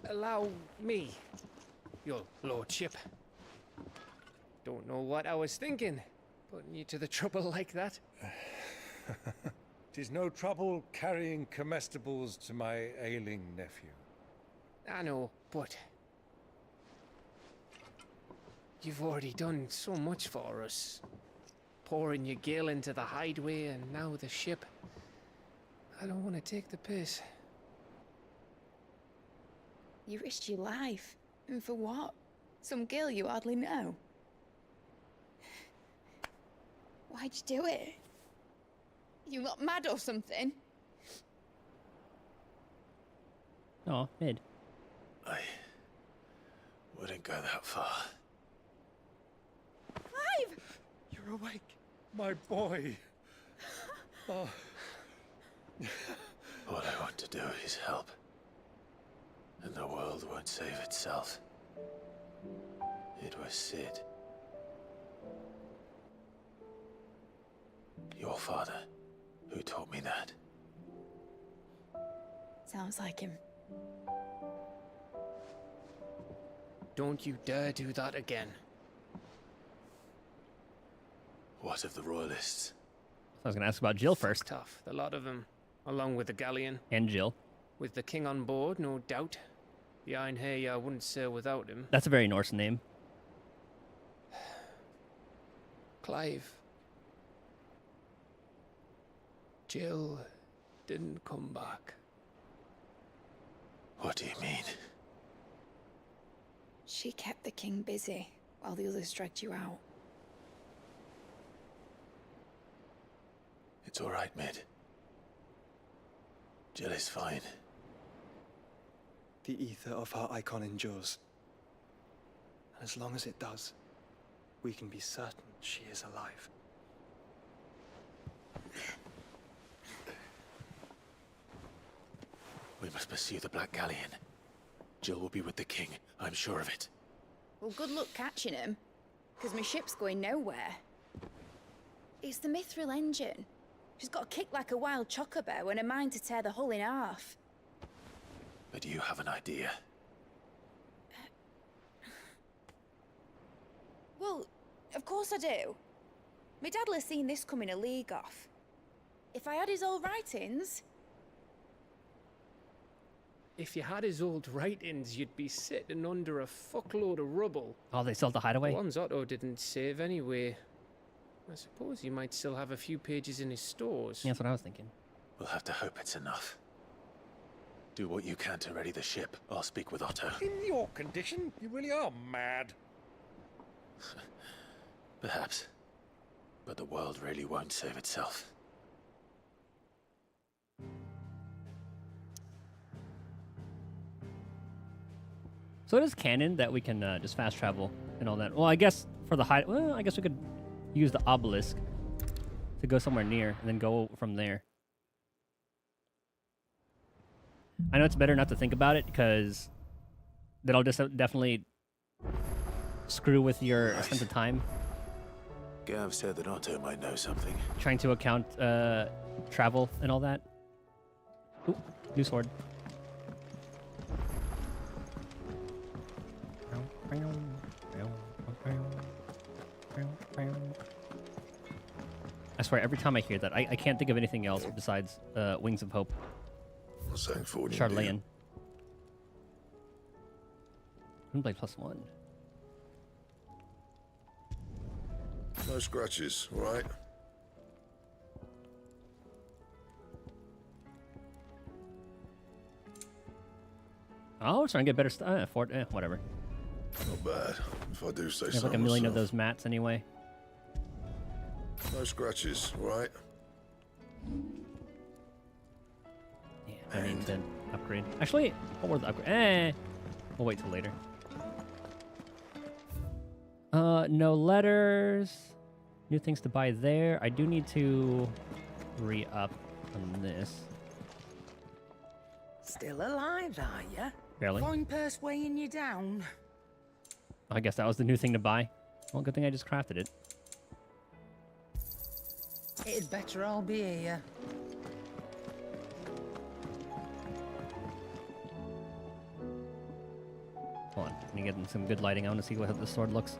Allow me, your lordship. Don't know what I was thinking, putting you to the trouble like that. 'Tis no trouble carrying comestibles to my ailing nephew. I know, but you've already done so much for us. Pouring your gil into the hideaway and now the ship. I don't want to take the piss. You risked your life. And for what? Some girl you hardly know. Why'd you do it? You not mad or something? Oh, mid. I wouldn't go that far. Clive! You're awake, my boy. Oh. All I want to do is help. And the world won't save itself. It was Sid. Your father, who taught me that. Sounds like him. Don't you dare do that again. What of the royalists? I was gonna ask about Jill first. Tough, the lot of them, along with the galleon. And Jill. With the king on board, no doubt. The Einherjar wouldn't sail without him. That's a very Norse name. Clive. Jill didn't come back. What do you mean? She kept the king busy while the others dragged you out. It's all right, Mid. Jill is fine. The ether of her icon endures. And as long as it does, we can be certain she is alive. We must pursue the Black Galleon. Jill will be with the king, I'm sure of it. Well, good luck catching him, because my ship's going nowhere. It's the Mithril engine. She's got a kick like a wild chocobo and a mind to tear the hull in half. But you have an idea. Well, of course I do. My dad'll have seen this coming a league off. If I had his old writings... If you had his old writings, you'd be sitting under a fuckload of rubble. Oh, they still have the hideaway? The ones Otto didn't save anyway. I suppose you might still have a few pages in his stores. Yeah, that's what I was thinking. We'll have to hope it's enough. Do what you can to ready the ship. I'll speak with Otto. In your condition, you really are mad. Perhaps. But the world really won't save itself. So it is canon that we can just fast travel and all that. Well, I guess for the high... Well, I guess we could use the obelisk to go somewhere near and then go from there. I know it's better not to think about it because that'll just definitely screw with your sense of time. Gav said that Otto might know something. Trying to account travel and all that. Ooh, new sword. I swear, every time I hear that, I can't think of anything else besides Wings of Hope. Charlayan. Moonblade +1. No scratches, right? Oh, it's trying to get better stuff. Whatever. Not bad, if I do say so. There's like a million of those mats anyway. No scratches, right? Yeah, I need to upgrade. Actually, what were the upgrade? We'll wait till later. No letters. New things to buy there. I do need to re-up on this. Still alive, are ya? Barely. Fine purse weighing you down. I guess that was the new thing to buy. Well, good thing I just crafted it. It'd better all be here. Hold on, let me get some good lighting. I want to see how this sword looks.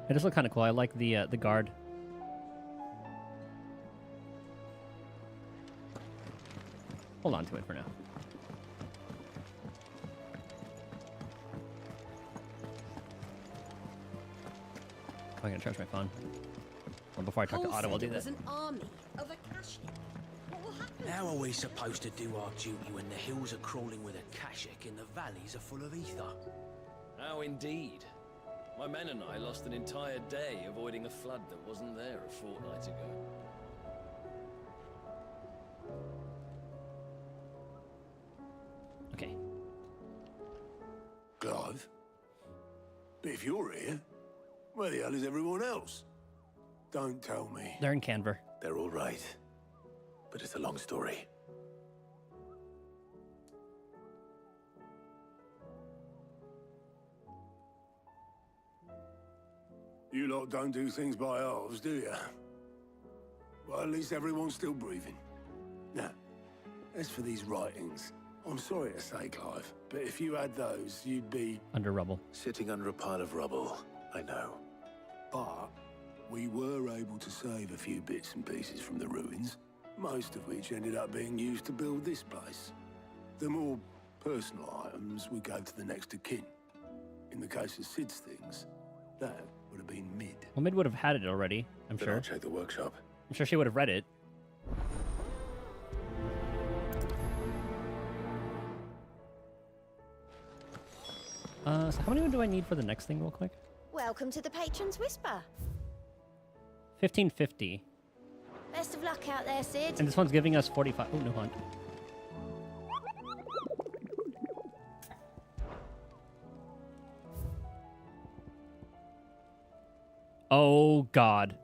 It does look kind of cool. I like the guard. Hold on to it for now. I'm gonna charge my phone. Well, before I talk to Otto, I'll do that. An army of Akashic. What will happen? How are we supposed to do our duty when the hills are crawling with Akashic and the valleys are full of ether? How indeed. My men and I lost an entire day avoiding a flood that wasn't there a fortnight ago. Okay. Clive? But if you're here, where the hell is everyone else? Don't tell me. They're in Canver. They're all right. But it's a long story. You lot don't do things by halves, do you? Well, at least everyone's still breathing. Now, as for these writings, I'm sorry to say, Clive, but if you had those, you'd be... Under rubble. Sitting under a pile of rubble, I know. But we were able to save a few bits and pieces from the ruins, most of which ended up being used to build this place. The more personal items we gave to the next of kin. In the case of Sid's things, that would have been Mid. Well, Mid would have had it already, I'm Then sure. I'll check the workshop. I'm sure she would have read it. So how many do I need for the next thing real quick? Welcome to the Patron's Whisper. 1550. Best of luck out there, Sid. And this one's giving us 45. Oh, no hunt. Oh, God.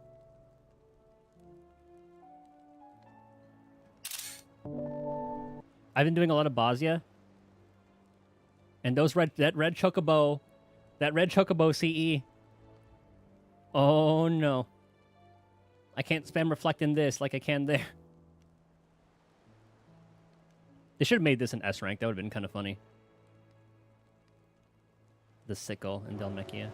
I've been doing a lot of Bosnia. And that red chocobo CE. Oh, no. I can't spam reflect in this like I can there. They should have made this an S rank. That would have been kind of funny. The sickle in Delmechia.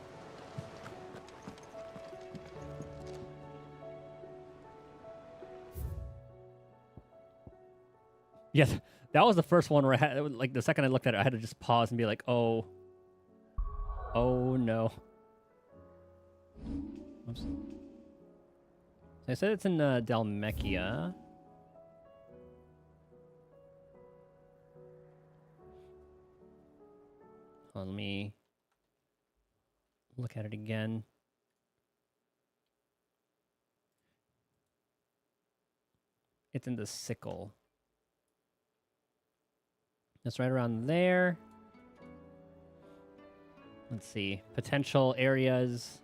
Yeah, that was the first one where I had, like, the second I looked at it, I had to just pause and be like, oh no. Oops. So I said it's in Dalmechia. Let me look at it again. It's in the Sickle. It's right around there. Let's see. Potential areas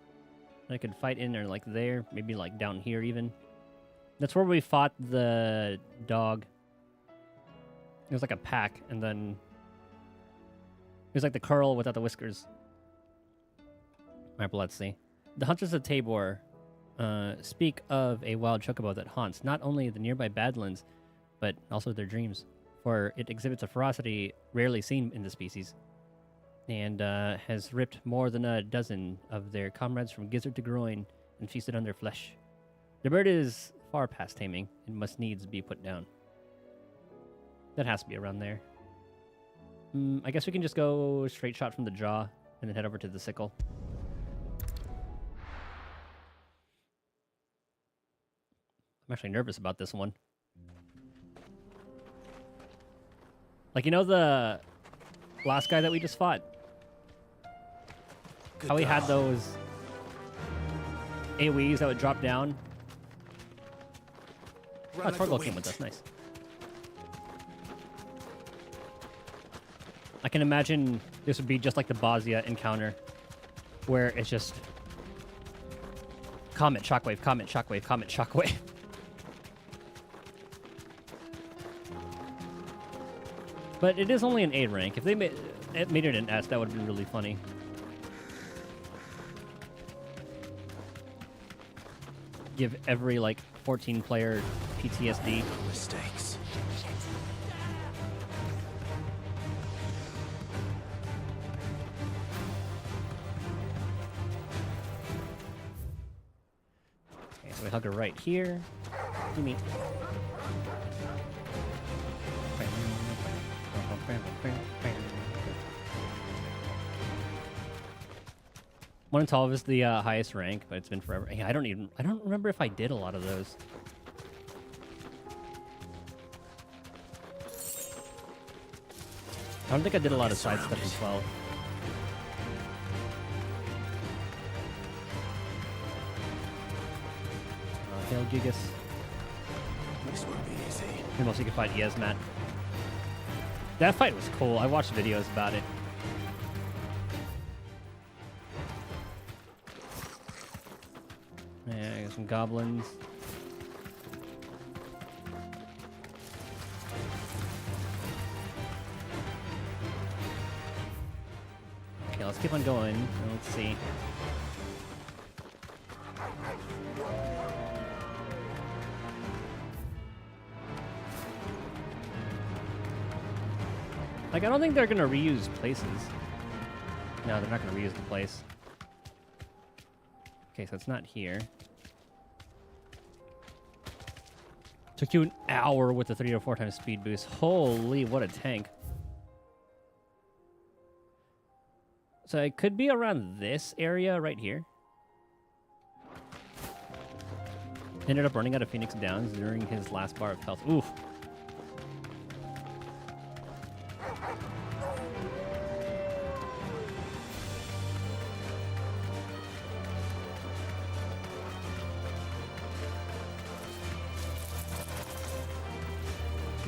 that I could fight in are like there. Maybe like down here even. That's where we fought the dog. It was like a pack, and then it was like the curl without the whiskers. Alright, but let's see. The Hunters of Tabor speak of a wild chocobo that haunts not only the nearby Badlands, but also their dreams, for it exhibits a ferocity rarely seen in the species, and has ripped more than a dozen of their comrades from gizzard to groin and feasted on their flesh. The bird is far past taming and must needs be put down. That has to be around there. I guess we can just go straight shot from the jaw and then head over to the Sickle. I'm actually nervous about this one. Like, you know the last guy that we just fought? How he had those AoEs that would drop down? Oh, Torgal came with us. Nice. I can imagine this would be just like the Bosnia encounter, where it's just comet, shockwave, comet, shockwave, comet, shockwave. But it is only an A rank. If they made it an S, that would have been really funny. Give every, like, 14-player PTSD. Mistakes. Okay, so we hug her right here. Gimme. One in 12 is the highest rank, but it's been forever. Yeah, I don't remember if I did a lot of those. I don't think I did a lot of side stuff as well. Hail Gigas. This won't be easy. And also you can fight Yesmat. That fight was cool. I watched videos about it. Yeah, I got some goblins. Okay, let's keep on going. Let's see. Like, I don't think they're gonna reuse places. No, they're not gonna reuse the place. Okay, so it's not here. Took you an hour with the 3 or 4 times speed boost. Holy, what a tank. So it could be around this area right here. Ended up running out of Phoenix Downs during his last bar of health. Oof.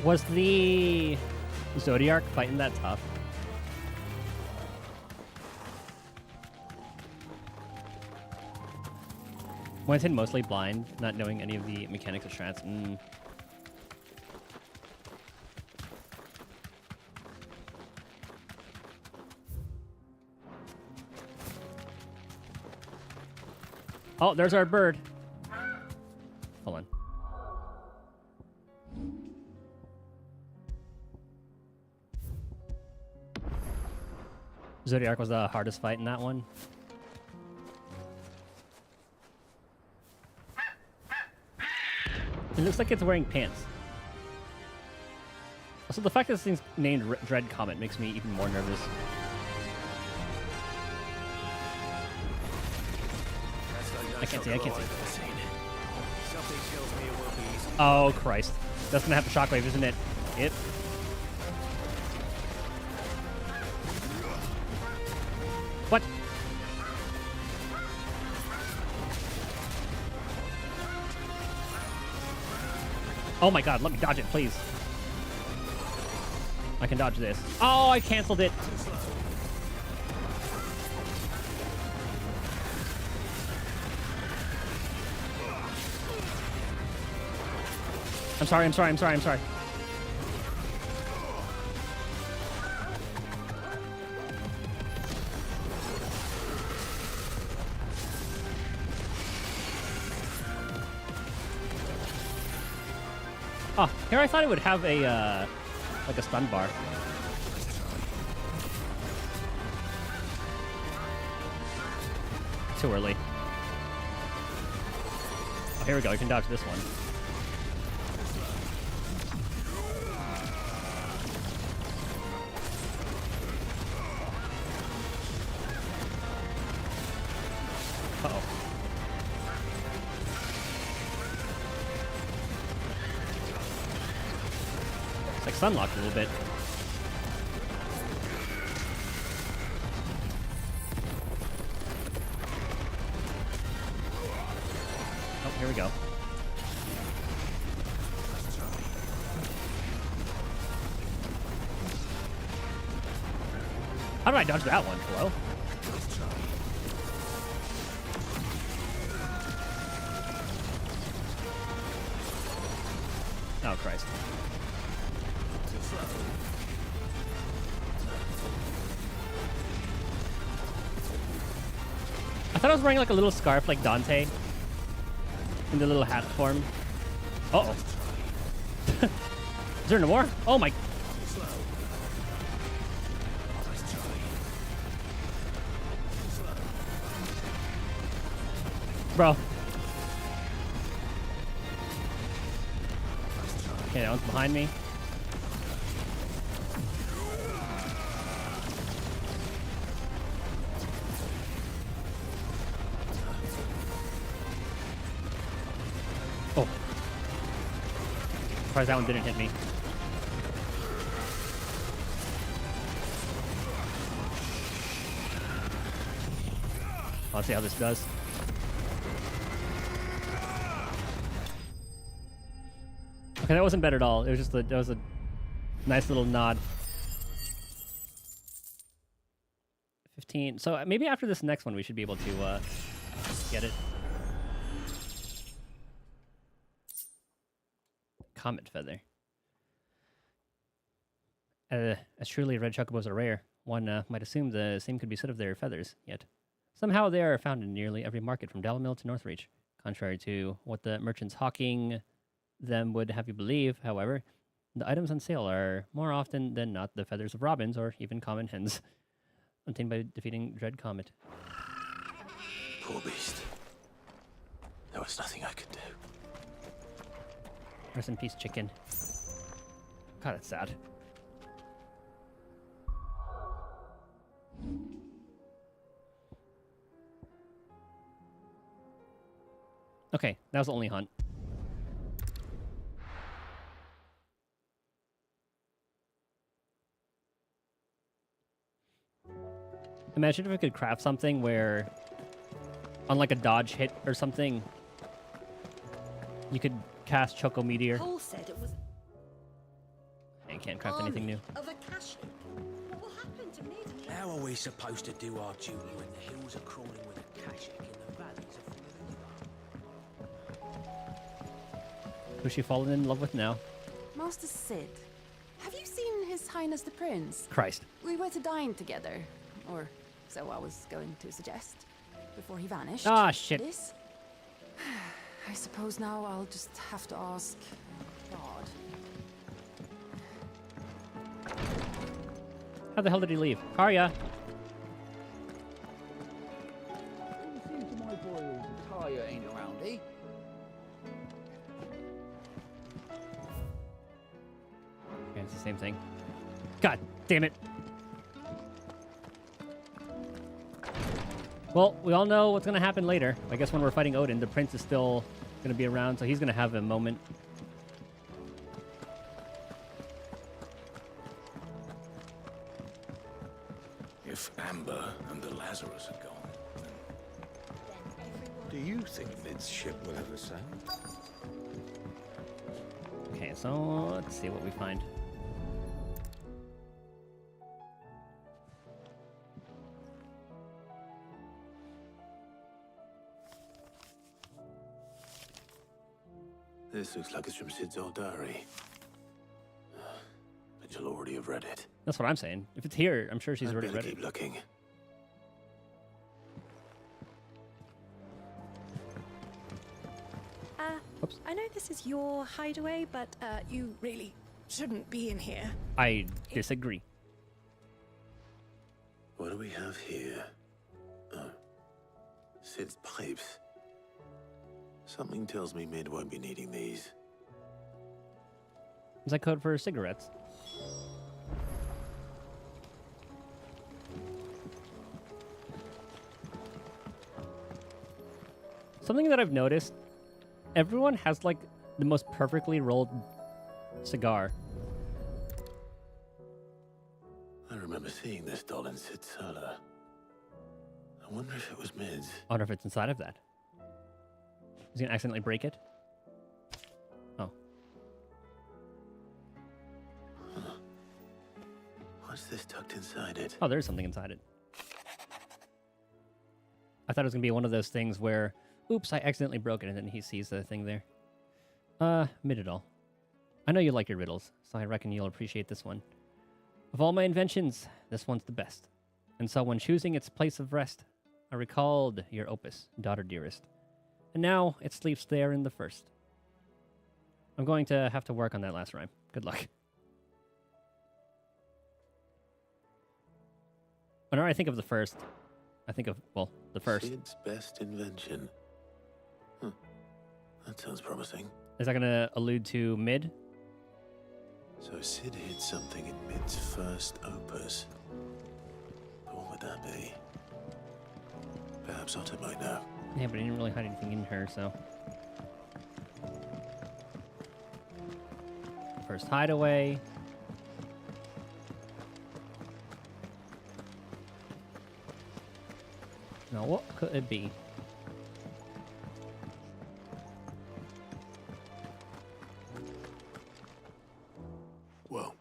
Was the Zodiac fighting that tough? Went in mostly blind, not knowing any of the mechanics of strats. Oh, there's our bird. Hold on. Zodiac was the hardest fight in that one. It looks like it's wearing pants. Also, the fact that this thing's named Dread Comet makes me even more nervous. That's like I can't see. I can't see. Something tells me it won't be easy. Oh, Christ. That's gonna have a shockwave, isn't it? Yep. What? Oh my god, let me dodge it, please. I can dodge this. Oh, I canceled it. I'm sorry. Oh, here I thought it would have a, like a stun bar. Too early. Oh, here we go. We can dodge this one. Uh-oh. It's like sunlocked a little bit. Oh, here we go. How did I dodge that one? Hello? Oh, Christ. I thought I was wearing like a little scarf like Dante. In the little hat form. Uh-oh. Is there no more? Oh my... Bro. Okay, that one's behind me. Oh. Surprised that one didn't hit me. Let's see how this does. Okay, that wasn't bad at all. It was just that was a nice little nod. 15. So maybe after this next one, we should be able to get it. Comet feather. As truly red chocobos are rare, one might assume the same could be said of their feathers. Yet somehow they are found in nearly every market from Dalamil to Northreach. Contrary to what the merchants hawking them would have you believe, however, the items on sale are more often than not the feathers of robins or even common hens, obtained by defeating Dread Comet. Poor beast. There was nothing I could do. Rest in peace, chicken. God, that's sad. Okay, that was the only hunt. Imagine if I could craft something where, on like a dodge hit or something, you could cast Choco Meteor. Paul said it was I can't craft anything new. of Akashi. What will happen to me? How are we supposed to do our duty when the hills are crawling with Akashic and the valleys are full of... Who's she fallen in love with now? Master Sid, have you seen His Highness the Prince? Christ. We were to dine together, or so I was going to suggest, before he vanished. Ah, shit. This? I suppose now I'll just have to ask God. How the hell did he leave? Karya! Seems to my boy Talia ain't around, eh? Okay, it's the same thing. God damn it! Well, we all know what's going to happen later. I guess when we're fighting Odin, the prince is still going to be around, so he's going to have a moment. If Amber and the Lazarus are gone, Do you think Mid's ship will ever sail? Okay, so let's see what we find. This looks like it's from Sid's old diary. But you'll already have read it. That's what I'm saying. If it's here, I'm sure she's already read it. Keep looking. Oops. I know this is your hideaway, but you really shouldn't be in here. I disagree. What do we have here? Oh. Sid's pipes. Something tells me Mid won't be needing these. Is that code for cigarettes? Something that I've noticed, everyone has like the most perfectly rolled cigar. I remember seeing this doll in Sid's cellar. I wonder if it was Mid's. I wonder if it's inside of that. Is he gonna accidentally break it? Oh. Huh. What's this tucked inside it? Oh, there's something inside it. I thought it was gonna be one of those things where, oops, I accidentally broke it, and then he sees the thing there. Mid it all. I know you like your riddles, so I reckon you'll appreciate this one. Of all my inventions, this one's the best. And so when choosing its place of rest, I recalled your opus, daughter dearest. And now it sleeps there in the first. I'm going to have to work on that last rhyme. Good luck. Whenever I think of the first, I think of, well, the first. Sid's best invention. Huh. That sounds promising. Is that going to allude to Mid? So Sid hid something in Mid's first opus. But what would that be? Perhaps Otto might know. Yeah, but he didn't really hide anything in her, so. First hideaway. Now, what could it be? Well,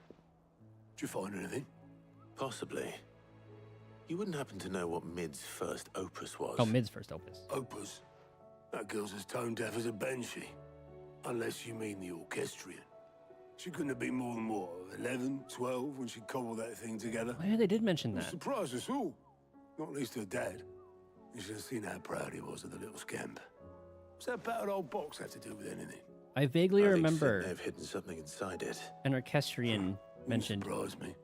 did you find anything? Possibly. You wouldn't happen to know what Mid's first opus was? Oh, Mid's first opus. Opus? That girl's as tone deaf as a banshee. Unless you mean the orchestrion. She couldn't have been more than, what, 11, 12 when she cobbled that thing together? Oh, yeah, they did mention that. Surprised us all. Not least her dad. You should have seen how proud he was of the little scamp. What's that battered old box have to do with anything? I vaguely remember They've hidden something inside it. an orchestrion mentioned. Surprised me.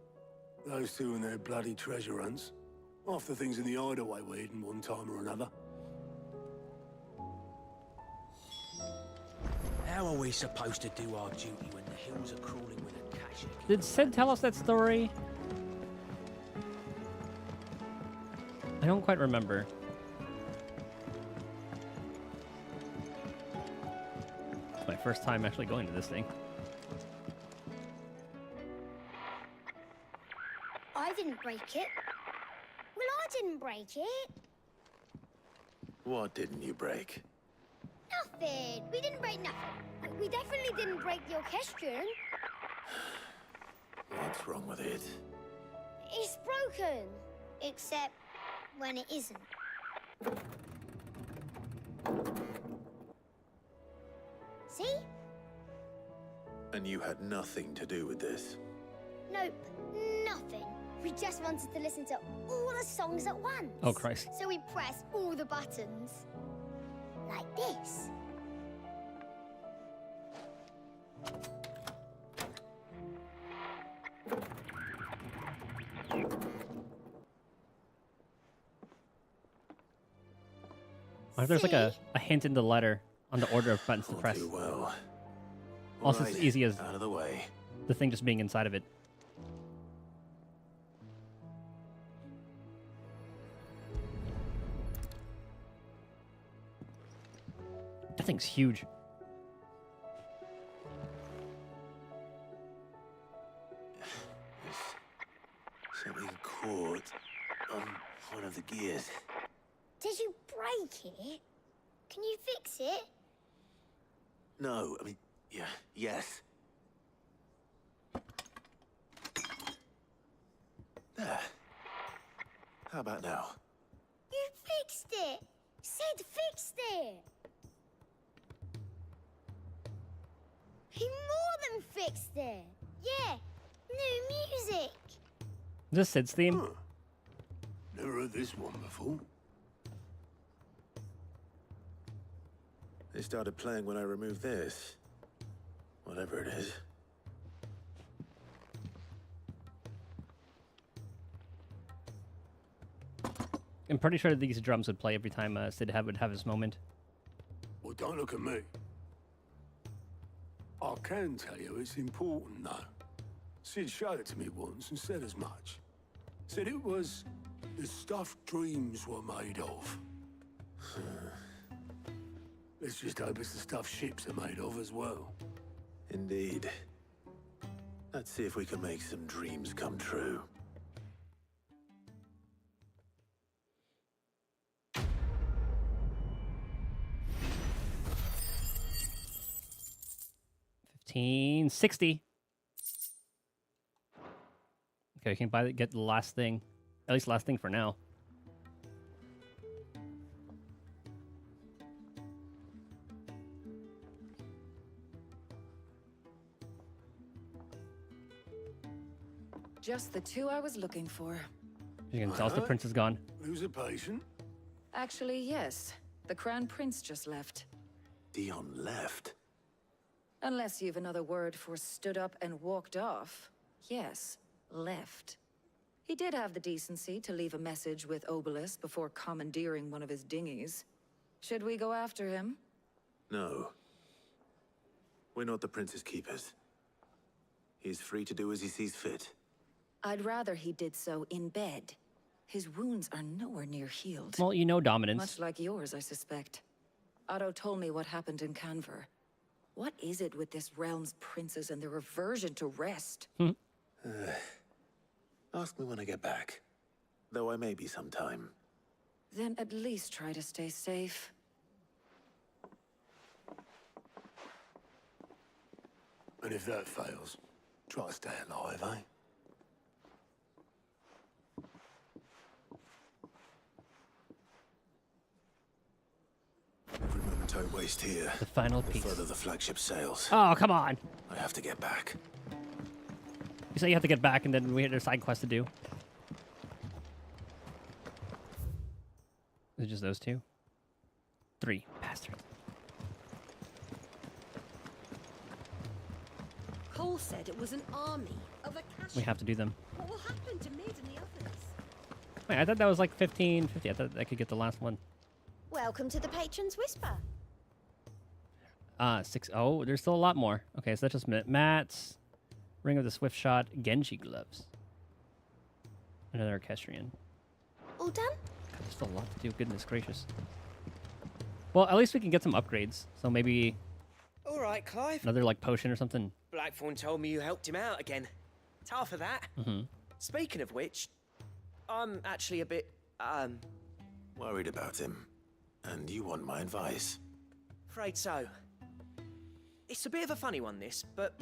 Those two and their bloody treasure hunts. Half the things in the hideaway were hidden one time or another. How are we supposed to do our duty when the hills are crawling with a cache? Did Sid tell us that story? I don't quite remember. It's my first time actually going to this thing. I didn't break it. Well, I didn't break it. What didn't you break? Nothing. We didn't break nothing. We definitely didn't break the orchestrion. What's wrong with it? It's broken. Except when it isn't. See? And you had nothing to do with this? Nope. Nothing. We just wanted to listen to all the songs at once. Oh, Christ. So we pressed all the buttons. Like this. Or if there's like a hint in the letter on the order of buttons to press. Too well. Also, Right, as easy as out of the way. the thing just being inside of it. That thing's huge. Something caught on one of the gears. Did you break it? Can you fix it? No, I mean, yeah, yes. There. How about now? You fixed it! Sid fixed it! He more than fixed it! Yeah, new music! Is this Sid's theme? Huh. Never heard this one before. They started playing when I removed this. Whatever it is. I'm pretty sure these drums would play every time Sid would have his moment. Well, don't look at me. I can tell you it's important, though. Sid showed it to me once and said as much. Said it was the stuff dreams were made of. Let's just hope it's the stuff ships are made of as well. Indeed. Let's see if we can make some dreams come true. $15.60. Okay, we can get the last thing. At least last thing for now. Just the two I was looking for. You can tell us the prince is gone. Who's a patient? Actually, yes. The Crown Prince just left. Dion left? Unless you've another word for stood up and walked off. Yes, left. He did have the decency to leave a message with Obelisk before commandeering one of his dinghies. Should we go after him? No. We're not the prince's keepers. He's free to do as he sees fit. I'd rather he did so in bed. His wounds are nowhere near healed. Well, you know dominance. Much like yours, I suspect. Otto told me what happened in Canver. What is it with this realm's princes and their aversion to rest? Ask me when I get back. Though I may be sometime. Then at least try to stay safe. And if that fails, try to stay alive, eh? Every moment I waste here, the final piece. The further the flagship sails. Oh, come on. I have to get back. You say you have to get back, and then we had a side quest to do. Is it just those two? 3 bastards. Cole said it was an army of Akasha. We have to do them. What will happen to Mid and the others? Wait, I thought that was like 15.50. I thought I could get the last one. Welcome to the Patron's Whisper. 6. Oh, there's still a lot more. Okay, so that's just mats. Ring of the Swift Shot. Genji gloves. Another Equestrian. All done? God, there's still a lot to do. Goodness gracious. Well, at least we can get some upgrades. So maybe All right, Clive. another like potion or something. Blackthorn told me you helped him out again. It's half of that. Speaking of which, I'm actually a bit, Worried about him. And you want my advice? afraid so. It's a bit of a funny one, this, but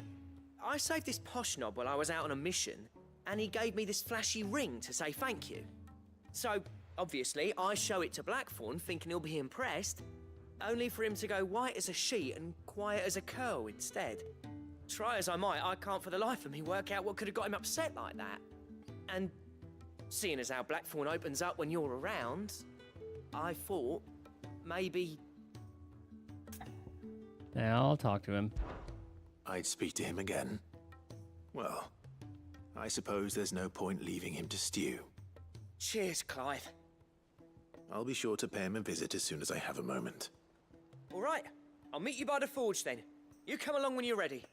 I saved this posh knob while I was out on a mission, and he gave me this flashy ring to say thank you. So, obviously, I show it to Blackthorn, thinking he'll be impressed, only for him to go white as a sheet and quiet as a curl instead. Try as I might, I can't for the life of me work out what could have got him upset like that. And seeing as how Blackthorn opens up when you're around, I thought maybe... Yeah, I'll talk to him. I'd speak to him again. Well, I suppose there's no point leaving him to stew. Cheers, Clive. I'll be sure to pay him a visit as soon as I have a moment. All right, I'll meet you by the forge then. You come along when you're ready.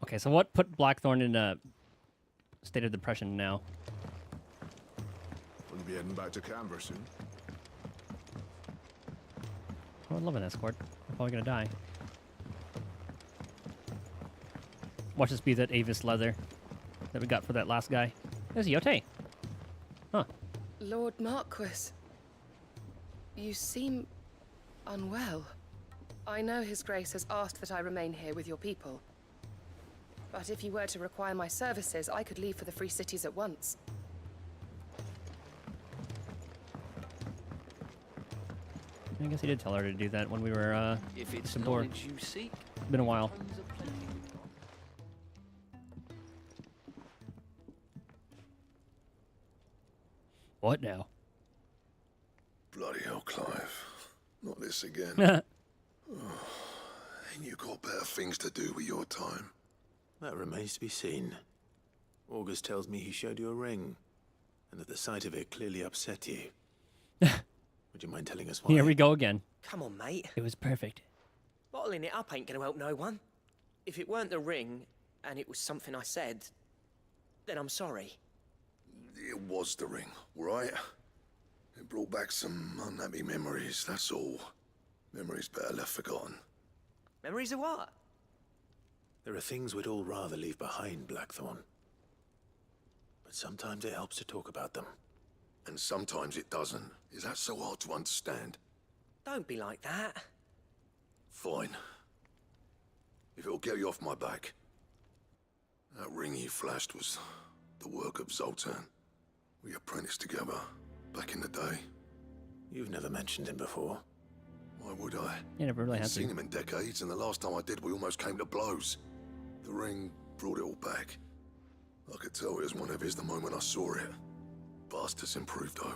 Okay, so what put Blackthorn in a state of depression now? You heading back to Canberra soon? I would love an escort. I'm probably gonna die. Watch this be that Avis leather that we got for that last guy. There's Yote. Huh. Lord Marquis, you seem unwell. I know His Grace has asked that I remain here with your people. But if you were to require my services, I could leave for the Free Cities at once. I guess he did tell her to do that when we were, If it's aboard. knowledge you seek, It's been a while. homes are plenty. What now? Bloody hell, Clive. Not this again. Ain't you got better things to do with your time? That remains to be seen. August tells me he showed you a ring, and that the sight of it clearly upset you. Would you mind telling us why? Here we go again. Come on, mate. It was perfect. Bottling it up ain't gonna help no one. If it weren't the ring, and it was something I said, then I'm sorry. It was the ring, right? It brought back some unhappy memories, that's all. Memories better left forgotten. Memories of what? There are things we'd all rather leave behind, Blackthorn. But sometimes it helps to talk about them. And sometimes it doesn't. Is that so hard to understand? Don't be like that. Fine. If it'll get you off my back. That ring you flashed was the work of Zoltan. We apprenticed together, back in the day. You've never mentioned him before. Why would I? You never really I've had seen to. him in decades, and the last time I did, we almost came to blows. The ring brought it all back. I could tell it was one of his the moment I saw it. Bastard's improved, though.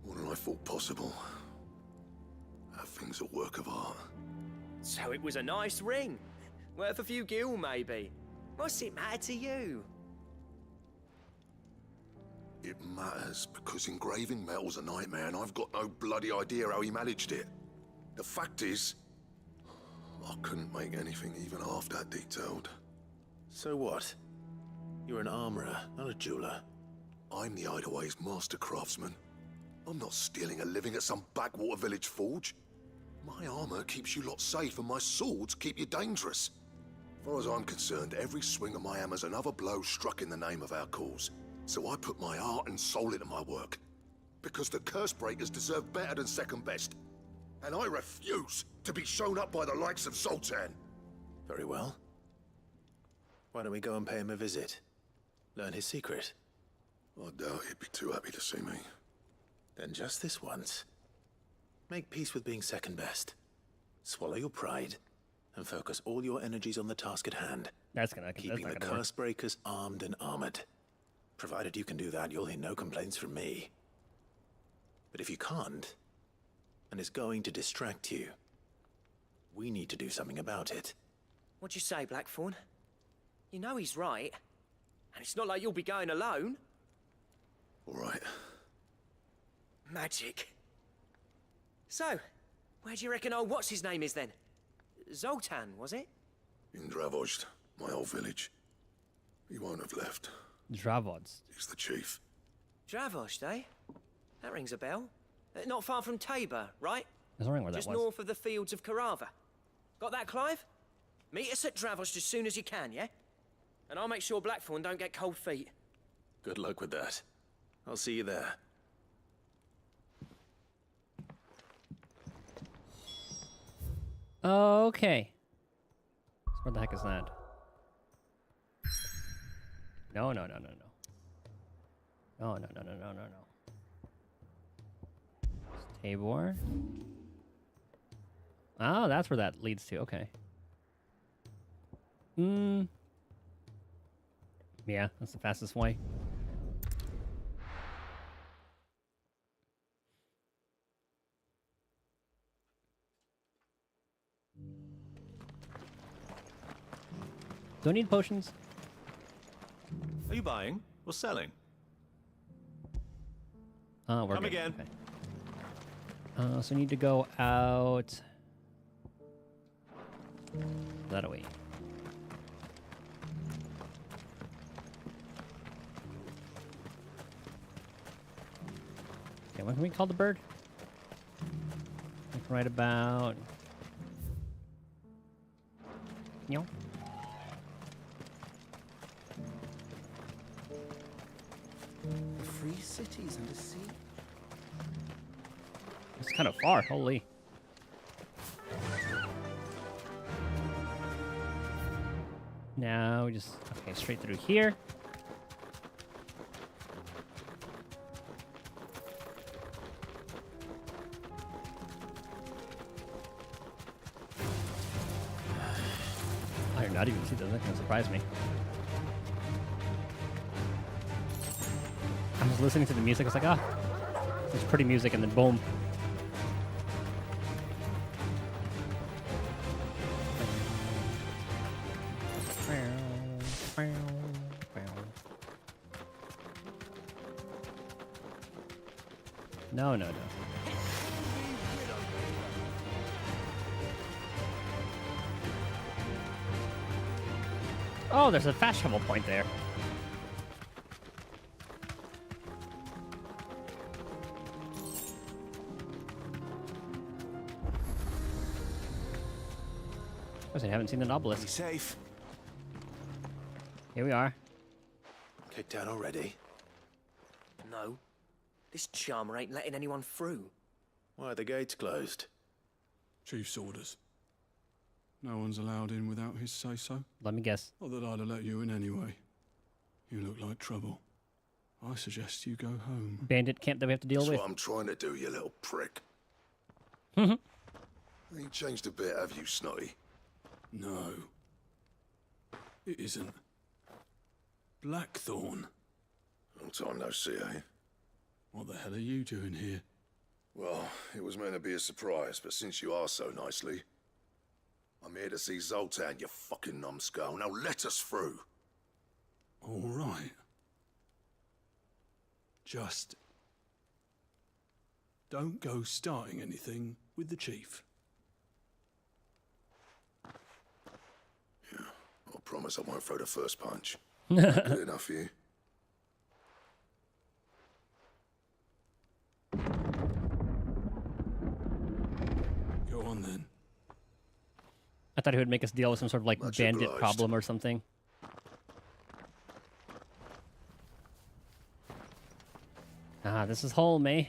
More than I thought possible. That thing's a work of art. So it was a nice ring. Worth a few gil, maybe. What's it matter to you? It matters because engraving metal's a nightmare, and I've got no bloody idea how he managed it. The fact is, I couldn't make anything even half that detailed. So what? You're an armorer, not a jeweler. I'm the Hideaway's master craftsman. I'm not stealing a living at some backwater village forge. My armor keeps you lot safe, and my swords keep you dangerous. As far as I'm concerned, every swing of my hammer's another blow struck in the name of our cause. So I put my heart and soul into my work. Because the curse breakers deserve better than second best. And I refuse to be shown up by the likes of Zoltan. Very well. Why don't we go and pay him a visit? Learn his secret. I doubt he'd be too happy to see me. Then just this once. Make peace with being second best. Swallow your pride, and focus all your energies on the task at hand. Keeping the curse breakers armed and armored. Provided you can do that, you'll hear no complaints from me. But if you can't, and it's going to distract you, we need to do something about it. What'd you say, Blackthorn? You know he's right. And it's not like you'll be going alone. All right. Magic. So, where do you reckon old what's-his-name is then? Zoltan, was it? In Dravozd, my old village. He won't have left. Dravozd. He's the chief. Dravozd, eh? That rings a bell. Not far from Tabor, right? There's no ring where that Just was. north of the fields of Carava. Got that, Clive? Meet us at Dravozd as soon as you can, yeah? And I'll make sure Blackthorn don't get cold feet. Good luck with that. I'll see you there. Okay. So where the heck is that? No. No. It's Tabor. Oh, that's where that leads to. Okay. Yeah, that's the fastest way. Do I need potions? Are you buying or selling? We're Come good. again. Okay. So we need to go out that way. what can we call the bird? Like right about. You know. The free cities and the sea. It's kind of far. Holy. Now we just okay straight through here. I did not even see that. That kind of surprised me. I was listening to the music. I was like, ah, there's pretty music, and then boom. No, no, no. Oh, there's a fast travel point there. I haven't seen an obelisk. Be safe. Here we are. Kicked out already? No. This charmer ain't letting anyone through. Why are the gates closed? Chief's orders. No one's allowed in without his say-so. Let me guess. Not that I'd have let you in anyway. You look like trouble. I suggest you go home. Bandit camp that we have to deal That's with. what I'm trying to do, you little prick. Mhm. Ain't changed a bit, have you, Snotty? No. It isn't. Blackthorn. Long time no see, eh? What the hell are you doing here? Well, it was meant to be a surprise, but since you are so nicely, I'm here to see Zoltan, you fucking numbskull. Now let us through. All right. Just don't go starting anything with the chief. Yeah, I promise I won't throw the first punch. Good enough for you? Go on then. I thought he would make us deal with some sort of like Much bandit obliged. problem or something. Ah, this is Holm, eh?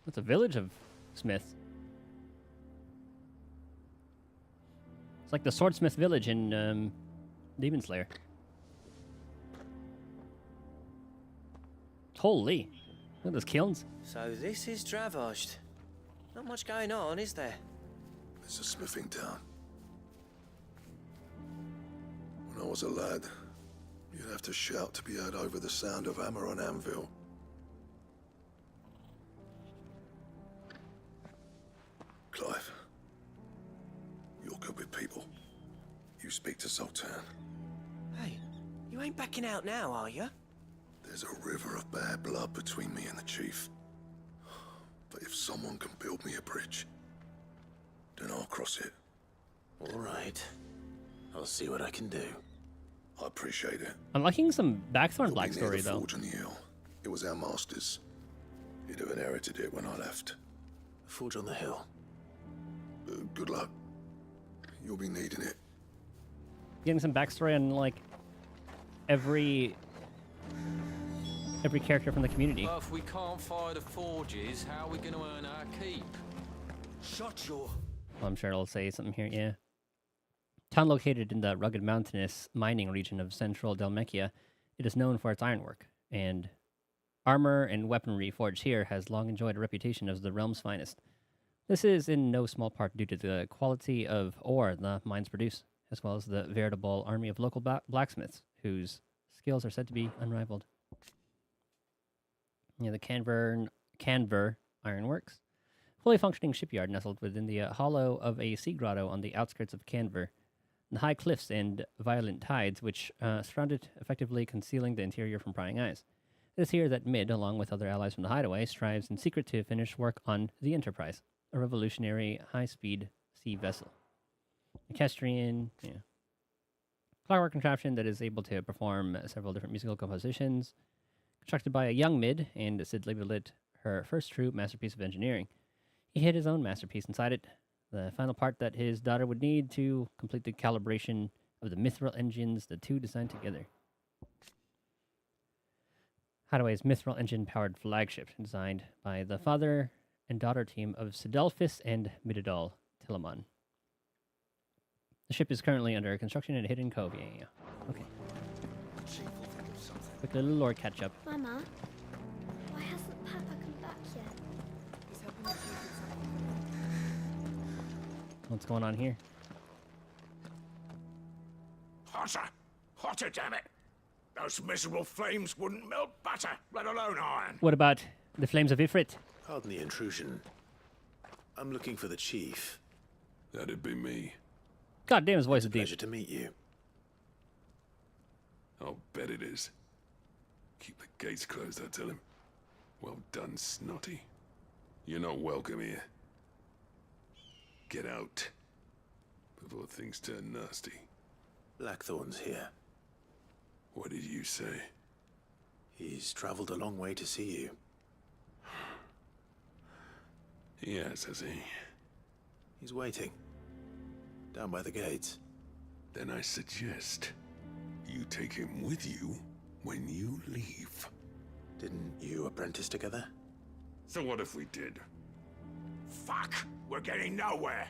That's a village of Smiths. It's like the Swordsmith village in Demon Slayer. Holy. Look at those kilns. So this is Dravosht. Not much going on, is there? It's a smithing town. When I was a lad, you'd have to shout to be heard over the sound of hammer on anvil. Clive, you're good with people. You speak to Zoltan. Hey, you ain't backing out now, are you? There's a river of bad blood between me and the chief. But if someone can build me a bridge, then I'll cross it. All right. I'll see what I can do. I appreciate it. I'm liking some Blackthorn You'll be near backstory the though. forge on the hill. It was our master's. He'd have inherited it when I left. Forge on the hill. Good luck. You'll be needing it. Getting some backstory on like every character from the community. But if we can't fire the forges, how are we going to earn our keep? Shut your... Well, I'm sure it'll say something here, yeah. Town located in the rugged mountainous mining region of central Dalmekia, it is known for its ironwork, and armor and weaponry forged here has long enjoyed a reputation as the realm's finest. This is in no small part due to the quality of ore the mines produce, as well as the veritable army of local blacksmiths, whose skills are said to be unrivaled. Yeah, the Canver Ironworks. Fully functioning shipyard nestled within the hollow of a sea grotto on the outskirts of Canver. The high cliffs and violent tides which surround it, effectively concealing the interior from prying eyes. It is here that Mid, along with other allies from the hideaway, strives in secret to finish work on the Enterprise, a revolutionary high-speed sea vessel. Equestrian, yeah. Clockwork contraption that is able to perform several different musical compositions. Constructed by a young Mid, and Sid labeled it her first true masterpiece of engineering. He hid his own masterpiece inside it, the final part that his daughter would need to complete the calibration of the mithril engines the two designed together. Hideaway's mithril engine-powered flagship, designed by the father and daughter team of Sidelphus and Mididal Telamon. The ship is currently under construction in a hidden cove. Yeah. Okay. Quick little lore catch-up. Mama, why hasn't Papa come back yet? What's going on here? Hotter! Hotter, damn it! Those miserable flames wouldn't melt butter, let alone iron. What about the flames of Ifrit? Pardon the intrusion. I'm looking for the chief. That'd be me. God damn, his voice is deep. Pleasure to meet you. I'll bet it is. Keep the gates closed, I tell him. Well done, Snotty. You're not welcome here. Get out. Before things turn nasty. Blackthorn's here. What did you say? He's traveled a long way to see you. Yes, has he? He's waiting. Down by the gates. Then I suggest you take him with you when you leave. Didn't you apprentice together? So what if we did? Fuck! We're getting nowhere.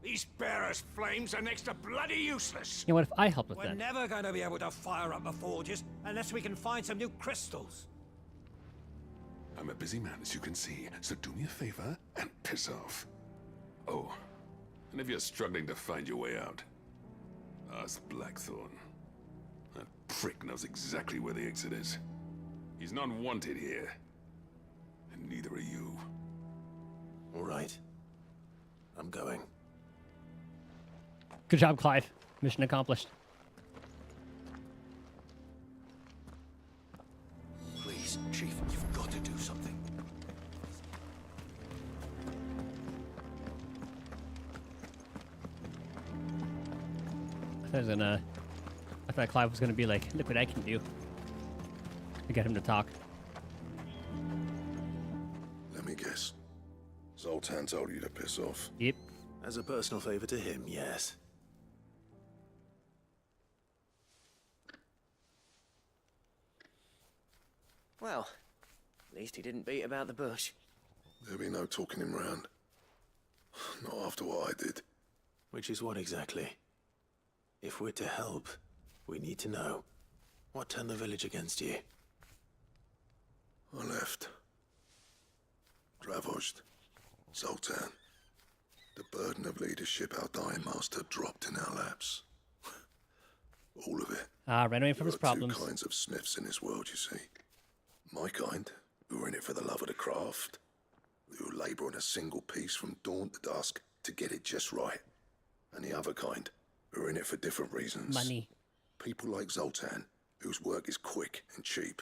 These bearers' flames are next to bloody useless. You know what if I help with We're that? never going to be able to fire up the forges unless we can find some new crystals. I'm a busy man, as you can see, so do me a favor and piss off. Oh, and if you're struggling to find your way out, ask Blackthorn. That prick knows exactly where the exit is. He's not wanted here, and neither are you. All right. I'm going. Good job, Clive. Mission accomplished. Please, Chief, you've got to do something. I thought Clive was gonna be like, look what I can do. To get him to talk. Let me guess. Zoltan told you to piss off. Yep. As a personal favor to him, yes. Well, at least he didn't beat about the bush. There'll be no talking him round. Not after what I did. Which is what exactly? If we're to help, we need to know. What turned the village against you? I left. Dravozd. Zoltan. The burden of leadership our dying master dropped in our laps. All of it. Ran away from his There are problems. two kinds of smiths in this world, you see. My kind, who are in it for the love of the craft, who labour on a single piece from dawn to dusk to get it just right. And the other kind, who are in it for different reasons. Money. People like Zoltan, whose work is quick and cheap.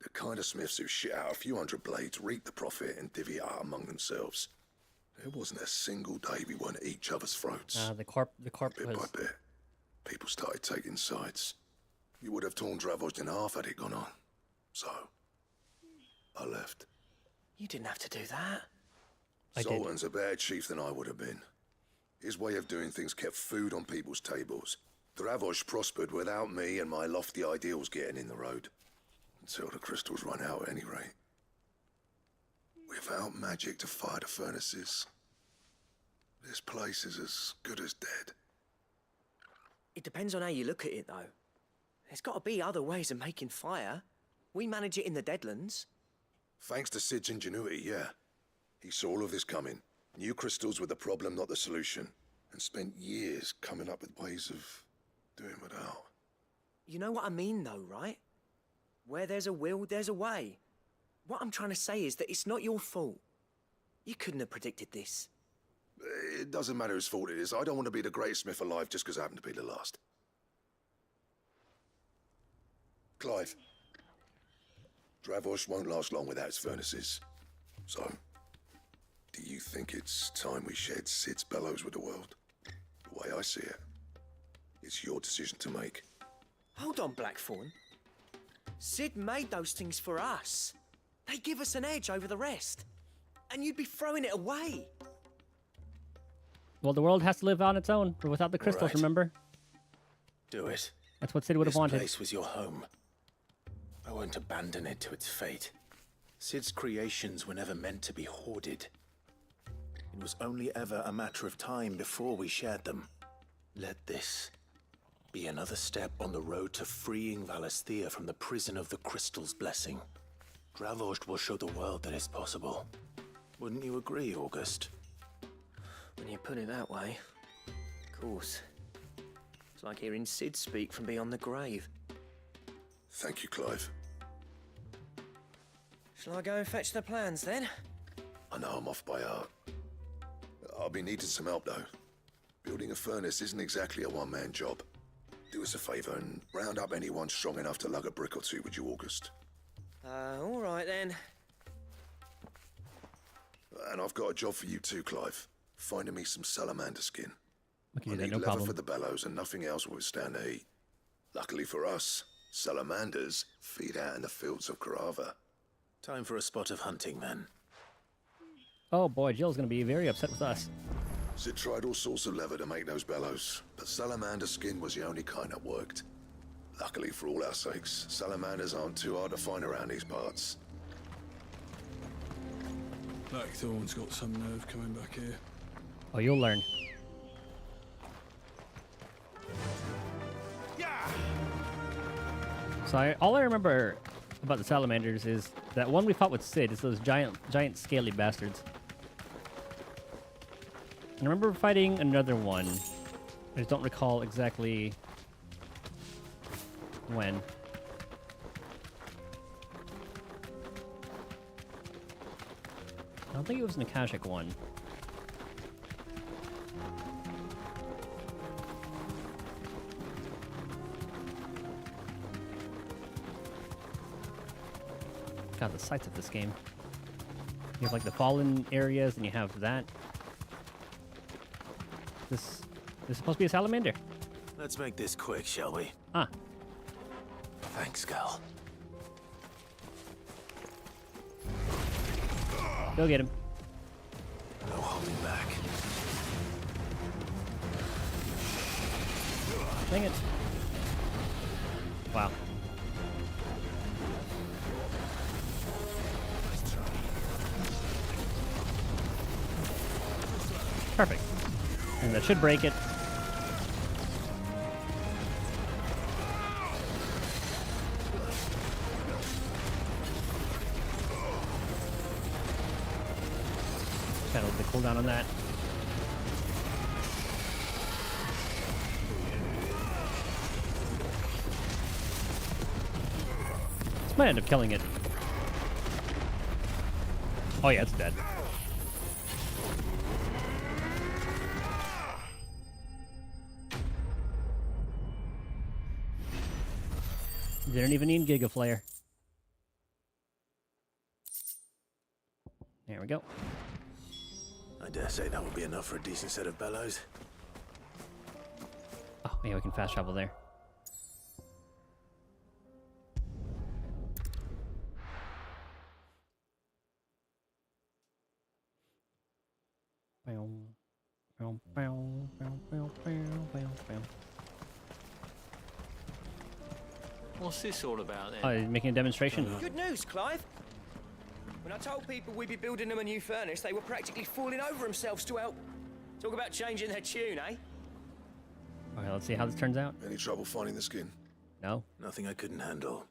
The kind of smiths who shit out a few hundred blades, reap the profit, and divvy it out among themselves. There wasn't a single day we weren't at each other's throats. The corp Bit was... by bit, people started taking sides. You would have torn Dravozd in half had it gone on. So, I left. You didn't have to do that. Zoltan's a better chief than I would have been. His way of doing things kept food on people's tables. Dravozd prospered without me and my lofty ideals getting in the road. Until the crystals run out at any rate. Without magic to fire the furnaces, this place is as good as dead. It depends on how you look at it, though. There's got to be other ways of making fire. We manage it in the Deadlands. Thanks to Sid's ingenuity, yeah. He saw all of this coming. Knew crystals were the problem, not the solution. And spent years coming up with ways of doing without. You know what I mean, though, right? Where there's a will, there's a way. What I'm trying to say is that it's not your fault. You couldn't have predicted this. It doesn't matter whose fault it is. I don't want to be the greatest smith alive just because I happen to be the last. Clive. Dravozd won't last long without its furnaces. So, do you think it's time we shared Sid's bellows with the world? The way I see it, it's your decision to make. Hold on, Blackthorn. Sid made those things for us. They give us an edge over the rest. And you'd be throwing it away. Well, the world has to live on its own, but without the crystals, Right. remember? Do it. That's what Sid would have wanted. This place was your home. I won't abandon it to its fate. Sid's creations were never meant to be hoarded. It was only ever a matter of time before we shared them. Let this be another step on the road to freeing Valisthea from the prison of the Crystal's blessing. Dravost will show the world that it's possible. Wouldn't you agree, August? When you put it that way, of course. It's like hearing Sid speak from beyond the grave. Thank you, Clive. Shall I go and fetch the plans then? I know I'm off by heart. I'll be needing some help, though. Building a furnace isn't exactly a one-man job. Do us a favour and round up anyone strong enough to lug a brick or two with you, August. All right then. And I've got a job for you too, Clive. Finding me some salamander skin. We can I do that, need no leather problem. for the bellows and nothing else will withstand the heat. Luckily for us, salamanders feed out in the fields of Carava. Time for a spot of hunting, then. Oh boy, Jill's gonna be very upset with us. Sid tried all sorts of leather to make those bellows, but salamander skin was the only kind that worked. Luckily for all our sakes, salamanders aren't too hard to find around these parts. Blackthorn's got some nerve coming back here. Oh, you'll learn. So all I remember about the salamanders is that one we fought with Sid is those giant scaly bastards. I remember fighting another one. I just don't recall exactly when. I don't think it was an Akashic one. God, the sights of this game. You have like the fallen areas, and you have that. This is supposed to be a salamander. Let's make this quick, shall we? Ah. Thanks, Gal. Go get him. No holding back. Dang it. Wow. Perfect. And that should break it. Kind of the cooldown on that. This might end up killing it. Oh yeah, it's dead. Didn't even need Giga Flare. There we go. I dare say that will be enough for a decent set of bellows. Oh, yeah, we can fast travel there. What's this all about then? Oh, he's making a demonstration. Good news, Clive. When I told people we'd be building them a new furnace, they were practically falling over themselves to help. Talk about changing their tune, eh? Okay, let's see how this turns out. Any trouble finding the skin? No. Nothing I couldn't handle.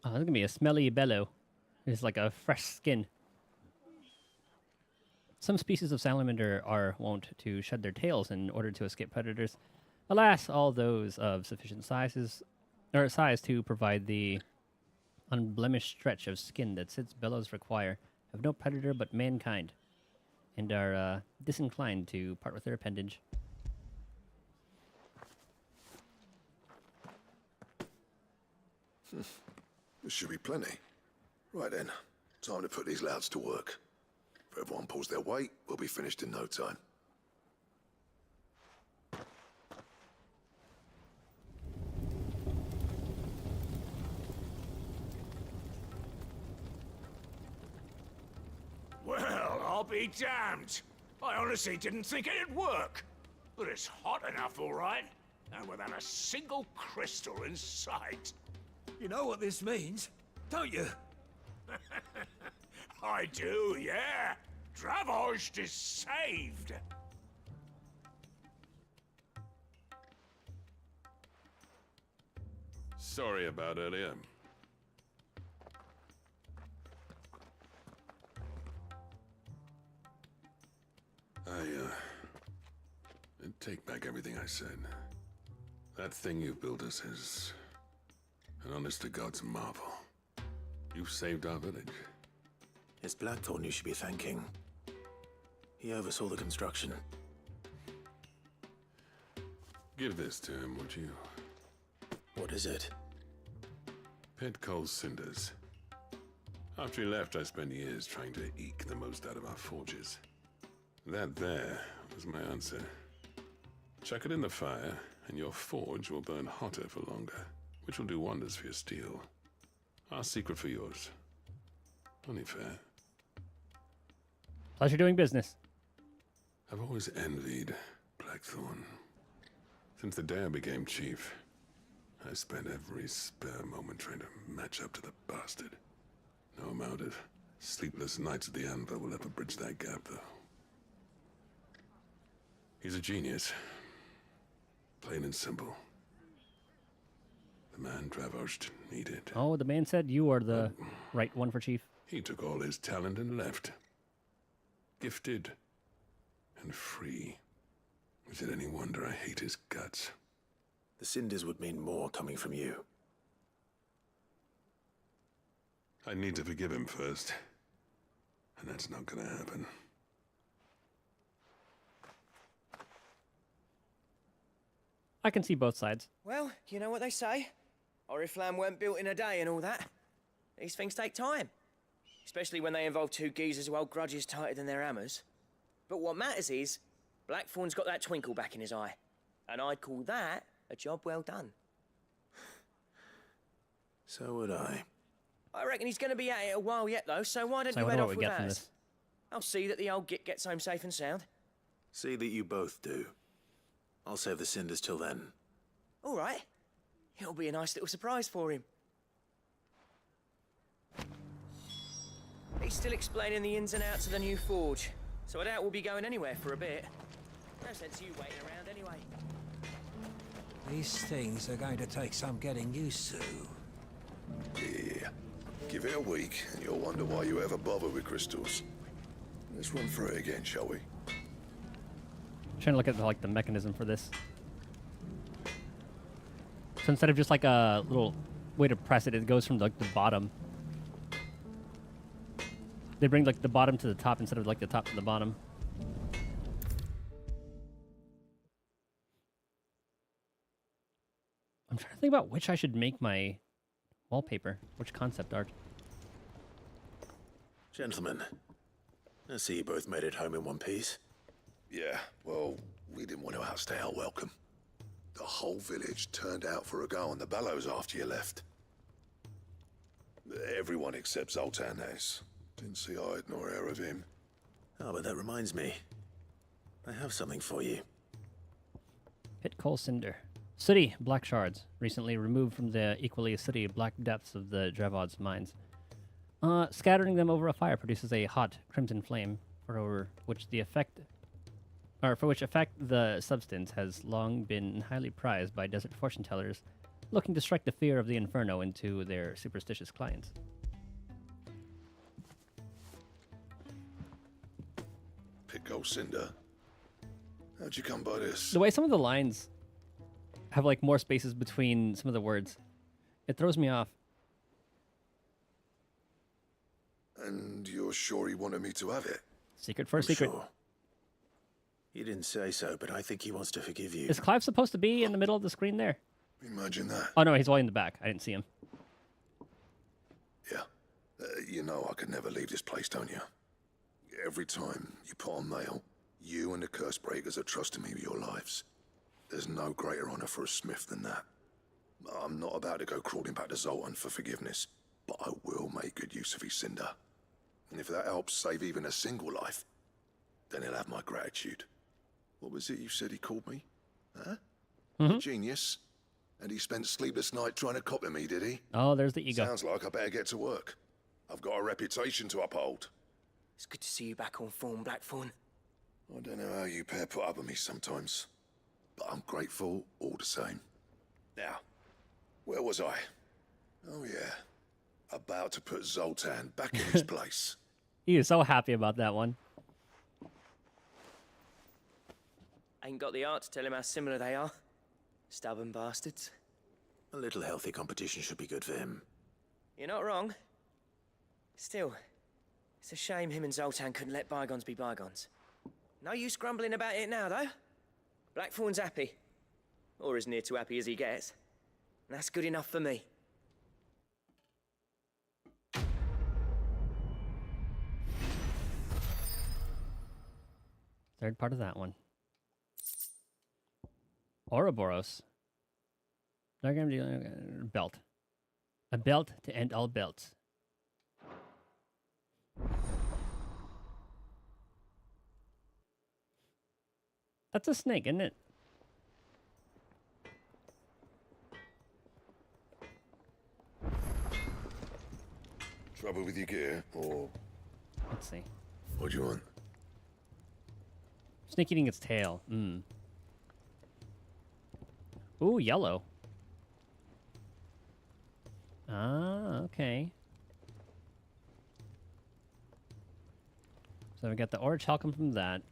Oh, there's gonna be a smelly bellow. It's like a fresh skin. Some species of salamander are wont to shed their tails in order to escape predators. Alas, all those of sufficient size to provide the unblemished stretch of skin that Sid's bellows require have no predator but mankind, and are disinclined to part with their appendage. There should be plenty. Right then, time to put these louds to work. If everyone pulls their weight, we'll be finished in no time. be damned. I honestly didn't think it'd work. But it's hot enough, all right. And without a single crystal in sight. You know what this means, don't you? I do, yeah. Dravost is saved. Sorry about earlier. I take back everything I said. That thing you built us is an honest-to-God's marvel. You've saved our village. It's Blackthorn you should be thanking. He oversaw the construction. Give this to him, would you? What is it? Pit Coal's cinders. After he left, I spent years trying to eke the most out of our forges. That there was my answer. Chuck it in the fire, and your forge will burn hotter for longer, which will do wonders for your steel. Our secret for yours. Only fair. Pleasure doing business. I've always envied Blackthorn. Since the day I became chief, I spent every spare moment trying to match up to the bastard. No amount of sleepless nights at the Anvil will ever bridge that gap, though. He's a genius. Plain and simple. The man Dravost needed. Oh, the man said you are the right one for chief. He took all his talent and left. Gifted and free. Is it any wonder I hate his guts? The cinders would mean more coming from you. I need to forgive him first. And that's not gonna happen. I can see both sides. Well, you know what they say. Oriflamme weren't built in a day and all that. These things take time. Especially when they involve two geezers who hold grudges tighter than their hammers. But what matters is, Blackthorn's got that twinkle back in his eye. And I'd call that a job well done. So would I. I reckon he's going to be at it a while yet, though, so why don't So you I head wonder off what we with get from ours? this. I'll see that the old git gets home safe and sound. See that you both do. I'll save the cinders till then. All right. It'll be a nice little surprise for him. He's still explaining the ins and outs of the new forge, so I doubt we'll be going anywhere for a bit. No sense you waiting around anyway. These things are going to take some getting used to. Yeah. Give it a week, and you'll wonder why you ever bother with crystals. Let's run through it again, shall we? Trying to look at like the mechanism for this. So instead of just like a little way to press it, it goes from like the bottom. They bring like the bottom to the top instead of like the top to the bottom. I'm trying to think about which I should make my wallpaper, which concept art. Gentlemen, I see you both made it home in one piece. Yeah, well, we didn't want to outstay our welcome. The whole village turned out for a go on the bellows after you left. Everyone except Zoltan has. Didn't see hide nor hair of him. Oh, but that reminds me. I have something for you. Pit coal cinder. Sooty black shards, recently removed from the equally sooty black depths of the Dravod's mines. Scattering them over a fire produces a hot crimson flame, for which effect the substance has long been highly prized by desert fortune tellers, looking to strike the fear of the inferno into their superstitious clients. Pick cinder. How'd you come by this? The way some of the lines have like more spaces between some of the words, it throws me off. And you're sure he wanted me to have it? Secret for a secret. Sure. He didn't say so, but I think he wants to forgive you. Is Clive supposed to be in the middle of the screen there? Imagine that. Oh no, he's way in the back. I didn't see him. Yeah. You know I could never leave this place, don't you? Every time you put on mail, you and the curse breakers are trusting me with your lives. There's no greater honor for a smith than that. I'm not about to go crawling back to Zoltan for forgiveness, but I will make good use of his cinder. And if that helps save even a single life, then he'll have my gratitude. What was it you said he called me? Huh? Mm-hmm. A genius? And he spent sleepless night trying to copy me, did he? Oh, there's the ego. Sounds like I better get to work. I've got a reputation to uphold. It's good to see you back on form, Blackthorn. I don't know how you pair put up with me sometimes, but I'm grateful all the same. Now, where was I? Oh yeah, about to put Zoltan back in his place. He is so happy about that one. Ain't got the art to tell him how similar they are. Stubborn bastards. A little healthy competition should be good for him. You're not wrong. Still, it's a shame him and Zoltan couldn't let bygones be bygones. No use grumbling about it now, though. Blackthorn's happy. Or as near to happy as he gets. And that's good enough for me. Third part of that one. Ouroboros. Belt. A belt to end all belts. That's a snake, isn't it? Trouble with your gear, or... Let's see. What do you want? Snake eating its tail. Ooh, yellow. Ah, okay. So we got the ore chalcum from that.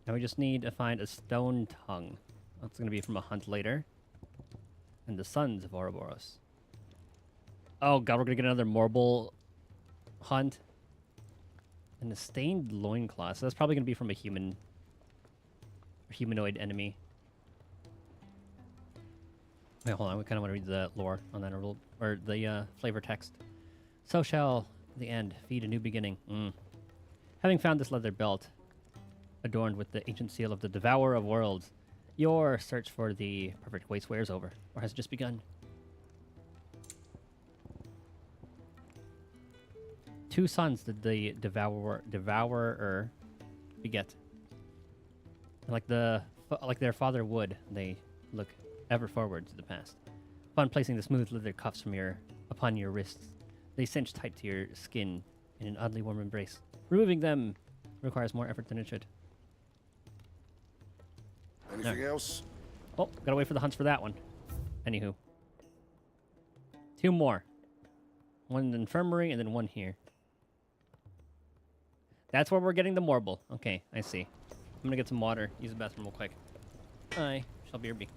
And we just need to find a stone tongue. That's going to be from a hunt later. And the Sons of Ouroboros. Oh god, we're going to get another marble hunt. And a stained loincloth. So that's probably going to be from a human... or humanoid enemy. Wait, hold on. We kind of want to read the lore on that, or the flavor text. So shall the end feed a new beginning. Having found this leather belt, adorned with the ancient seal of the Devourer of Worlds, your search for the perfect wastewear is over, or has just begun. 2 sons did the Devourer beget. And like their father would, they look ever forward to the past. Upon placing the smooth leather cuffs upon your wrists, they cinch tight to your skin in an oddly warm embrace. Removing them requires more effort than it should. Anything else? Oh, gotta wait for the hunts for that one. Anywho. 2 more. One in the infirmary and then 1 here. That's where we're getting the marble. Okay, I see. I'm gonna get some water. Use the bathroom real quick. Hi, shall BRB.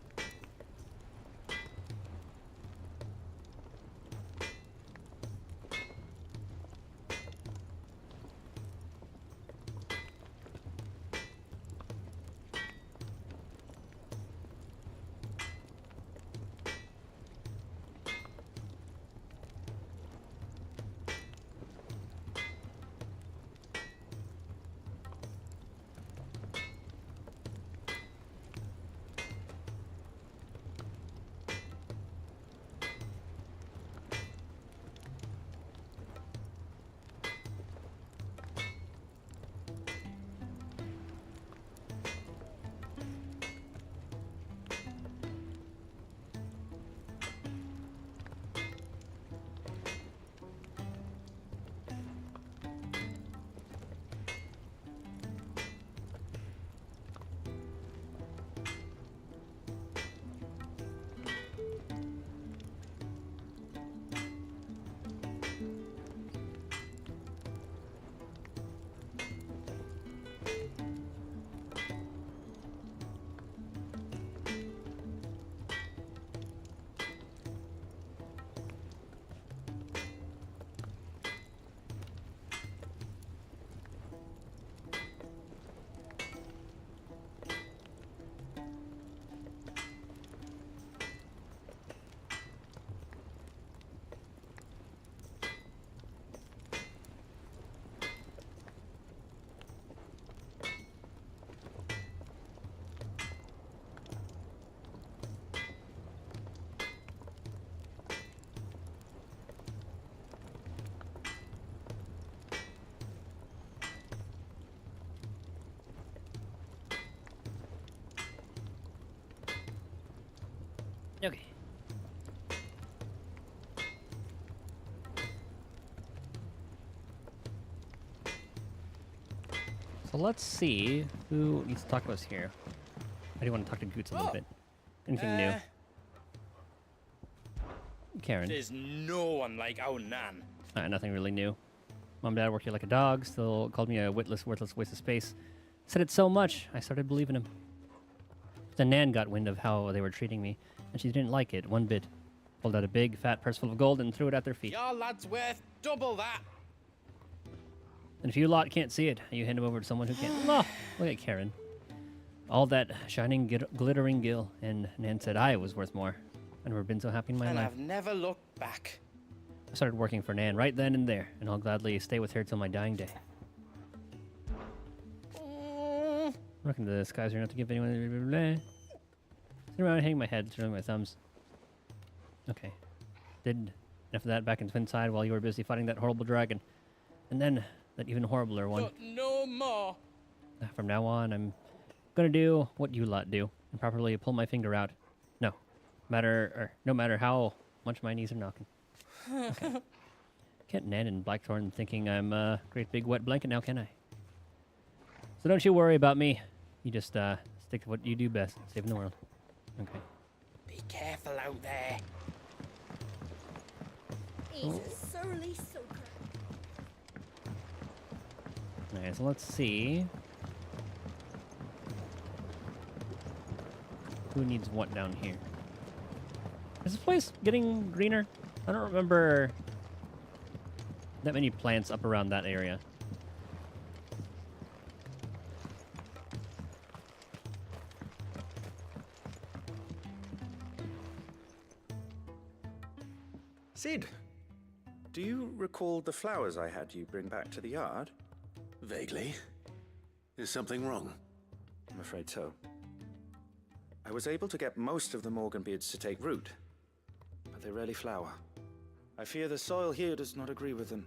Okay. So let's see who needs to talk to us here. I do want to talk to Goots a little bit. Anything new? Karen. There's no one like our Nan. Nothing really new. Mom and Dad worked here like a dog, still called me a witless, worthless waste of space. Said it so much, I started believing him. Then Nan got wind of how they were treating me, and she didn't like it one bit. Pulled out a big, fat purse full of gold and threw it at their feet. Your lad's worth double that. And if you lot can't see it, you hand him over to someone who can. Oh, look at Karen. All that shining, glittering gil, and Nan said I was worth more. I've never been so happy in my And life. I've never looked back. I started working for Nan right then and there, and I'll gladly stay with her till my dying day. I reckon the skies are enough to give anyone. Sitting around, hanging my head, twiddling my thumbs. Okay. Did enough of that back in Twinside while you were busy fighting that horrible dragon. And then that even horribler one. But no more. From now on, I'm gonna do what you lot do and properly pull my finger out. No matter how much my knees are knocking. Okay. Can't Nan and Blackthorn thinking I'm a great big wet blanket now, can I? So don't you worry about me. You just stick to what you do best, saving the world. Okay. Be careful out there. He's a surly soaker. Alright, so let's see. Who needs what down here? Is this place getting greener? I don't remember that many plants up around that area. Sid, do you recall the flowers I had you bring back to the yard? Vaguely. Is something wrong? I'm afraid so. I was able to get most of the Morganbeards to take root, but they rarely flower. I fear the soil here does not agree with them.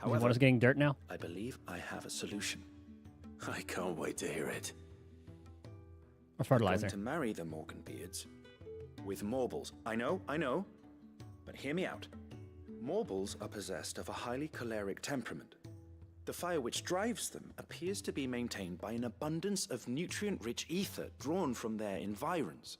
You want us getting dirt now? I believe I have a solution. I can't wait to hear it. Or fertilizer. I'm going to marry the Morganbeards with Morbles. I know, but hear me out. Morbles are possessed of a highly choleric temperament. The fire which drives them appears to be maintained by an abundance of nutrient-rich ether drawn from their environs.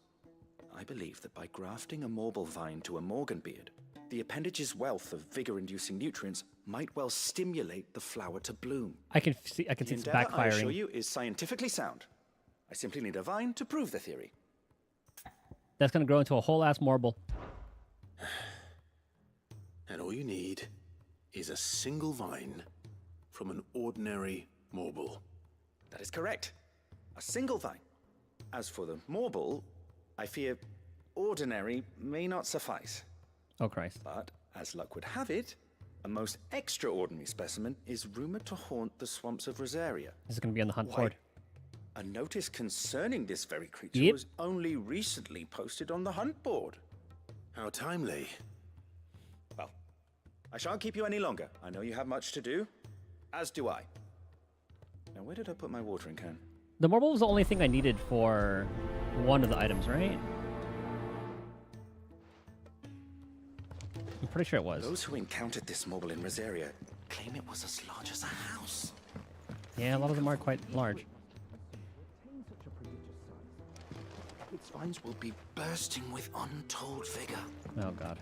I believe that by grafting a Morble vine to a Morganbeard, the appendage's wealth of vigor-inducing nutrients might well stimulate the flower to bloom. I can see this backfiring. I assure you is scientifically sound. I simply need a vine to prove the theory. That's gonna grow into a whole ass marble. And all you need is a single vine from an ordinary Morble. That is correct. A single vine. As for the Morble, I fear ordinary may not suffice. Oh, Christ. But, as luck would have it, a most extraordinary specimen is rumored to haunt the swamps of Rosaria. This is going to be on the hunt for it. A notice concerning this very creature was only recently posted on the hunt board. How timely. Well, I shan't keep you any longer. I know you have much to do, as do I. Now, where did I put my watering can? The marble was the only thing I needed for one of the items, right? I'm pretty sure it was. Those who encountered this marble in Rosaria claim it was as large as a house. Yeah, a lot of them are quite large. Its vines will be bursting with untold vigor. Oh, God.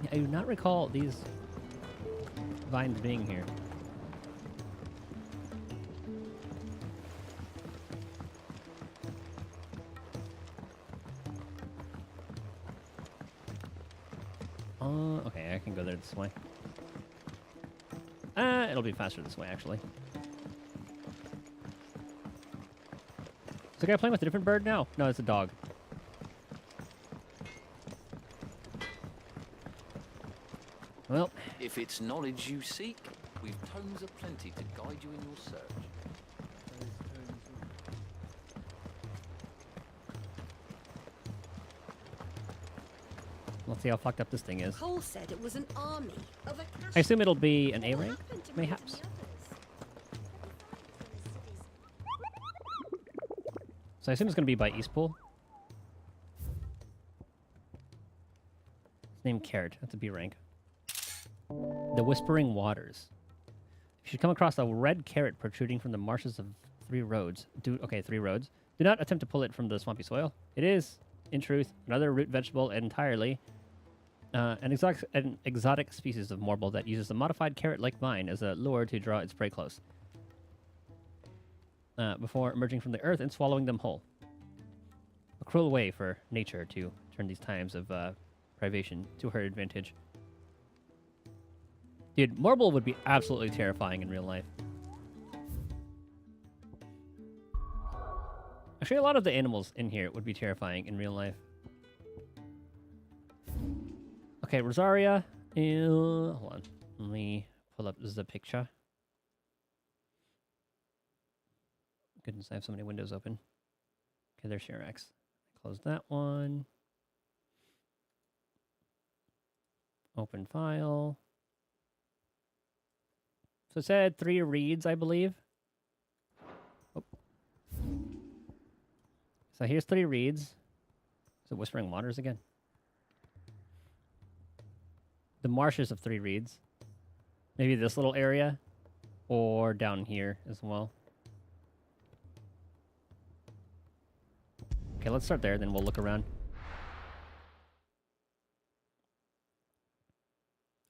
Yeah, I do not recall these vines being here. Okay, I can go there this way. It'll be faster this way, actually. Is the guy playing with a different bird now? No, it's a dog. Well. If it's knowledge you seek, we've tomes aplenty to guide you in your search. Let's see how fucked up this thing is. Cole said it was an army of a I assume it'll be an A rank, mayhaps. So I assume it's going to be by Eastpool. It's named Carrot. That's a B rank. The Whispering Waters. You should come across a red carrot protruding from the marshes of 3 roads. 3 roads. Do not attempt to pull it from the swampy soil. It is, in truth, another root vegetable entirely. An exotic species of morble that uses a modified carrot-like vine as a lure to draw its prey close. Before emerging from the earth and swallowing them whole. A cruel way for nature to turn these times of privation to her advantage. Dude, morble would be absolutely terrifying in real life. Actually, a lot of the animals in here would be terrifying in real life. Okay, Rosaria. Hold on. Let me pull up the picture. Goodness, I have so many windows open. Okay, there's Shirax. Close that one. Open file. So it said 3 reads, I believe. Oh. So here's 3 reads. Is it Whispering Waters again? The marshes of 3 reads. Maybe this little area. Or down here as well. Okay, let's start there, then we'll look around.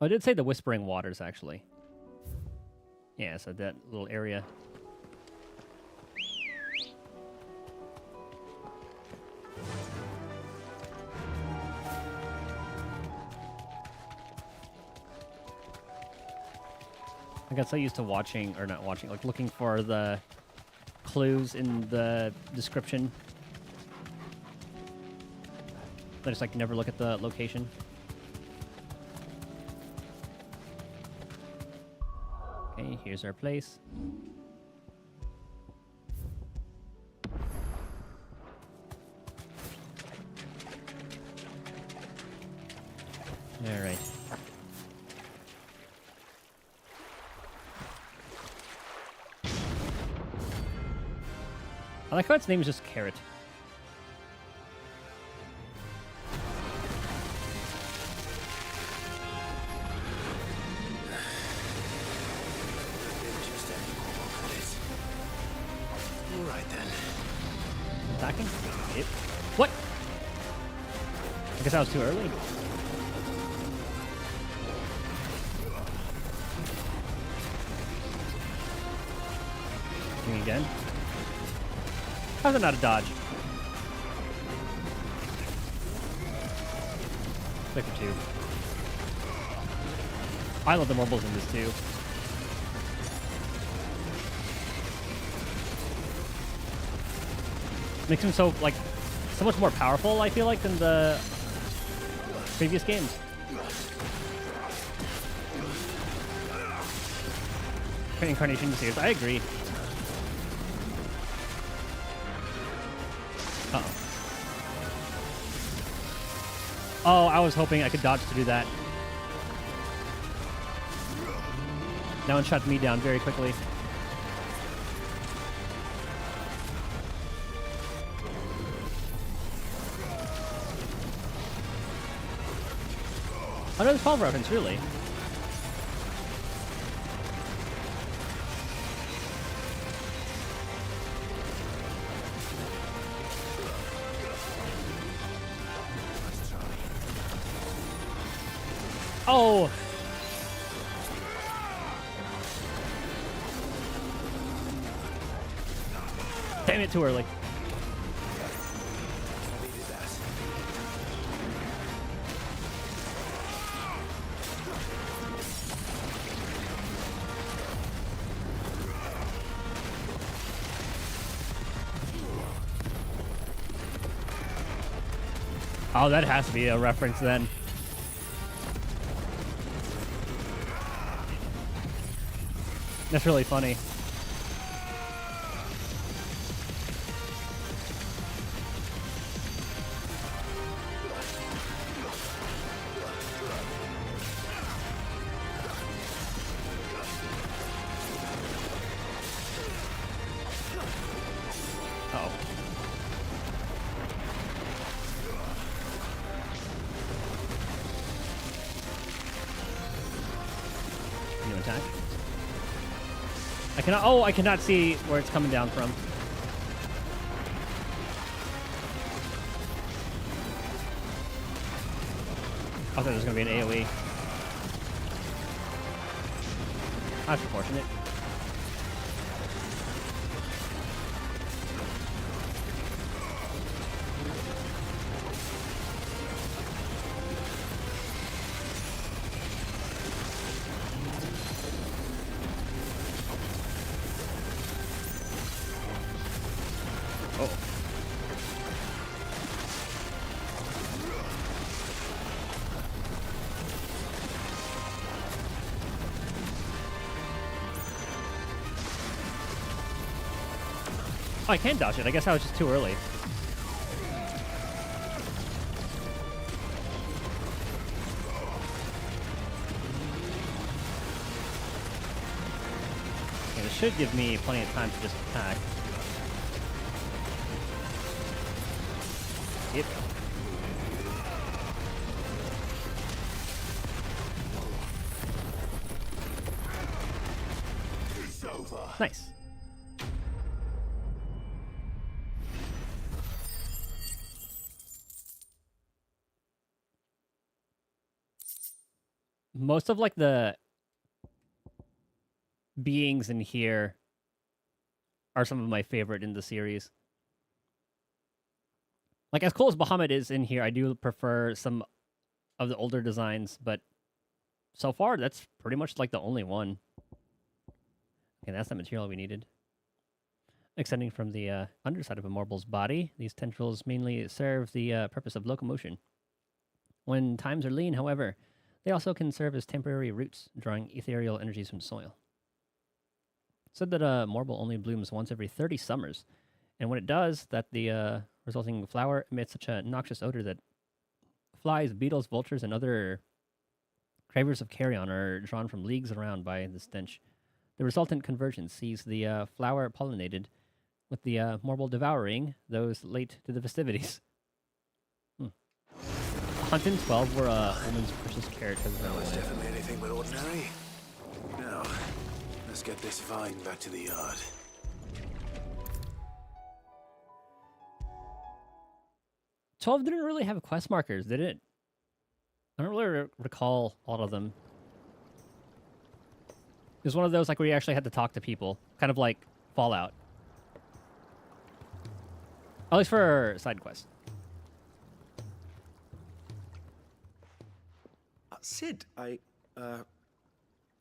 Oh, I did say the Whispering Waters, actually. Yeah, so that little area. I got so used to watching, or not watching, like looking for the clues in the description. I just like never look at the location. Okay, here's our place. All right. I like how its name is just Carrot. Alright then. Attacking? Yep. What? I guess I was too early. Doing it again. How's it not a dodge? Clicker 2. I love the marbles in this too. Makes him so, like, so much more powerful, I feel like, than the previous games. Incarnation series, I agree. Uh-oh. Oh, I was hoping I could dodge to do that. That one shot me down very quickly. Another 12 reference, really. Oh! Damn it, too early. Oh, that has to be a reference then. That's really funny. Uh-oh. I cannot. Oh, I cannot see where it's coming down from. I thought there was gonna be an AOE. That's unfortunate. Oh, I can dodge it. I guess I was just too early. And it should give me plenty of time to just attack. Yep. It's over. Nice. Most of like the beings in here are some of my favorite in the series. Like, as cool as Bahamut is in here, I do prefer some of the older designs, but so far that's pretty much like the only one. Okay, that's the material we needed. Extending from the underside of a morble's body, these tendrils mainly serve the purpose of locomotion. When times are lean, however, they also can serve as temporary roots, drawing ethereal energies from soil. It said that a marble only blooms once every 30 summers, and when it does, that the resulting flower emits such a noxious odor that flies, beetles, vultures, and other cravers of carrion are drawn from leagues around by the stench. The resultant convergence sees the flower pollinated, with the marble devouring those late to the festivities. 112 were a woman's precious carrot has That was definitely anything but ordinary. Now, let's get this vine back to the yard. "12 didn't really have quest markers, did it? I don't really recall all of them. It was one of those like where you actually had to talk to people, kind of like Fallout. At least for side quests. Sid, I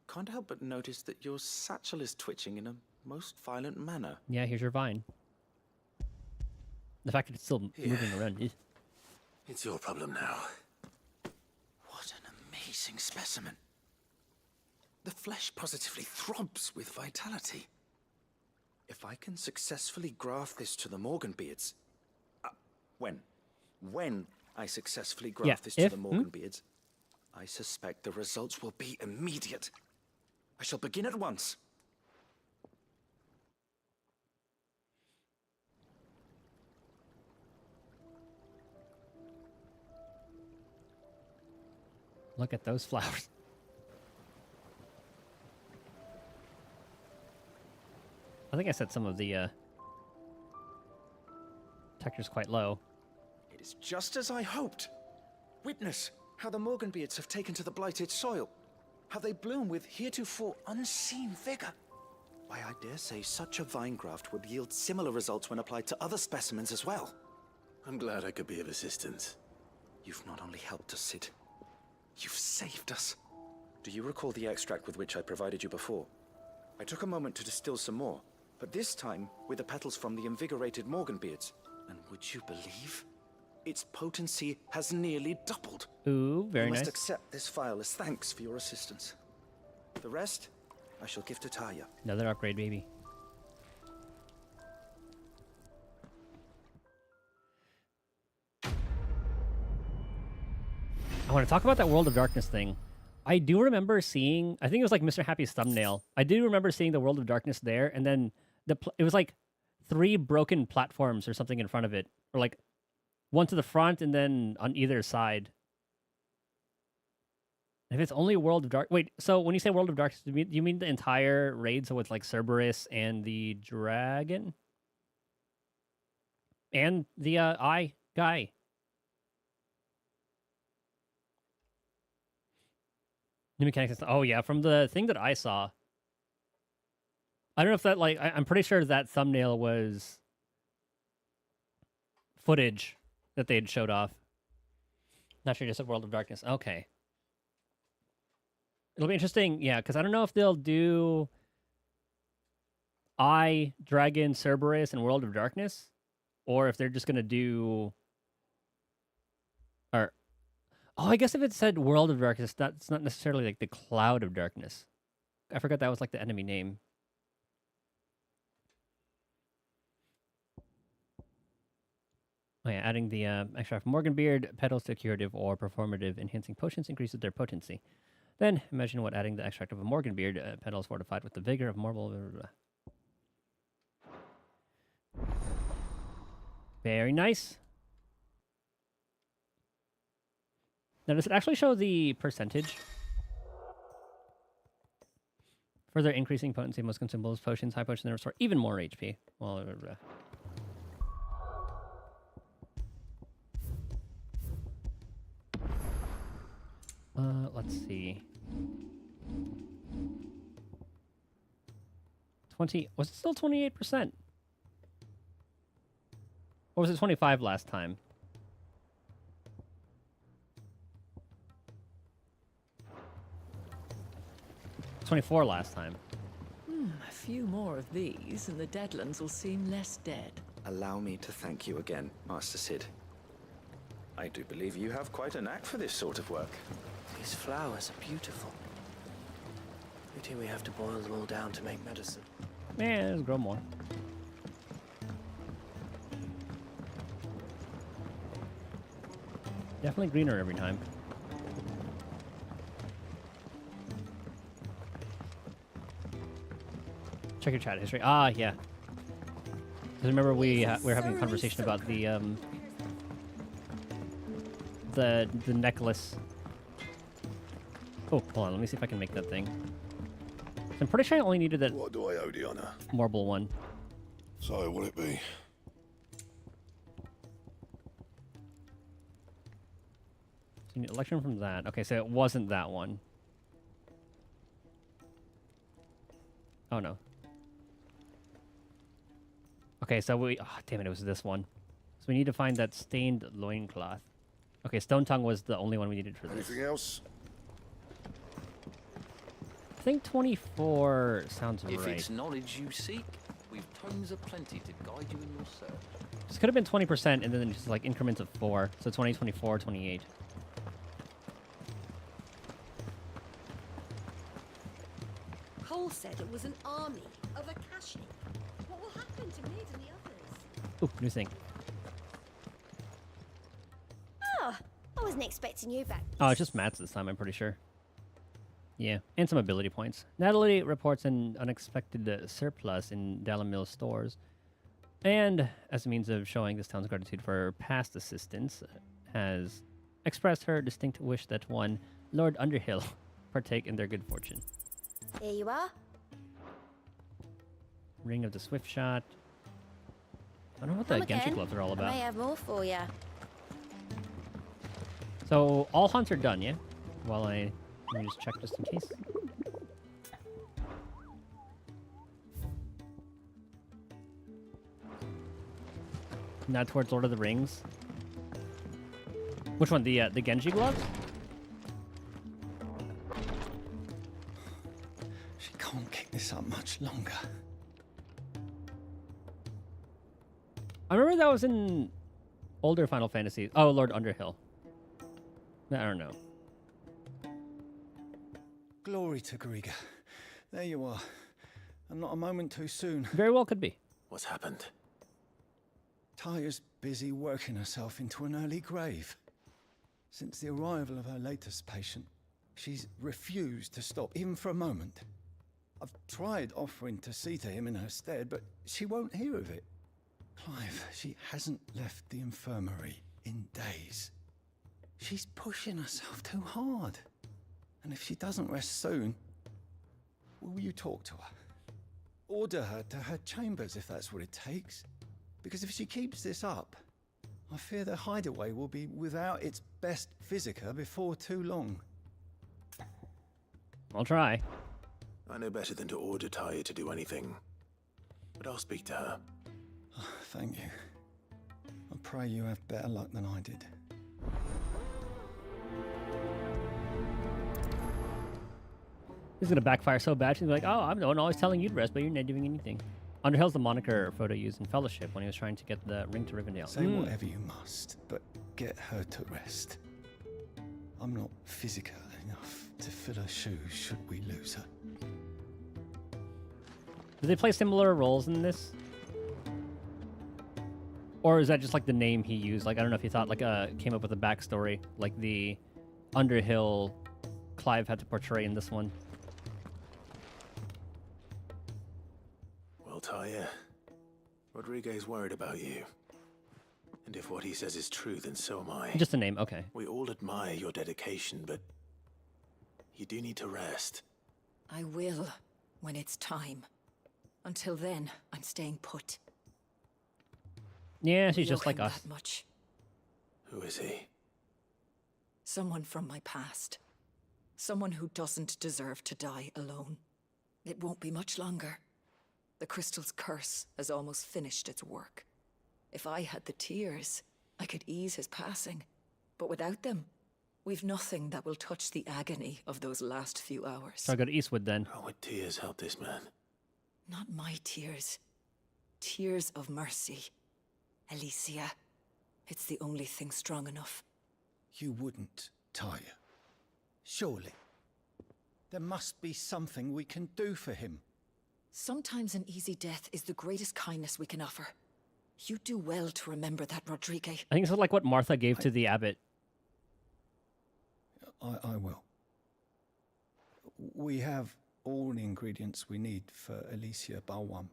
can't help but notice that your satchel is twitching in a most violent manner. Yeah, here's your vine. The fact that it's still moving around. It's your problem now. What an amazing specimen. The flesh positively throbs with vitality. If I can successfully graft this to the Morganbeards... when I successfully graft this to the Morganbeards, I suspect the results will be immediate. I shall begin at once. Look at those flowers. I think I set some of the textures quite low. It is just as I hoped. Witness how the Morganbeards have taken to the blighted soil. How they bloom with heretofore unseen vigor. Why, I dare say such a vine graft would yield similar results when applied to other specimens as well. I'm glad I could be of assistance. You've not only helped us, Sid, you've saved us. Do you recall the extract with which I provided you before? I took a moment to distill some more, but this time with the petals from the invigorated Morganbeards. And would you believe? Its potency has nearly doubled. Ooh, very you nice. must accept this file as thanks for your assistance. The rest, I shall give to Taya. Another upgrade, baby. I want to talk about that World of Darkness thing. I do remember seeing, I think it was like Mr. Happy's thumbnail. I do remember seeing the World of Darkness there, and then it was like 3 broken platforms or something in front of it. Or like one to the front and then on either side. If it's only World of Dark... Wait, so when you say World of Darkness, do you mean the entire raid? So it's like Cerberus and the dragon? And the eye guy? New mechanics. Oh, yeah, from the thing that I saw. I don't know if that, like... I'm pretty sure that thumbnail was footage that they had showed off. Not sure, just a World of Darkness. Okay. It'll be interesting, yeah, because I don't know if they'll do Eye, Dragon, Cerberus, and World of Darkness, or if they're just going to do... Or... Oh, I guess if it said World of Darkness, that's not necessarily like the Cloud of Darkness. I forgot that was like the enemy name. Oh yeah, adding the extract of Morganbeard, petals to curative or performative enhancing potions increases their potency. Then, imagine what adding the extract of a Morganbeard, petals fortified with the vigor of marble... Blah, blah, blah. Very nice. Now, does it actually show the percentage? Further increasing potency, most consumables, potions, high potions, that restore even more HP. Well, let's see. 20... Was it still 28%? Or was it 25 last time? It's 24 last time. A few more of these, and the Deadlands will seem less dead. Allow me to thank you again, Master Sid. I do believe you have quite a knack for this sort of work. These flowers are beautiful. Pity we have to boil them all down to make medicine. Yeah, let's grow more. Definitely greener every time. Check your chat history. Ah, yeah. Because remember we were having a conversation about the necklace. Oh, hold on. Let me see if I can make that thing. I'm pretty sure I only needed that. What do I owe the honor? Marble one. So, will it be? So you need election from that. Okay, so it wasn't that one. Oh no. Okay, so we... Oh, damn it, it was this one. So we need to find that stained loincloth. Okay, Stone Tongue was the only one we needed for this. Anything else? I think 24 sounds right. If it's knowledge you seek, we've tomes aplenty to guide you in your search. This could have been 20% and then just like increments of 4. So 20, 24, 28. Cole said it was an army of Akashi. What will happen to Mid and the others? Ooh, new thing. Oh, I wasn't expecting you back. Oh, it's just mats this time, I'm pretty sure. Yeah, and some ability points. Natalie reports an unexpected surplus in Dalamil stores. And, as a means of showing this town's gratitude for her past assistance, has expressed her distinct wish that one Lord Underhill partake in their good fortune. Here you are. Ring of the Swift Shot. I don't know what the Come Genji again. gloves are all I about. may have more for you. So, all hunts are done, yeah? While let me just check just in case. Not towards Lord of the Rings. Which one? The Genji gloves? She can't keep this up much longer. I remember that was in older Final Fantasy. Oh, Lord Underhill. I don't know. Glory to Griga. There you are. And not a moment too soon. Very well could be. What's happened? Taya's busy working herself into an early grave. Since the arrival of her latest patient, she's refused to stop, even for a moment. I've tried offering to see to him in her stead, but she won't hear of it. Clive, she hasn't left the infirmary in days. She's pushing herself too hard. And if she doesn't rest soon, will you talk to her? Order her to her chambers if that's what it takes. Because if she keeps this up, I fear the hideaway will be without its best physica before too long. I'll try. I know better than to order Taya to do anything. But I'll speak to her. Thank you. I pray you have better luck than I did. This is gonna backfire so bad. She's like, "Oh, I'm the one always telling you to rest, but you're not doing anything." Underhill's the moniker Frodo used in Fellowship when he was trying to get the ring to Rivendell. Say whatever you must, but get her to rest. I'm not physical enough to fill her shoes should we lose her. Do they play similar roles in this? Or is that just like the name he used? Like, I don't know if he thought like came up with a backstory, like the Underhill Clive had to portray in this one. Well, Taya, Rodriguez worried about you. And if what he says is true, then so am I. Just a name, okay. We all admire your dedication, but you do need to rest. I will, when it's time. Until then, I'm staying put. Yeah, she's We just owe like him us. that much. Who is he? Someone from my past. Someone who doesn't deserve to die alone. It won't be much longer. The crystal's curse has almost finished its work. If I had the tears, I could ease his passing. But without them, we've nothing that will touch the agony of those last few hours. So I go to Eastwood then. How would tears help this man? Not my tears. Tears of mercy. Alicia, it's the only thing strong enough. You wouldn't, Taya. Surely. There must be something we can do for him. Sometimes an easy death is the greatest kindness we can offer. You do well to remember that, Rodrigue. I think this is like what Martha gave to the abbot. I will. We have all the ingredients we need for Alicia Balwam.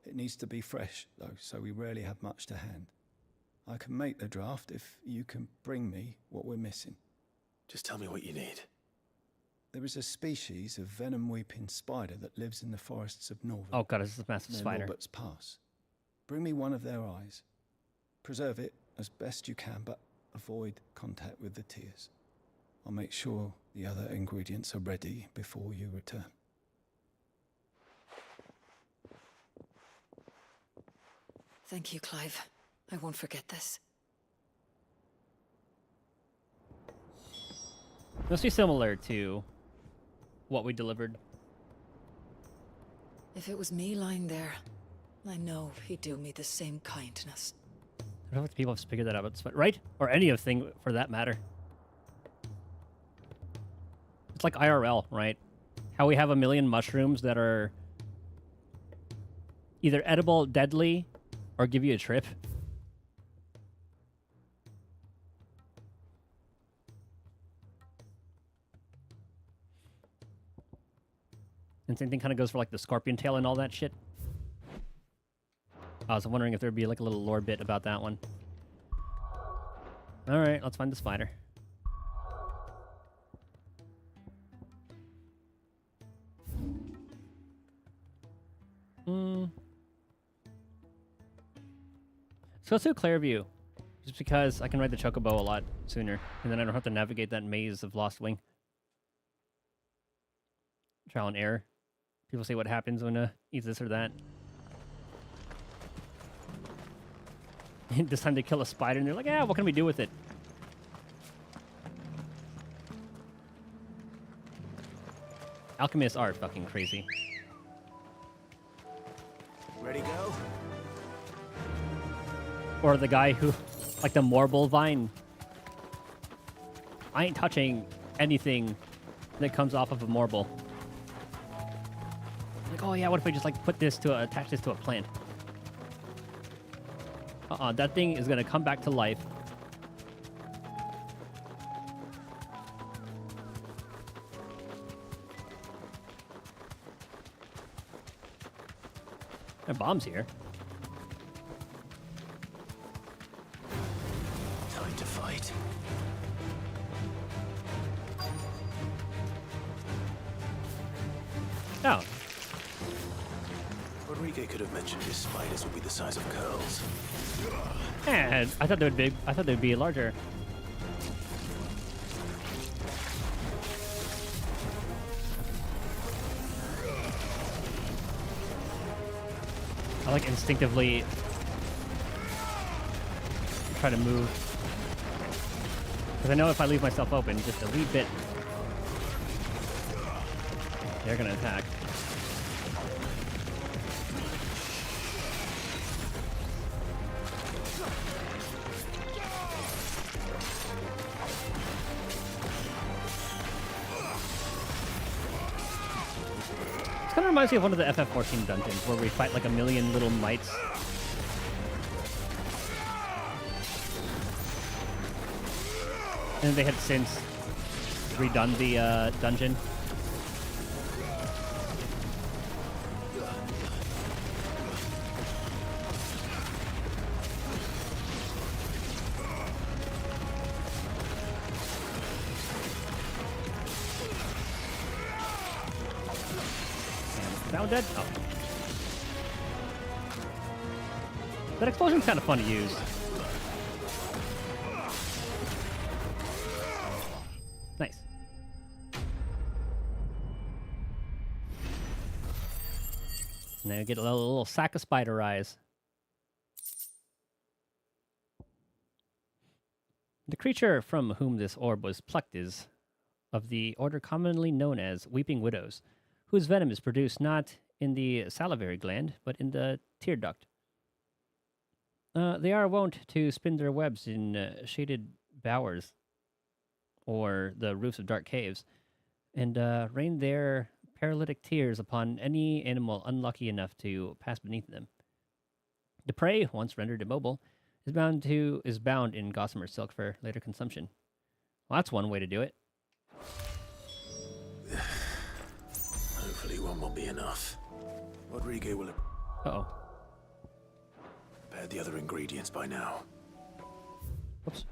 It needs to be fresh, though, so we rarely have much to hand. I can make the draft if you can bring me what we're missing. Just tell me what you need. There is a species of venom-weeping spider that lives in the forests of Northern. Oh god, this is a massive near spider. Norbert's Pass. Bring me one of their eyes. Preserve it as best you can, but avoid contact with the tears. I'll make sure the other ingredients are ready before you return. Thank you, Clive. I won't forget this. Must be similar to what we delivered. If it was me lying there, I know he'd do me the same kindness. I don't know if people have figured that out, right? Or any of thing for that matter. It's like IRL, right? How we have a million mushrooms that are either edible, deadly, or give you a trip. And same thing kind of goes for like the scorpion tail and all that shit. I was wondering if there'd be like a little lore bit about that one. All right, let's find the spider. So let's do Clairview, just because I can ride the Chocobo a lot sooner, and then I don't have to navigate that maze of Lost Wing. Trial and error. People say what happens when eats this or that. This time they kill a spider, and they're like, what can we do with it? Alchemists are fucking crazy. Ready, go? Or the guy who, like the marble vine. I ain't touching anything that comes off of a marble. Like, oh yeah, what if I just like put this to attach this to a plant? That thing is gonna come back to life. There are bombs here. Time to fight. Oh. Rodriguez could have mentioned his spiders would be the size of curls. And I thought they'd be larger. I like instinctively try to move. Because I know if I leave myself open just a wee bit, they're gonna attack. This kind of reminds me of one of the FF16 dungeons where we fight like a million little mites. And they had since redone the dungeon. Now dead? Oh. That explosion's kind of fun to use. Nice. Now you get a little sack of spider eyes. The creature from whom this orb was plucked is of the order commonly known as Weeping Widows, whose venom is produced not in the salivary gland, but in the tear duct. They are wont to spin their webs in shaded bowers or the roofs of dark caves, and rain their paralytic tears upon any animal unlucky enough to pass beneath them. The prey, once rendered immobile, is bound in gossamer silk for later consumption. Well, that's one way to do it. Hopefully one will be enough. Rodriguez will have prepared the other ingredients by now. Whoops.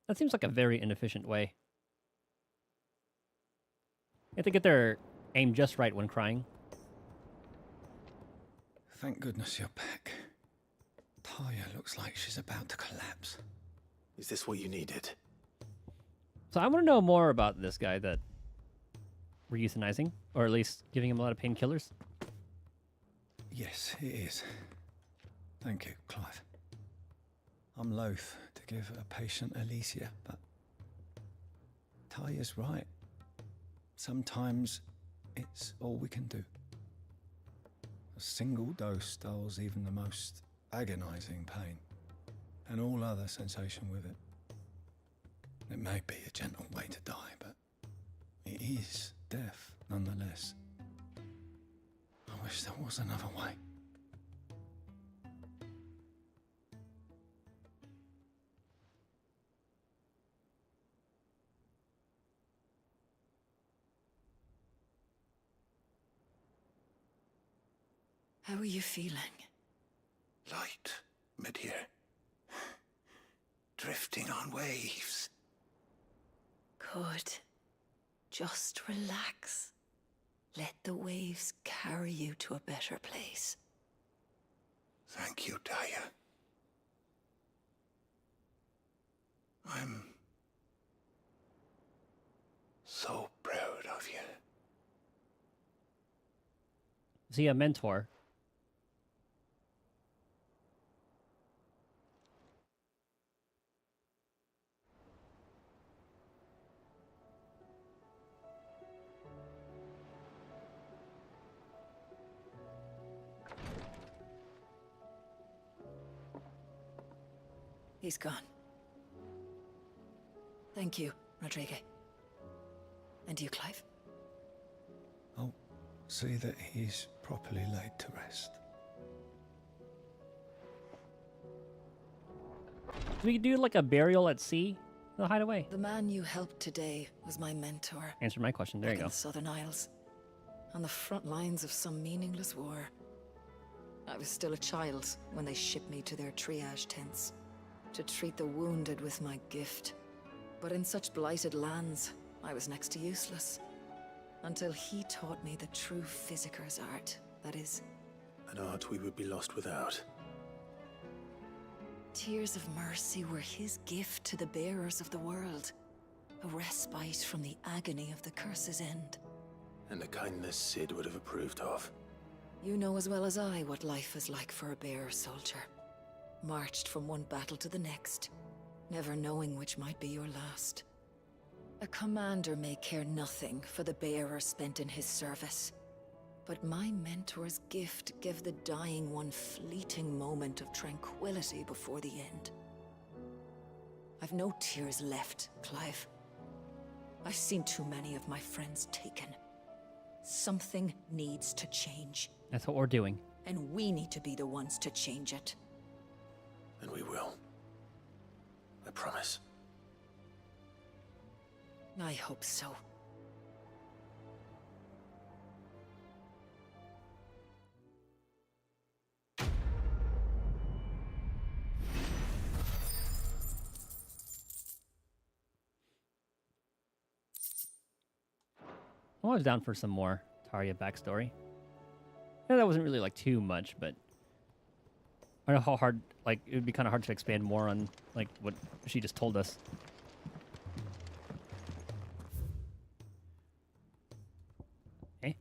That seems like a very inefficient way. You have to get their aim just right when crying. Thank goodness you're back. Taya looks like she's about to collapse. Is this what you needed? So I want to know more about this guy that we're euthanizing, or at least giving him a lot of painkillers. Yes, it is. Thank you, Clive. I'm loath to give a patient Alicia, but Taya's right. Sometimes it's all we can do. A single dose dulls even the most agonizing pain, and all other sensation with it. It may be a gentle way to die, but it is death nonetheless. I wish there was another way. How are you feeling? Light, mid-here. Drifting on waves. Good. Just relax. Let the waves carry you to a better place. Thank you, Taya. I'm so proud of you. Is he a mentor? He's gone. Thank you, Rodriguez. And you, Clive? I'll see that he's properly laid to rest. Do we do like a burial at sea? The hideaway. The man you helped today was my mentor. Answer my question. There you go. In the Southern Isles, on the front lines of some meaningless war. I was still a child when they shipped me to their triage tents to treat the wounded with my gift. But in such blighted lands, I was next to useless. Until he taught me the true physicker's art, that is. An art we would be lost without. Tears of mercy were his gift to the bearers of the world. A respite from the agony of the curse's end. And a kindness Sid would have approved of. You know as well as I what life is like for a bearer soldier. Marched from one battle to the next, never knowing which might be your last. A commander may care nothing for the bearer spent in his service. But my mentor's gift gave the dying one fleeting moment of tranquility before the end. I've no tears left, Clive. I've seen too many of my friends taken. Something needs to change. That's what we're doing. And we need to be the ones to change it. And we will. I promise. I hope so. I was down for some more Tarja backstory. Yeah, that wasn't really like too much, but I don't know how hard, like, it would be kind of hard to expand more on like what she just told us. Okay.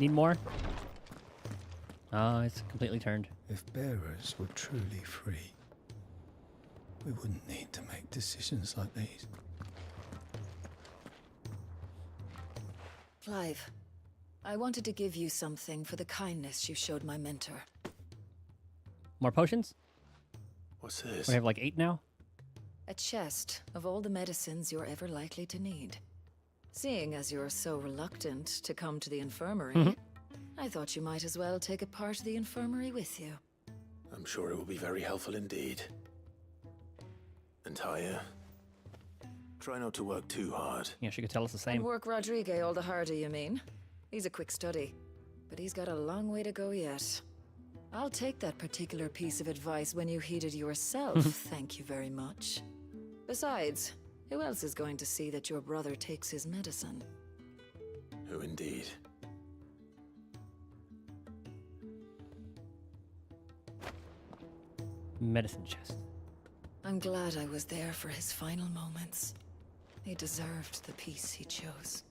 Need more? Oh, it's completely turned. If bearers were truly free, we wouldn't need to make decisions like these. Clive, I wanted to give you something for the kindness you showed my mentor. More potions? What's this? We have like 8 now? A chest of all the medicines you're ever likely to need. Seeing as you're so reluctant to come to the infirmary, I thought you might as well take a part of the infirmary with you. I'm sure it will be very helpful indeed. And Tarja, try not to work too hard. Yeah, she could tell us the same. And work Rodrigue all the harder, you mean? He's a quick study, but he's got a long way to go yet. I'll take that particular piece of advice when you heed it yourself, thank you very much. Besides, who else is going to see that your brother takes his medicine? Who indeed? Medicine chest. I'm glad I was there for his final moments. He deserved the peace he chose.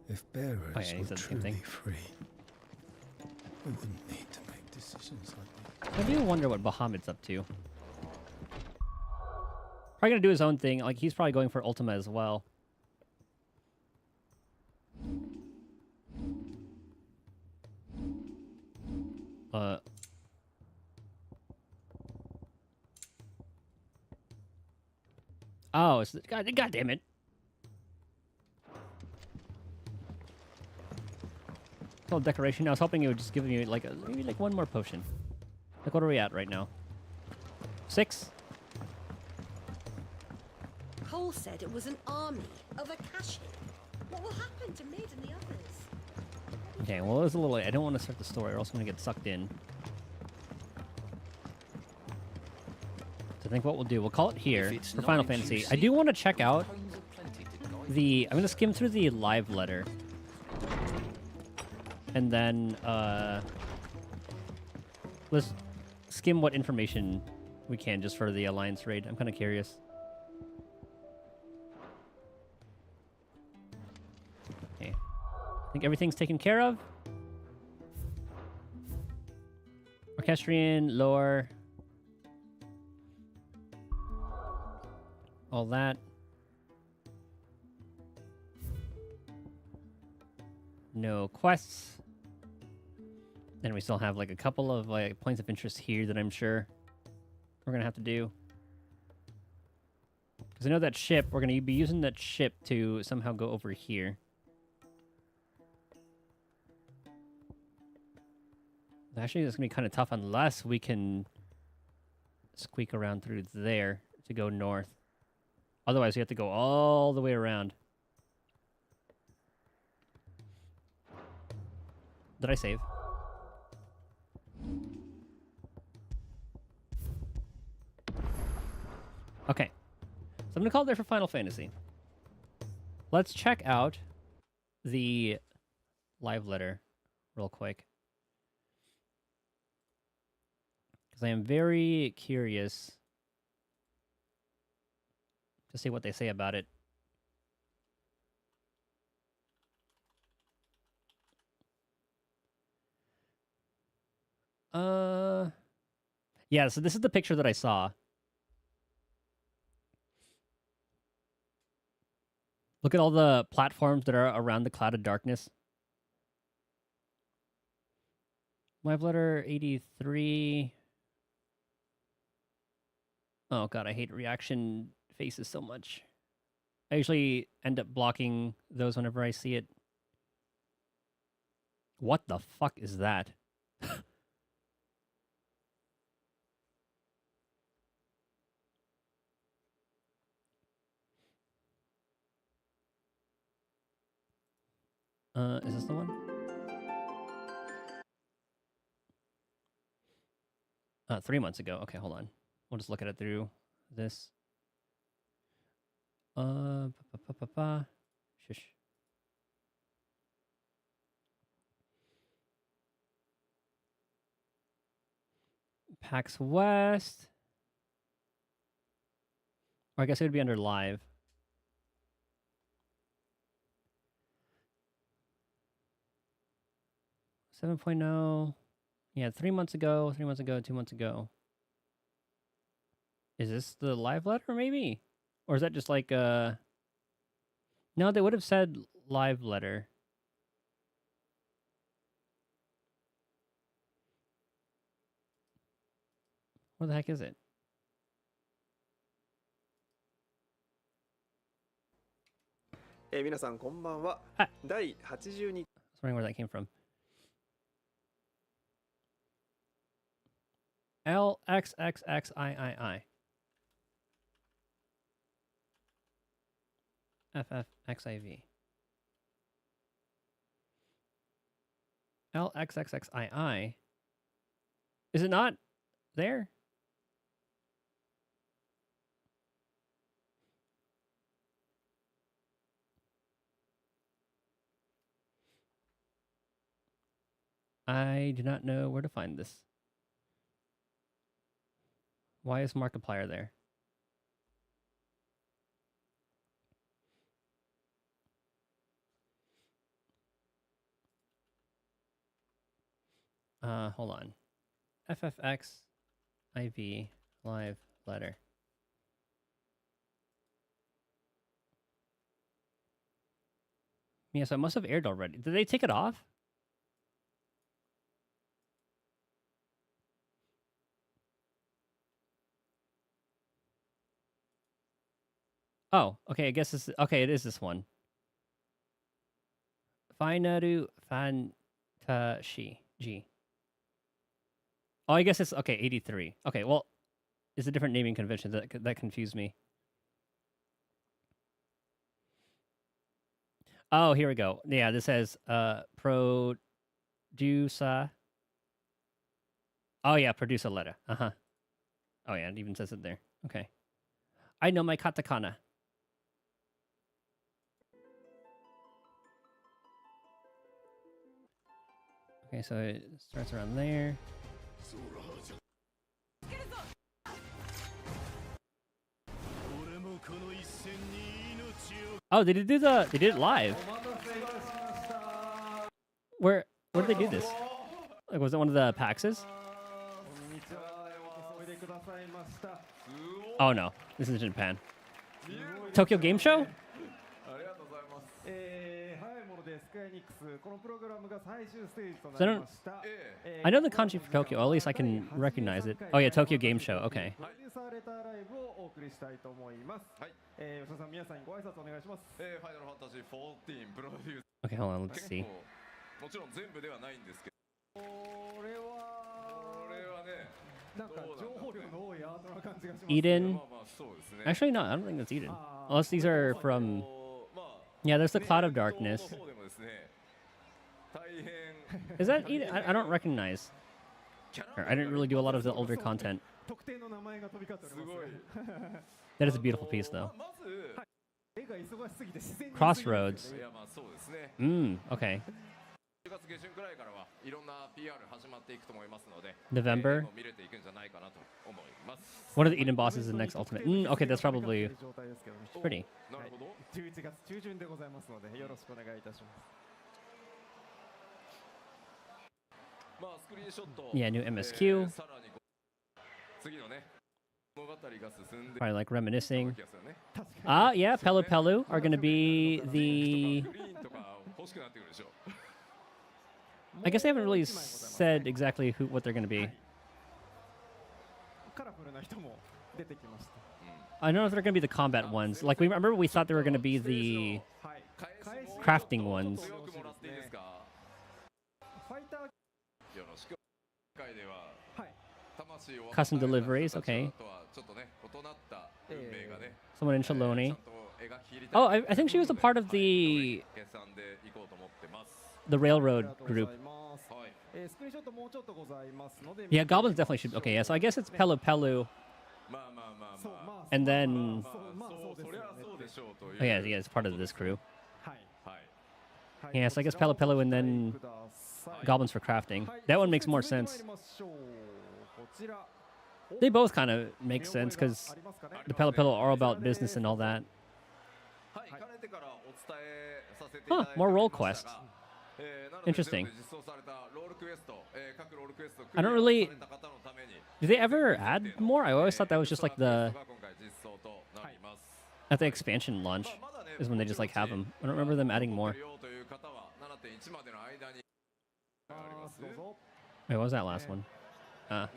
If bearers he were said the same truly thing. free, we wouldn't need to make decisions like this. I do wonder what Bahamut's up to. Probably gonna do his own thing. Like, he's probably going for Ultima as well. Oh, it's God damn it. It's all decoration. I was hoping it would just give me like maybe like one more potion. Like, what are we at right now? 6? Cole said it was an army of Akashi. What will happen to Mid and the others? Okay, well, it was a little late. I don't want to start the story or else I'm going to get sucked in. So I think what we'll do, we'll call it here for Final Fantasy. I do want to check out the... I'm going to skim through the live letter. And then, let's skim what information we can just for the Alliance raid. I'm kind of curious. Okay. I think everything's taken care of. Orchestrion, lore. All that. No quests. Then we still have like a couple of like points of interest here that I'm sure we're gonna have to do. Because I know that ship, we're gonna be using that ship to somehow go over here. Actually, it's gonna be kind of tough unless we can squeak around through there to go north. Otherwise, we have to go all the way around. Did I save? Okay. So I'm gonna call it there for Final Fantasy. Let's check out the live letter real quick. Because I am very curious to see what they say about it. Yeah, so this is the picture that I saw. Look at all the platforms that are around the cloud of darkness. Live letter 83. Oh god, I hate reaction faces so much. I usually end up blocking those whenever I see it. What the fuck is that? Is this the one? 3 months ago. Okay, hold on. We'll just look at it through this. Shush. PAX West. Or I guess it would be under live. Seven 7.0. Yeah, 3 months ago, 3 months ago, 2 months ago. Is this the live letter, maybe? Or is that just like No, they would have said live letter. What the heck is it? I was wondering where that came from. LXXXIII. FF16 LXXXII. Is it not there? I do not know where to find this. Why is Markiplier there? Hold on. FFX IV live letter. Yeah, so it must have aired already. Did they take it off? Oh, okay, I guess this okay, it is this one. Finaru Fantashi G. Oh, I guess it's okay, 83. Okay, well, it's a different naming convention that confused me. Oh, here we go. Yeah, this says producer. Oh yeah, producer letter. Uh-huh. Oh yeah, it even says it there. Okay. I know my katakana. Okay, so it starts around there. Oh, they did it live. Where did they do this? Like, was it one of the PAXs? Oh no, this is in Japan. Tokyo Game Show? So I know the kanji for Tokyo, or at least I can recognize it. Oh yeah, Tokyo Game Show, okay. Okay, hold on, let's see. Eden? Actually, no, I don't think that's Eden. Unless these are from... Yeah, there's the Cloud of Darkness. Is that Eden? I don't recognize. I didn't really do a lot of the older content. That is a beautiful piece, though. Crossroads. Okay. November. What are the Eden bosses in next Ultimate? Okay, that's probably pretty. Yeah, new MSQ. Probably like reminiscing. Yeah, Pelu Pelu are going to be the... I guess they haven't really said exactly what they're going to be. I don't know if they're going to be the combat ones. Like, remember we thought they were going to be the crafting ones. Custom deliveries, okay. Someone in Shaloni. Oh, I think she was a part of the railroad group. Yeah, goblins definitely should. Okay, yeah, so I guess it's Pelu Pelu. And then... Oh, yeah, it's part of this crew. Yeah, so I guess Pelu Pelu and then goblins for crafting. That one makes more sense. They both kind of make sense because the Pelu Pelu are all about business and all that. Huh, more role quests. Interesting. I don't really... Do they ever add more? I always thought that was just like the... At the expansion launch is when they just like have them. I don't remember them adding more. Wait, what was that last one? Don't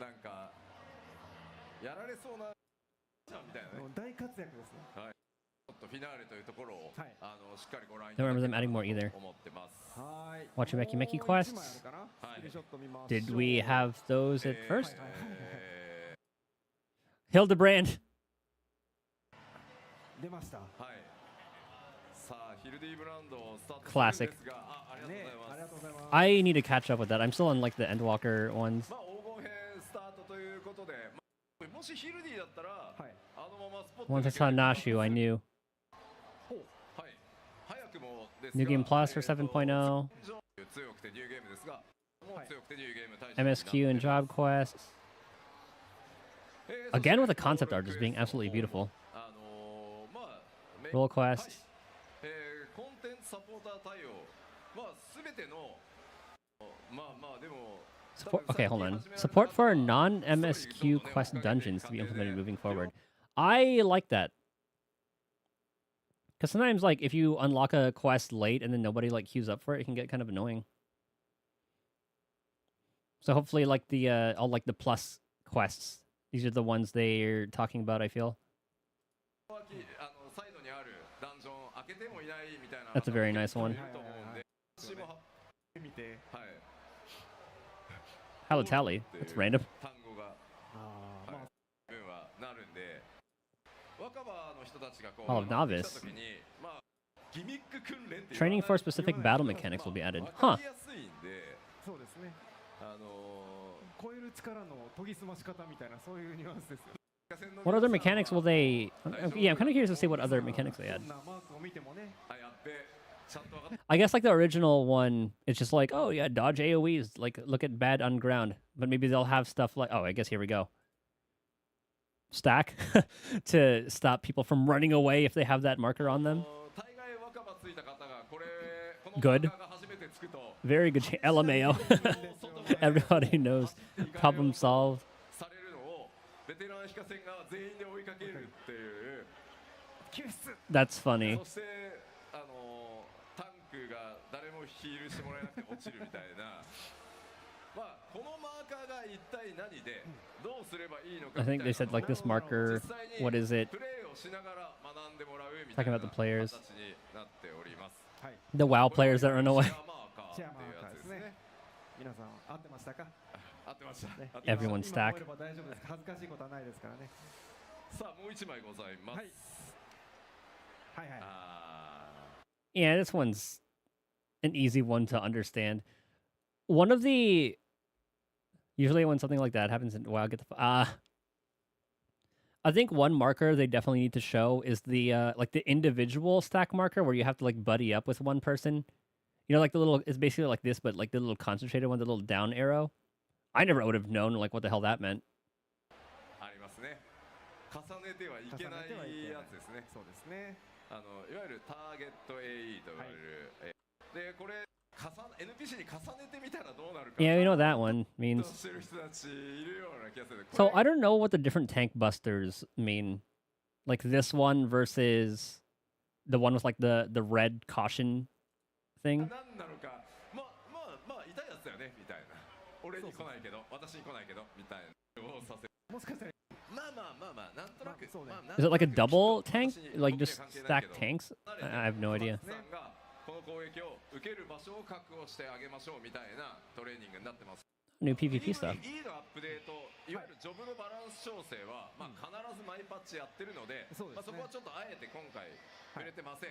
remember them adding more either. Wachimeki Meki quests. Did we have those at first? Hildebrand. Classic. I need to catch up with that. I'm still on like the Endwalker ones. Once I saw Nashu, I knew. New Game Plus for 7.0. MSQ and Job Quests. Again with the concept art just being absolutely beautiful. Role quests. Support, okay, hold on. Support for non-MSQ quest dungeons to be implemented moving forward. I like that. Because sometimes, like, if you unlock a quest late and then nobody, like, queues up for it, it can get kind of annoying. So hopefully, like, all, like, the plus quests. These are the ones they're talking about, I feel. That's a very nice one. Halatali. That's random. Hall of Novice. Training for specific battle mechanics will be added. Huh. What other mechanics will they... Yeah, I'm kind of curious to see what other mechanics they add. I guess like the original one, it's just like, oh yeah, dodge AoEs, like look at bad on ground. But maybe they'll have stuff like, oh, I guess here we go. Stack to stop people from running away if they have that marker on them. Good. Very good. LMAO. Everybody knows. Problem solved. That's funny. I think they said like this marker, what is it? Talking about the players. The WoW players that run away. Everyone's stack. Yeah, this one's an easy one to understand. One of the... Usually when something like that happens in WoW, I think one marker they definitely need to show is the like the individual stack marker where you have to like buddy up with one person. You know, like the little, it's basically like this, but like the little concentrated one, the little down arrow. I never would have known like what the hell that meant. ありますね。重ねてはいけないやつですね。そうですね。いわゆるターゲット AE と言われる。で、これ NPC に重ねてみたらどうなるか。 Yeah, you know what that one means. してる人たちいるような気がする。 So I don't know what the different tank busters mean. Like this one versus the one with like the red caution thing. 何なのか。まあいたやつだよねみたいな。俺に来ないけど、私に来ないけどみたいなをさせる。もしかしたら。 Is it like a double tank? Like just stacked tanks? I have no idea. この攻撃を受ける場所を確保してあげましょうみたいなトレーニングになってます。 New PvP stuff. E のアップデート、いわゆるジョブのバランス調整は、まあ、必ず毎パッチやってるので、そこはちょっとあえて今回触れてません。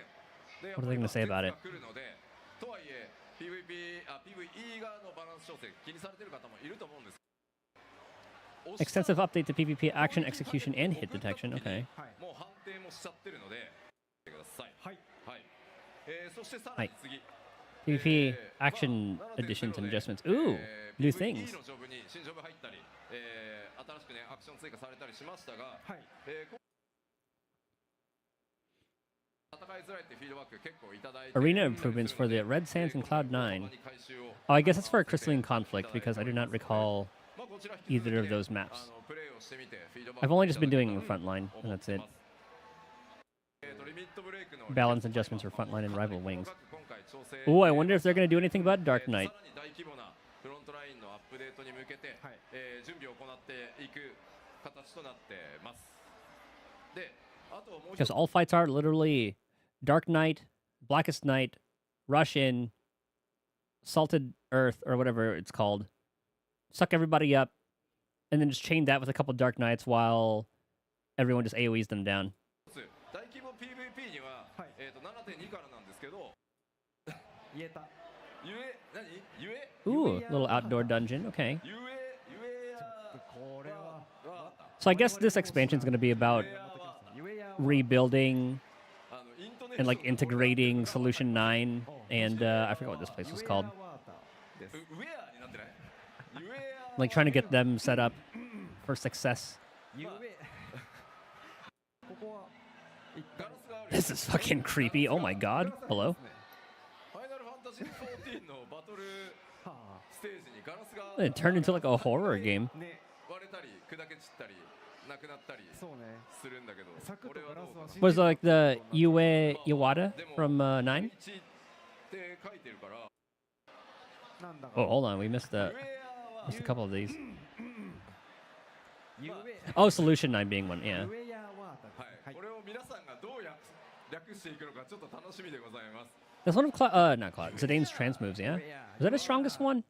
で、 What are they going to say about it? 来るので、とはいえ PVE 側のバランス調整気にされてる方もいると思うんです。 Extensive update to PvP action execution and hit detection. Okay. もう判定もしちゃってるので、ください。はい。はい。そしてさらに次。 PvP action additions and adjustments. Ooh, new things. のジョブに新ジョブ入ったり、新しくねアクション追加されたりしましたが、はい。戦いづらいってフィードバック結構いただいて。 Arena improvements for the Red Sands and Cloud9. Oh, I guess it's for a crystalline conflict because I do not recall either of those maps. I've only just been doing frontline, and that's it. Balance adjustments for frontline and rival wings. Oh, I wonder if they're going to do anything about Dark Knight. Because all fights are literally Dark Knight, Blackest Night, Rush In, Salted Earth, or whatever it's called. Suck everybody up, and then just chain that with a couple Dark Knights while everyone just AoEs them down. Ooh, little outdoor dungeon, okay. So I guess this expansion is going to be about rebuilding and like integrating Solution 9 and I forgot what this place was called. Like trying to get them set up for success. This is fucking creepy. Oh my god. Hello? It turned into like a horror game. Was it like the Yue Iwata from 9? Oh, hold on. We missed a couple of these. Oh, Solution 9 being one, yeah. That's one of not Cloud, Zidane's trans moves, yeah? Is that his strongest one?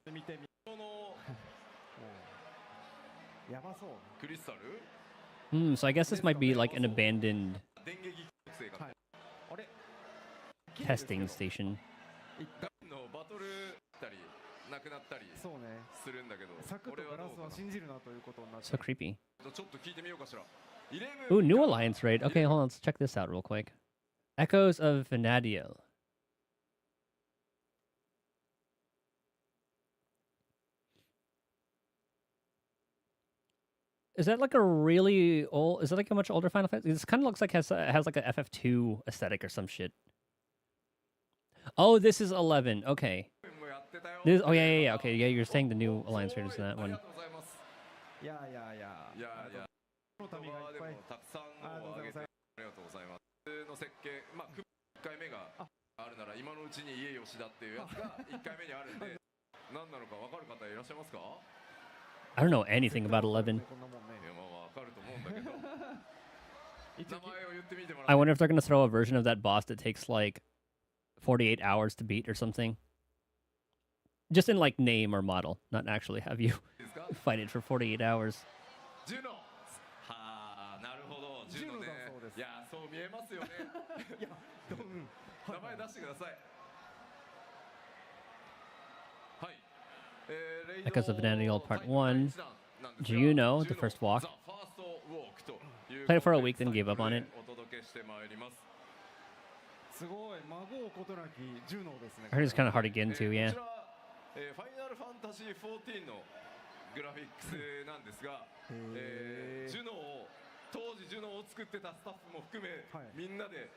So I guess this might be like an abandoned testing station. So creepy. Ooh, new alliance raid. Okay, hold on, let's check this out real quick. Echoes of Vanadiel. Is that like a really old? Is that like a much older Final Fantasy? This kind of looks like it has like a FF2 aesthetic or some shit. Oh, this is 11. Okay. This, oh yeah. Okay, yeah. You're saying the new alliance raid is that one. I don't know anything about 11. I wonder if they're going to throw a version of that boss that takes like 48 hours to beat or something. Just in like name or model, not actually have you fight it for 48 hours. Echoes of Vanadiel Part 1. Juno, the first walk. Played it for a week, then gave up on it. お届けしてまいります。すごい孫うことなきジュノーですね。 I heard it's kind of hard to get into, yeah. こちらファイナルファンタジー14のグラフィックスなんですが、ジュノを当時ジュノを作ってたスタッフも含め、みんなで、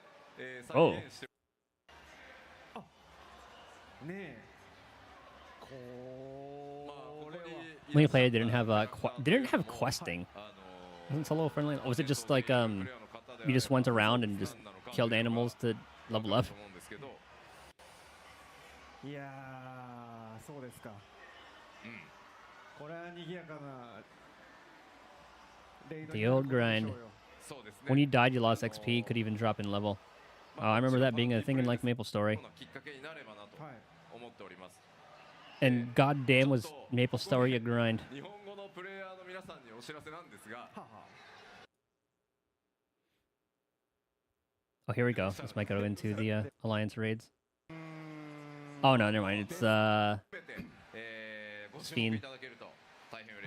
再現して。ねえ。これは。 When you played, it didn't have didn't have questing. Wasn't solo friendly? Or was it just like you just went around and just killed animals to level up? いやー、そうですか。これは賑やかな。 The old grind. When you died, you lost XP. Could even drop in level. Oh, I remember that being a thing in like Maple Story. And goddamn, was Maple Story a grind? Oh, here we go. This might go into the Alliance raids. Oh no, never mind. It's Fiend.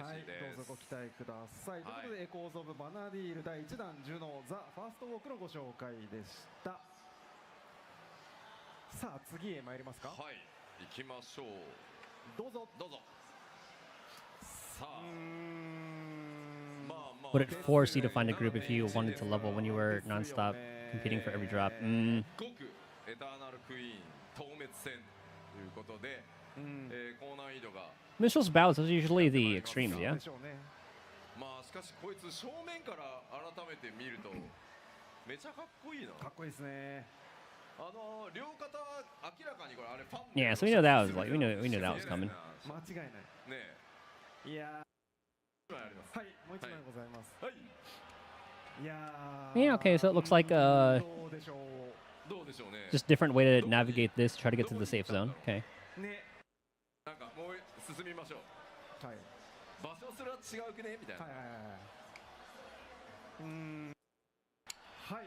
はい、どうぞご期待ください。ということで、エコーズ・オブ・バナディール第1弾、ジュノー・ザ・ファーストウォークのご紹介でした。さあ、次へ参りますか。はい、行きましょう。どうぞ。どうぞ。さあ。Would it force you to find a group if you wanted to level when you were non-stop competing for every drop? 極エターナルクイーン透滅戦ということで、高難易度が Mitchell's battles are usually the extremes, yeah? まあしかしこいつ正面から改めて見るとめちゃかっこいいな。かっこいいですね。両肩明らかにこれあれファン Yeah, so we know that was like we knew that was coming. 間違いない。ねいやー。はい、もう一枚ございます。はい。いやー。 Yeah, okay, so it looks like どうでしょう。どうでしょうね。 just different way to navigate this, try to get to the safe zone. Okay. ね。なんかもう進みましょう。はい。場所すら違うくねみたいな。はい。はい。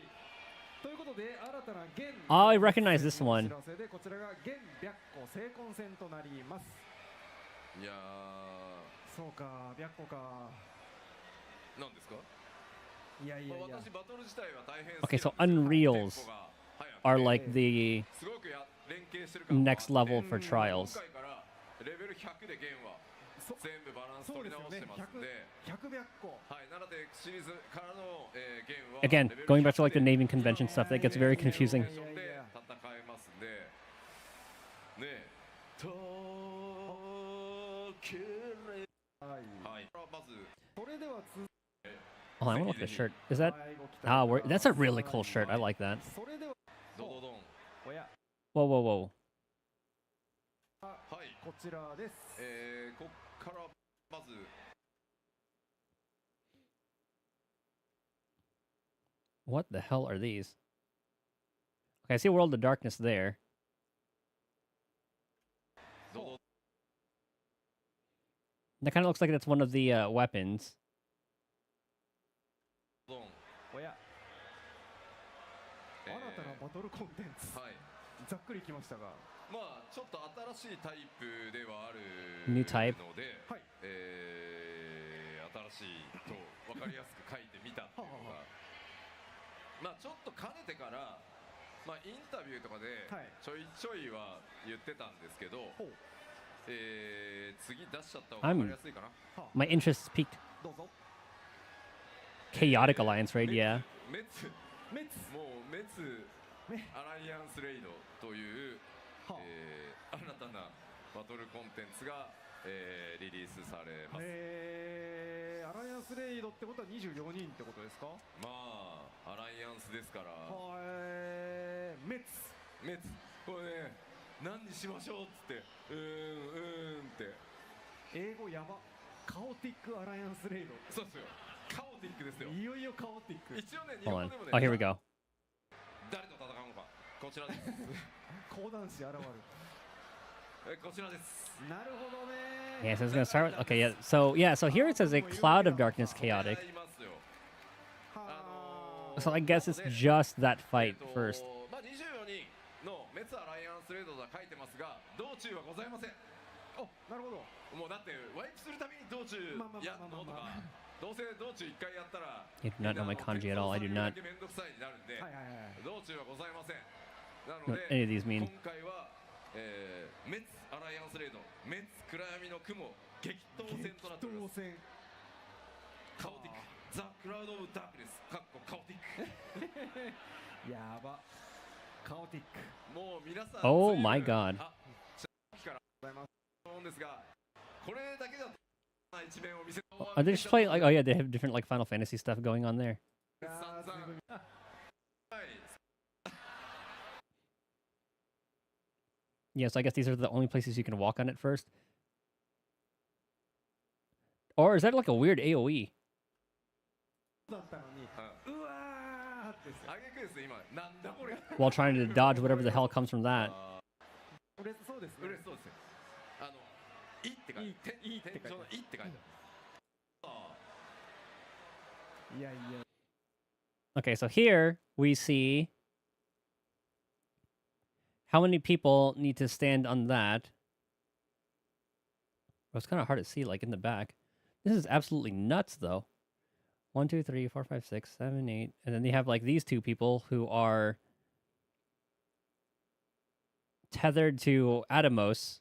ということで新たな現 Oh, I recognize this one. こちらが現白虎聖魂戦となります。いやー。そうか、白虎か。なんですか。いやいやいや。私バトル自体は大変。 Okay, so Unreals are like the next level for trials. レベル100でゲームは全部バランス取り直してますんで、100白虎。はい、なのでシリーズからのゲームは Again, going back to like the naming convention stuff, that gets very confusing. 戦えますんで、ね、はい、まずそれでは Oh, I want to look at the shirt. Is that? Ah, that's a really cool shirt. I like that. それでは Whoa, whoa, whoa. はい、こちらです。こっからまず What the hell are these? Okay, I see a world of darkness there. That kind of looks like that's one of the weapons. おや。新たなバトルコンテンツ。はい。ざっくりきましたが。まあちょっと新しいタイプではある New type. ので、はい、新しいと分かりやすく書いてみたっていうのがまあちょっとかねてからまあインタビューとかでちょいちょいは言ってたんですけど、次出しちゃった方が分かりやすいかな。 My interest is piqued. Chaotic Alliance raid, yeah. もう滅アライアンスレイドという新たなバトルコンテンツが、リリースされます。アライアンスレイドってことは24人ってことですか。まあアライアンスですから。滅これね何にしましょうっつってって英語やばカオティックアライアンスレイド。そうですよ、カオティックですよ。いよいよカオティック。一応ね日 Hold 本 on. でもね Oh, here we go. 誰と戦うのかこちらです。講談師現る。こちらです。なるほどね。 Yeah, so it's gonna start with, okay, yeah, so here it says a cloud of darkness chaotic. So I guess it's just that fight first. まあ24人の滅アライアンスレードが書いてますが、道中はございません。お、なるほど。もうだってワイプするたびに道中やんのとか You do not know my kanji at all. I do not know what any of these mean. Oh my god. Are they just playing like, oh yeah, they have different like Final Fantasy stuff going on there. Yes, I guess these are the only places you can walk on it first. Or is that like a weird AoE? While trying to dodge whatever the hell comes from that. Okay, so here we see how many people need to stand on that. Well, it's kind of hard to see, like, in the back. This is absolutely nuts, though. 1, 2, 3, 4, 5, 6, 7, 8. And then you have, like, these two people who are tethered to Atomos.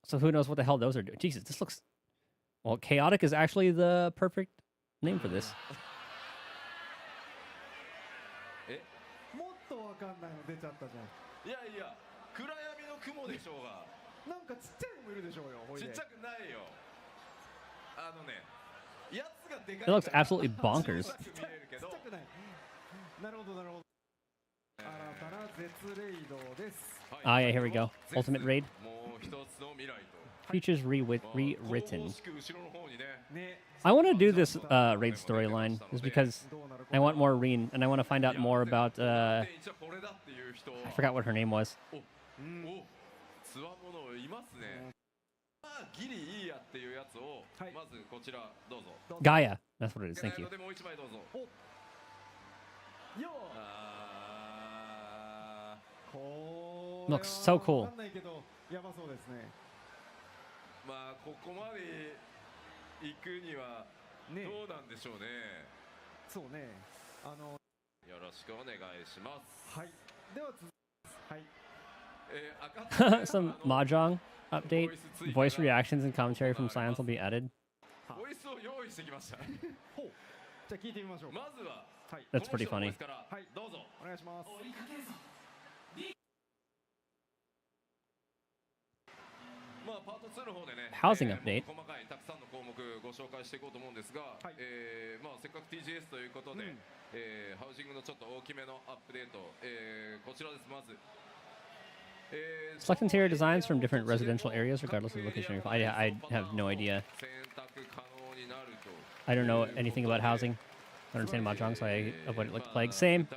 So who knows what the hell those are doing. Jesus, this looks... Well, chaotic is actually the perfect name for this. It looks absolutely bonkers. Ah, yeah, here we go. Ultimate raid. Features rewritten. I want to do this raid storyline, just because I want more Reen, and I want to find out more about. I forgot what her name was. Gaia. That's what it is. Thank you. Looks so cool. Some Mahjong update. Voice reactions and commentary from Science will be added. That's pretty funny. Housing update. Select interior designs from different residential areas, regardless of the location. I have no idea. I don't know anything about housing. I don't understand Mahjong, so I avoid it like the plague. Same.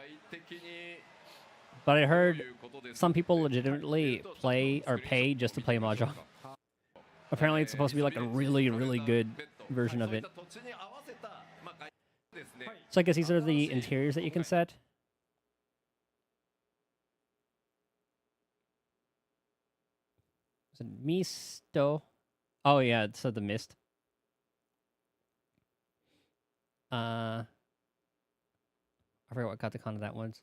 But I heard some people legitimately play or pay just to play Mahjong. Apparently, it's supposed to be like a really, really good version of it. So I guess these are the interiors that you can set. Is it Misto? Oh yeah, so the mist. I forgot what katakana that was.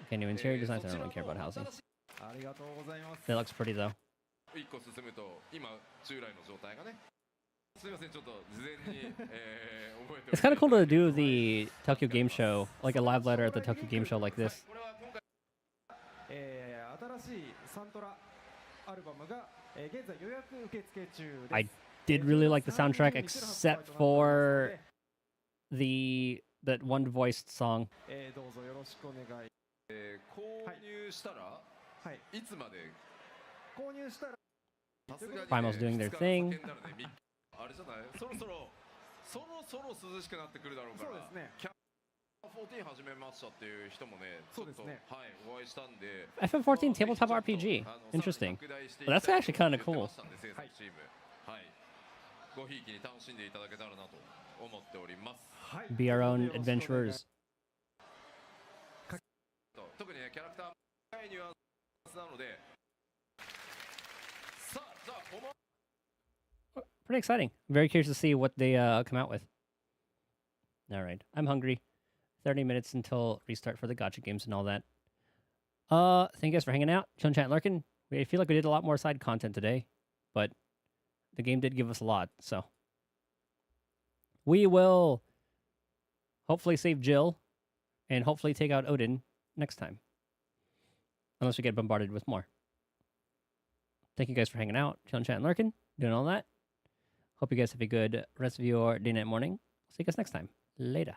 Okay, new interior designs. I don't really care about housing. That looks pretty though. It's kind of cool to do the Tokyo Game Show, like a live letter at the Tokyo Game Show like this. I did really like the soundtrack, except for that one voiced song. Primal's doing their thing. FF16 tabletop RPG. Interesting. Well, that's actually kind of cool. Be our own adventurers. pretty exciting. I'm very curious to see what they come out with. All right, I'm hungry. 30 minutes until restart for the gacha games and all that. Thank you guys for hanging out. Chillin' chat, lurking. I feel like we did a lot more side content today, but the game did give us a lot, so we will hopefully save Jill and hopefully take out Odin next time, unless we get bombarded with more. Thank you guys for hanging out, chillin', chatting, lurking, doing all that. Hope you guys have a good rest of your day, night, morning. See you guys next time. Later.